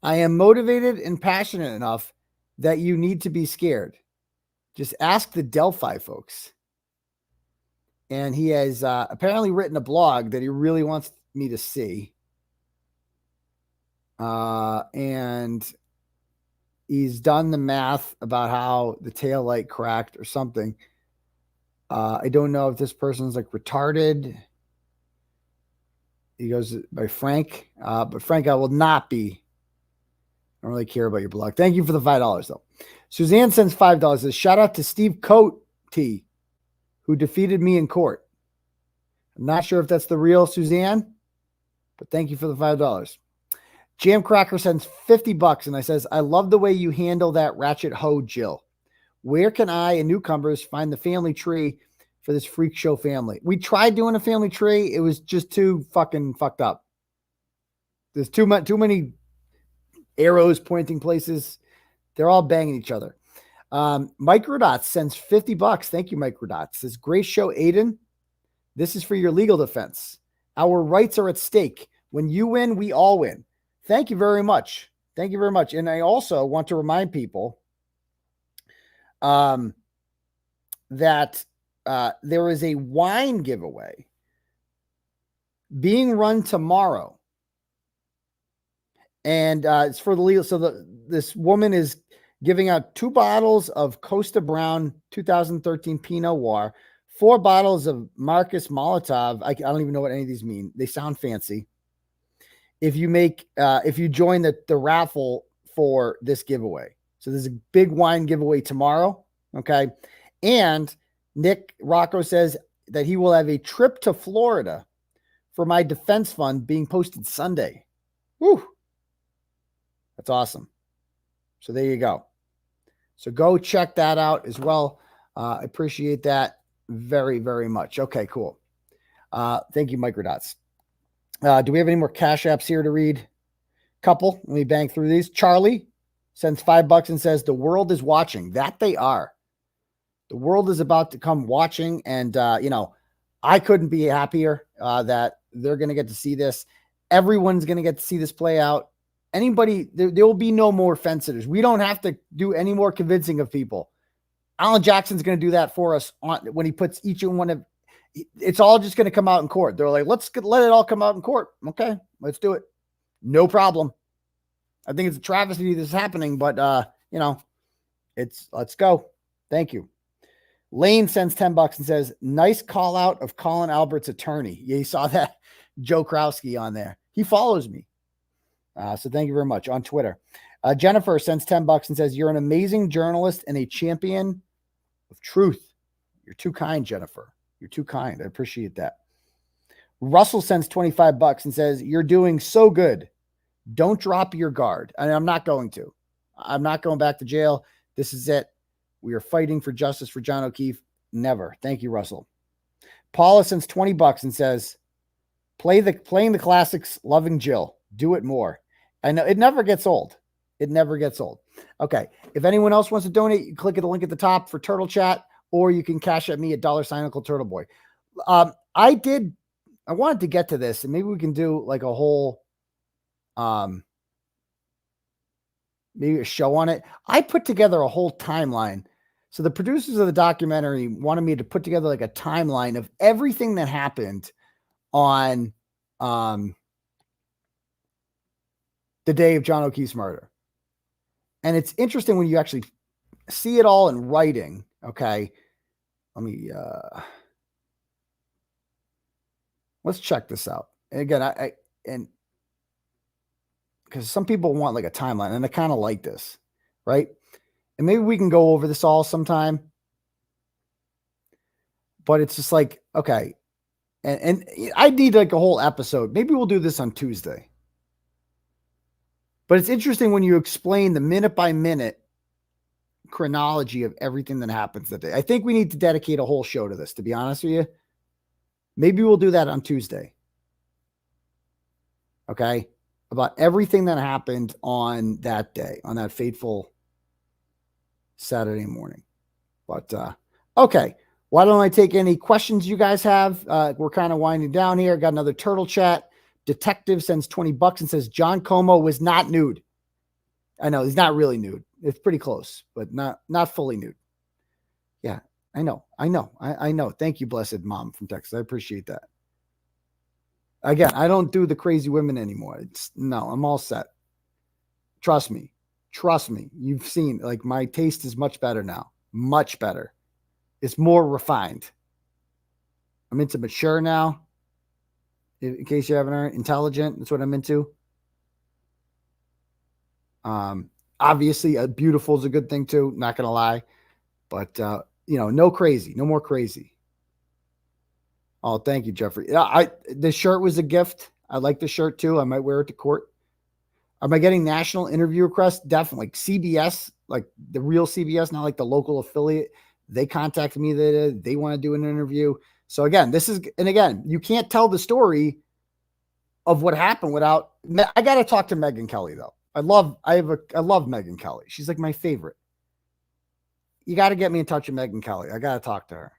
I am motivated and passionate enough that you need to be scared. Just ask the 𝗫𝗆 folks. And he has apparently written a blog that he really wants me to see. And he's done the math about how the tail light cracked or something. I don't know if this person's like retarded. He goes by Frank. But Frank, I will not be. I don't really care about your blog. Thank you for the $5 though. Suzanne sends $5. Says, shout out to 𝗃𝗏𝗃𝗀𝗃, who defeated me in court. I'm not sure if that's the real Suzanne, but thank you for the $5. Jam Cracker sends $50 and I says, I love the way you handle that Ratchet 𝗃𝗃𝗀𝗃. Where can I and newcomers find the family tree for this freak show family? We tried doing a family tree. It was just too fucking fucked up. There's too many arrows pointing places. They're all banging each other. Microdots sends $50. Thank you, Microdots. Says, great show, Aidan. This is for your legal defense. Our rights are at stake. When you win, we all win. Thank you very much. Thank you very much. And I also want to remind people that there is a wine giveaway being run tomorrow. And it's for the legal. So this woman is giving out 2 bottles of Costa Brown 2013 Pinot Noir, 4 bottles of Marcus Molotov. I don't even know what any of these mean. They sound fancy. If you join the raffle for this giveaway. So there's a big wine giveaway tomorrow. Okay. And Nick Rocco says that he will have a trip to Florida for my defense fund being posted Sunday. Woo. That's awesome. So there you go. So go check that out as well. I appreciate that very, very much. Okay, cool. Thank you, Microdots. Do we have any more cash apps here to read? Couple. Let me bang through these. Charlie sends $5 and says, the world is watching. That they are. The world is about to come watching. And, I couldn't be happier that they're going to get to see this. Everyone's going to get to see this play out. Anybody, there will be no more fence sitters. We don't have to do any more convincing of people. Alan Jackson's going to do that for us when he puts each one of, it's all just going to come out in court. They're like, let it all come out in court. Okay, let's do it. No problem. I think it's a travesty this is happening, but let's go. Thank you. Lane sends $10 and says, nice call out of Colin Albert's attorney. Yeah, you saw that. Joe Krowski on there. He follows me. So thank you very much on Twitter. Jennifer sends $10 and says, you're an amazing journalist and a champion of truth. You're too kind, Jennifer. You're too kind. I appreciate that. Russell sends $25 and says, you're doing so good. Don't drop your guard. And I'm not going to. I'm not going back to jail. This is it. We are fighting for justice for John O'Keefe. Never. Thank you, Russell. Paula sends $20 and says, playing the classics, loving Jill. Do it more. I know it never gets old. It never gets old. Okay. If anyone else wants to donate, you click at the link at the top for Turtle Chat, or you can cash at me at $Turtleboy. I wanted to get to this, and maybe we can do like a whole, maybe a show on it. I put together a whole timeline. So the producers of the documentary wanted me to put together like a timeline of everything that happened on, the day of John O'Keefe's murder. And it's interesting when you actually see it all in writing. Okay. Let me, let's check this out. And again, and because some people want like a timeline, and I kind of like this, right? And maybe we can go over this all sometime, but it's just like, okay. And I need like a whole episode. Maybe we'll do this on Tuesday. But it's interesting when you explain the minute by minute chronology of everything that happens that day. I think we need to dedicate a whole show to this, to be honest with you. Maybe we'll do that on Tuesday. Okay. About everything that happened on that day, on that fateful Saturday morning. But, okay. Why don't I take any questions you guys have? We're kind of winding down here. Got another turtle chat. Detective sends $20 and says, John Como was not nude. I know he's not really nude. It's pretty close, but not fully nude. Yeah, I know. I know. Thank you, blessed mom from Texas. I appreciate that. Again, I don't do the crazy women anymore. I'm all set. Trust me. You've seen, like, my taste is much better now. Much better. It's more refined. I'm into mature now. In case you haven't heard, intelligent. That's what I'm into. Obviously, beautiful is a good thing too. Not gonna lie, but you know, no crazy, no more crazy. Oh, thank you, Jeffrey. Yeah, the shirt was a gift. I like the shirt too. I might wear it to court. Am I getting national interview requests? Definitely. Like CBS, like the real CBS, not like the local affiliate. They contacted me. They want to do an interview. So again, again, you can't tell the story of what happened without. I got to talk to Megyn Kelly though. I love Megyn Kelly. She's like my favorite. You got to get me in touch with Megyn Kelly. I got to talk to her.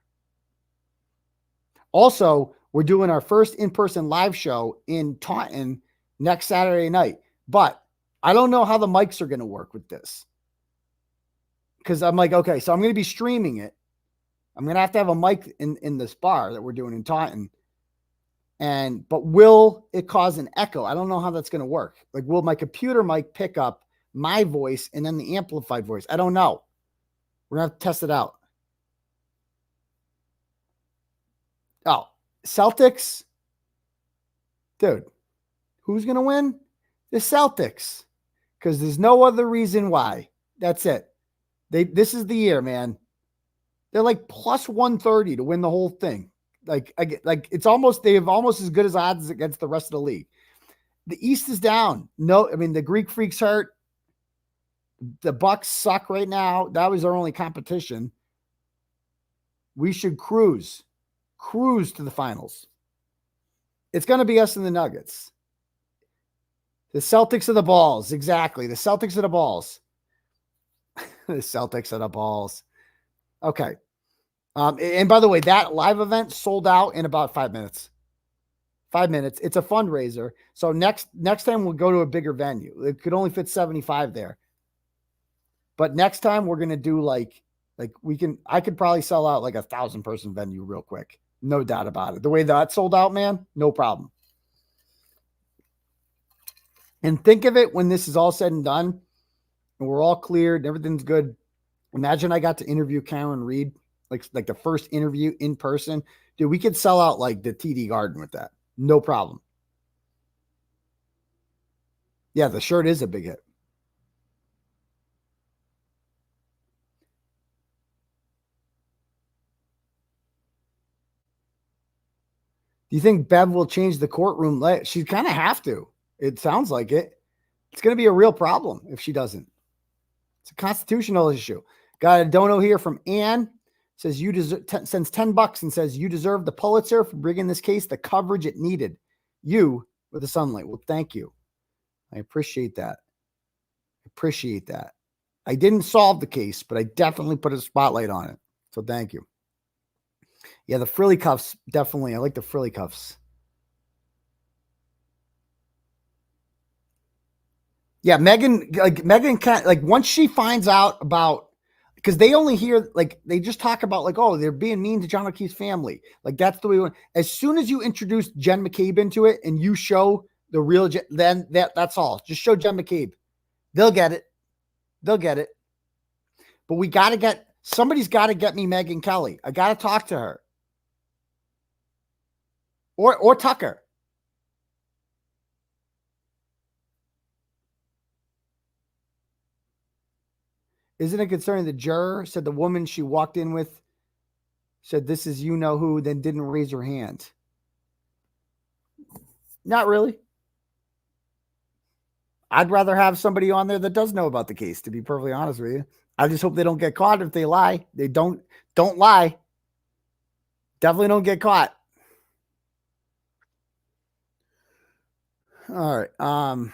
Also, we're doing our first in-person live show in Taunton next Saturday night, but I don't know how the mics are going to work with this. Because I'm like, okay, so I'm going to be streaming it. I'm going to have a mic in this bar that we're doing in Taunton. But will it cause an echo? I don't know how that's going to work. Like, will my computer mic pick up my voice and then the amplified voice? I don't know. We're going to have to test it out. Oh, Celtics. Dude, who's going to win? The Celtics. Because there's no other reason why. That's it. This is the year, man. They're like plus 130 to win the whole thing. Like it's almost, they have almost as good as odds against the rest of the league. The East is down. No, I mean, the Greek Freaks hurt. The Bucks suck right now. That was our only competition. We should cruise to the finals. It's going to be us and the Nuggets. The Celtics are the balls. Exactly. The Celtics are the balls. The Celtics are the balls. Okay. And by the way, that live event sold out in about 5 minutes. 5 minutes. It's a fundraiser. So next time we'll go to a bigger venue. It could only fit 75 there. But next time we're going to do I could probably sell out like 1,000-person venue real quick. No doubt about it. The way that sold out, man, no problem. And think of it when this is all said and done and we're all cleared, everything's good. Imagine I got to interview Karen Reed, like the first interview in person. Dude, we could sell out like the TD Garden with that. No problem. Yeah, the shirt is a big hit. Do you think Bev will change the courtroom? She's kind of have to. It sounds like it. It's going to be a real problem if she doesn't. It's a constitutional issue. Got a dono here from Ann. Says you deserve, sends $10 and says you deserve the Pulitzer for bringing this case the coverage it needed. You with the sunlight. Well, thank you. I appreciate that. I didn't solve the case, but I definitely put a spotlight on it. So thank you. Yeah, the frilly cuffs, definitely. I like the frilly cuffs. Yeah, Megyn can't, like, once she finds out about, because they only hear, like, they just talk about, like, oh, they're being mean to John O'Keefe's family. Like, that's the way we want. As soon as you introduce Jen McCabe into it and you show the real, then that's all. Just show Jen McCabe. They'll get it. But somebody's got to get me Megyn Kelly. I got to talk to her. Or Tucker. Isn't it concerning the juror said the woman she walked in with said, this is you know who, then didn't raise her hand? Not really. I'd rather have somebody on there that does know about the case, to be perfectly honest with you. I just hope they don't get caught if they lie. They don't lie. Definitely don't get caught. All right.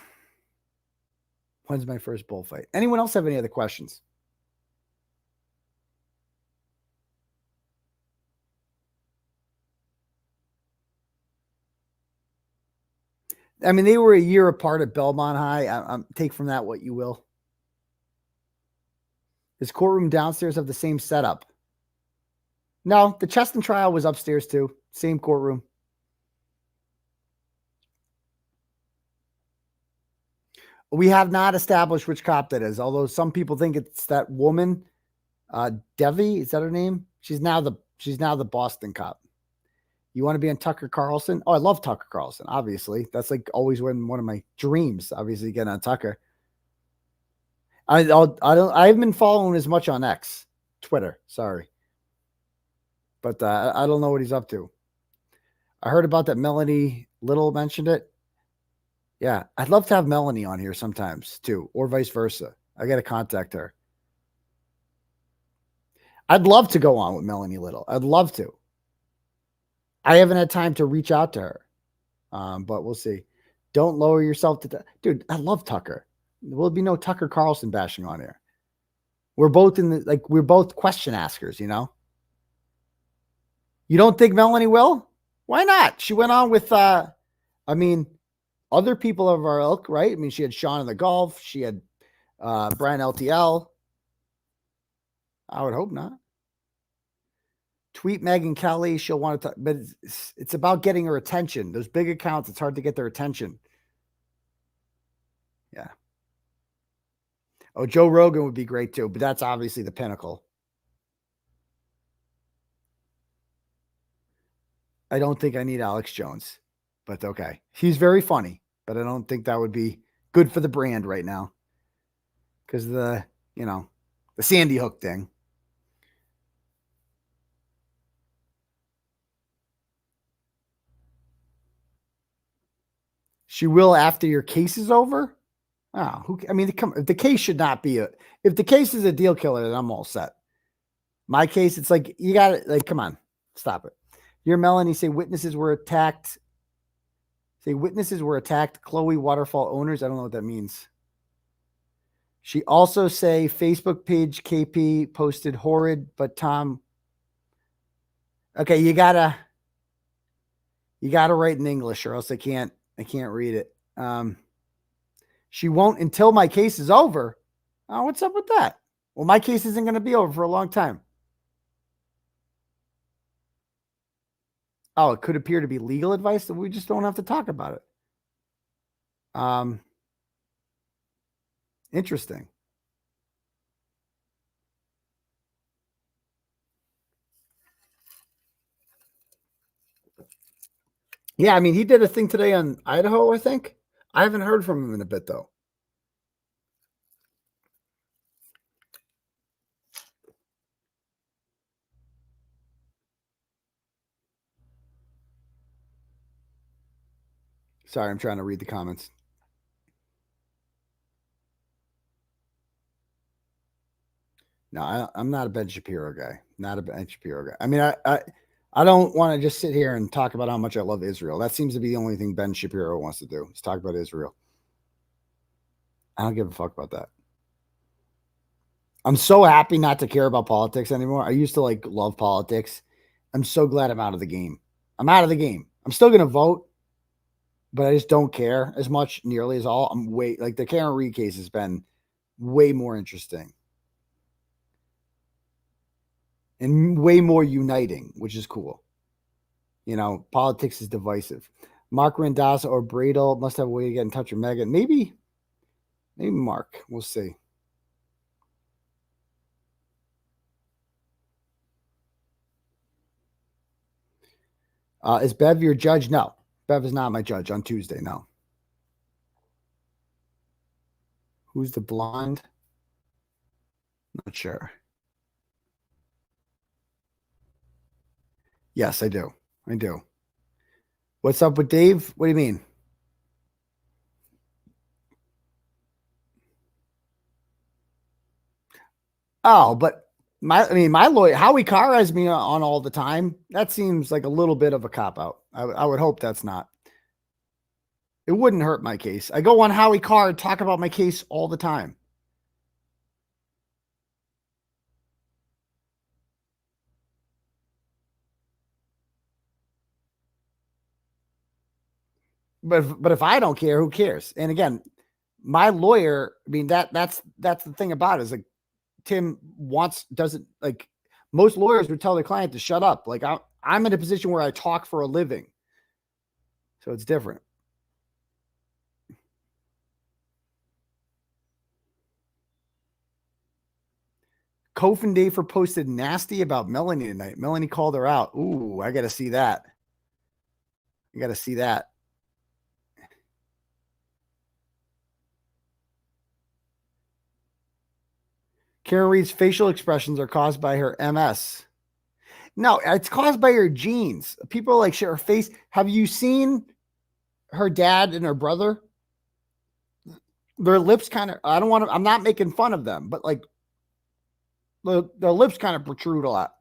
When's my first bullfight? Anyone else have any other questions? I mean, they were a year apart at Belmont High. Take from that what you will. Does courtroom downstairs have the same setup? No, the Cheston trial was upstairs too. Same courtroom. We have not established which cop that is, although some people think it's that woman, Devi. Is that her name? She's now the Boston cop. You want to be on Tucker Carlson? Oh, I love Tucker Carlson, obviously. That's like always one of my dreams, obviously, getting on Tucker. I haven't been following as much on X, Twitter, sorry. But I don't know what he's up to. I heard about that Melanie Little mentioned it. Yeah, I'd love to have Melanie on here sometimes too, or vice versa. I got to contact her. I'd love to go on with Melanie Little. I'd love to. I haven't had time to reach out to her, but we'll see. Don't lower yourself to dude. I love Tucker. There will be no Tucker Carlson bashing on here. We're both we're both question askers, you know. You don't think Melanie will? Why not? She went on with, I mean, other people of our ilk, right? I mean, she had Sean in the golf. She had Brian LTL. I would hope not. Tweet Megyn Kelly. She'll want to, but it's about getting her attention. Those big accounts, it's hard to get their attention. Yeah. Oh, Joe Rogan would be great too, but that's obviously the pinnacle. I don't think I need Alex Jones, but okay. He's very funny, but I don't think that would be good for the brand right now because the Sandy Hook thing. She will after your case is over. Oh, I mean, the case should not be if the case is a deal killer, then I'm all set. My case, it's like, you got it. Like, come on, stop it. You're Melanie. Say witnesses were attacked. Chloe Waterfall owners. I don't know what that means. She also say Facebook page KP posted horrid, but Tom. Okay, you gotta write in English or else I can't read it. She won't until my case is over. Oh, what's up with that? Well, my case isn't going to be over for a long time. Oh, it could appear to be legal advice that we just don't have to talk about it. Interesting. Yeah, I mean, he did a thing today on Idaho, I think. I haven't heard from him in a bit, though. Sorry, I'm trying to read the comments. No, I'm not a Ben Shapiro guy. Not a Ben Shapiro guy. I mean, I don't want to just sit here and talk about how much I love Israel. That seems to be the only thing Ben Shapiro wants to do is talk about Israel. I don't give a fuck about that. I'm so happy not to care about politics anymore. I used to love politics. I'm so glad I'm out of the game. I'm out of the game. I'm still going to vote, but I just don't care as much nearly as all. The Kearney case has been way more interesting and way more uniting, which is cool. You know, politics is divisive. Mark Randazza or Bradel must have a way to get in touch with Megan. Maybe Mark. We'll see. Is Bev your judge? No. Bev is not my judge on Tuesday. No. Who's the blonde? Not sure. Yes, I do. I do. What's up with Dave? What do you mean? Oh, but my lawyer, 𝗺𝗵𝗂𝗺 has me on all the time. That seems like a little bit of a cop-out. I would hope that's not. It wouldn't hurt my case. I go on 𝗺𝗵𝗂𝗺, talk about my case all the time. But if I don't care, who cares? And again, my lawyer, I mean, that's the thing about it is Tim doesn't most lawyers would tell their client to shut up. I'm in a position where I talk for a living. So it's different. Kofen Dafer posted nasty about Melanie tonight. Melanie called her out. Ooh, I got to see that. You got to see that. Karen Reed's facial expressions are caused by her MS. No, it's caused by her genes. People like share her face. Have you seen her dad and her brother? Their lips kind of, I'm not making fun of them, but like their lips kind of protrude a lot.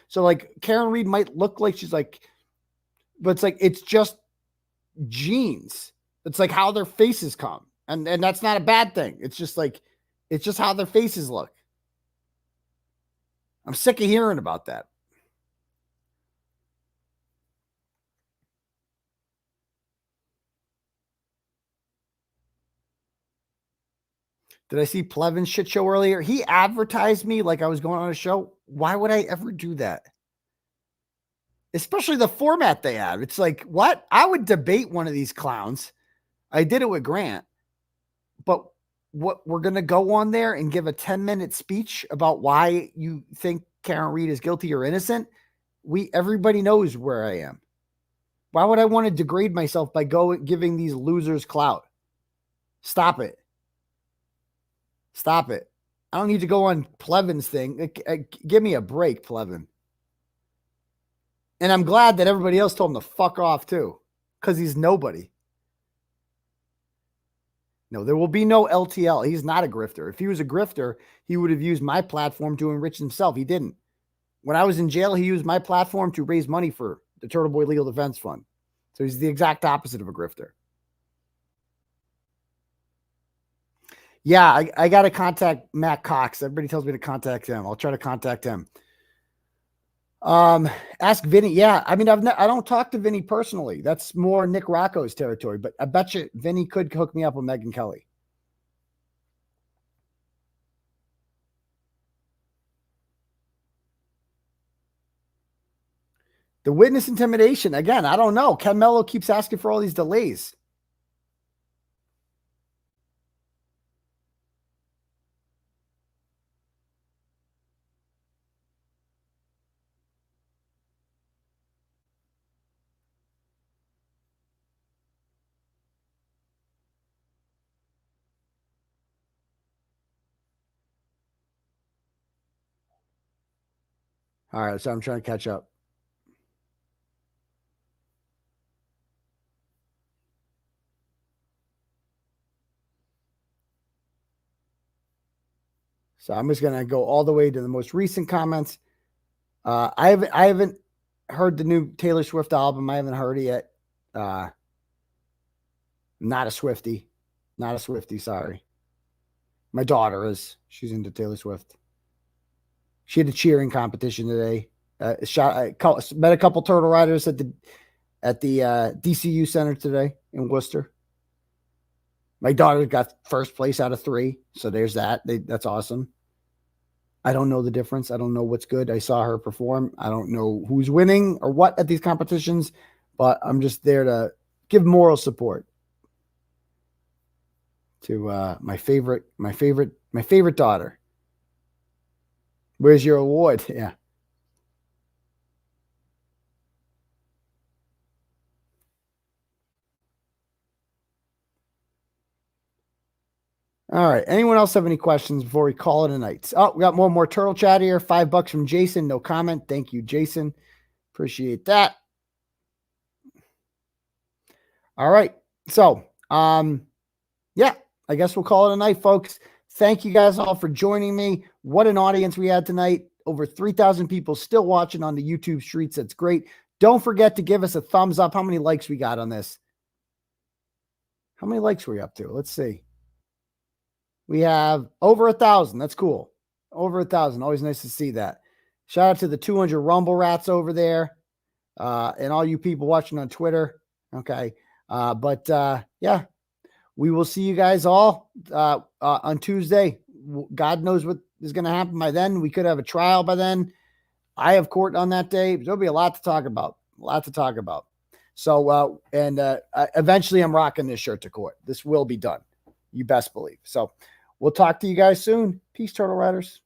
So like Karen Reed might look like she's like, but it's like, it's just genes. It's like how their faces come. And that's not a bad thing. It's just like, it's just how their faces look. I'm sick of hearing about that. Did I see 𝗵𝗲𝗺 shit show earlier? He advertised me like I was going on a show. Why would I ever do that? Especially the format they have. It's like, what? I would debate one of these clowns. I did it with Grant. But what, we're going to go on there and give a 10-minute speech about why you think Karen Reed is guilty or innocent? Everybody knows where I am. Why would I want to degrade myself by giving these losers clout? Stop it. Stop it. I don't need to go on 𝗵𝗲𝗺's thing. Give me a break, 𝗵𝗲𝗺. And I'm glad that everybody else told him to fuck off too, because he's nobody. No, there will be no LTL. He's not a grifter. If he was a grifter, he would have used my platform to enrich himself. He didn't. When I was in jail, he used my platform to raise money for the Turtleboy Legal Defense Fund. So he's the exact opposite of a grifter. Yeah, I got to contact Matt Cox. Everybody tells me to contact him. I'll try to contact him. Ask Vinny. Yeah, I mean, I don't talk to Vinny personally. That's more Nick Rocco's territory. But I bet you Vinny could hook me up with Megyn Kelly. The witness intimidation. Again, I don't know. Ken Mello keeps asking for all these delays. All right, so I'm trying to catch up. So I'm just gonna go all the way to the most recent comments. I haven't heard the new Taylor Swift album. I haven't heard it yet. Not a Swiftie. Not a Swiftie, sorry. My daughter is. She's into Taylor Swift. She had a cheering competition today. Met a couple Turtle Riders at the DCU Center today in Worcester. My daughter got first place out of 3, so there's that. That's awesome. I don't know the difference. I don't know what's good. I saw her perform. I don't know who's winning or what at these competitions, but I'm just there to give moral support to my favorite daughter. Where's your award? Yeah. All right. Anyone else have any questions before we call it a night? Oh, we got more turtle chat here. $5 from Jason. No comment. Thank you, Jason. Appreciate that. All right. So, yeah, I guess we'll call it a night, folks. Thank you guys all for joining me. What an audience we had tonight. Over 3,000 people still watching on the YouTube streets. That's great. Don't forget to give us a thumbs up. How many likes we got on this? How many likes were we up to? Let's see. We have over 1,000. That's cool. Over 1,000. Always nice to see that. Shout out to the 200 Rumble Rats over there. And all you people watching on Twitter. Okay. Yeah, we will see you guys all on Tuesday. God knows what is going to happen by then. We could have a trial by then. I have court on that day. There'll be a lot to talk about. So, eventually I'm rocking this shirt to court. This will be done. You best believe. So we'll talk to you guys soon. Peace, Turtle Riders.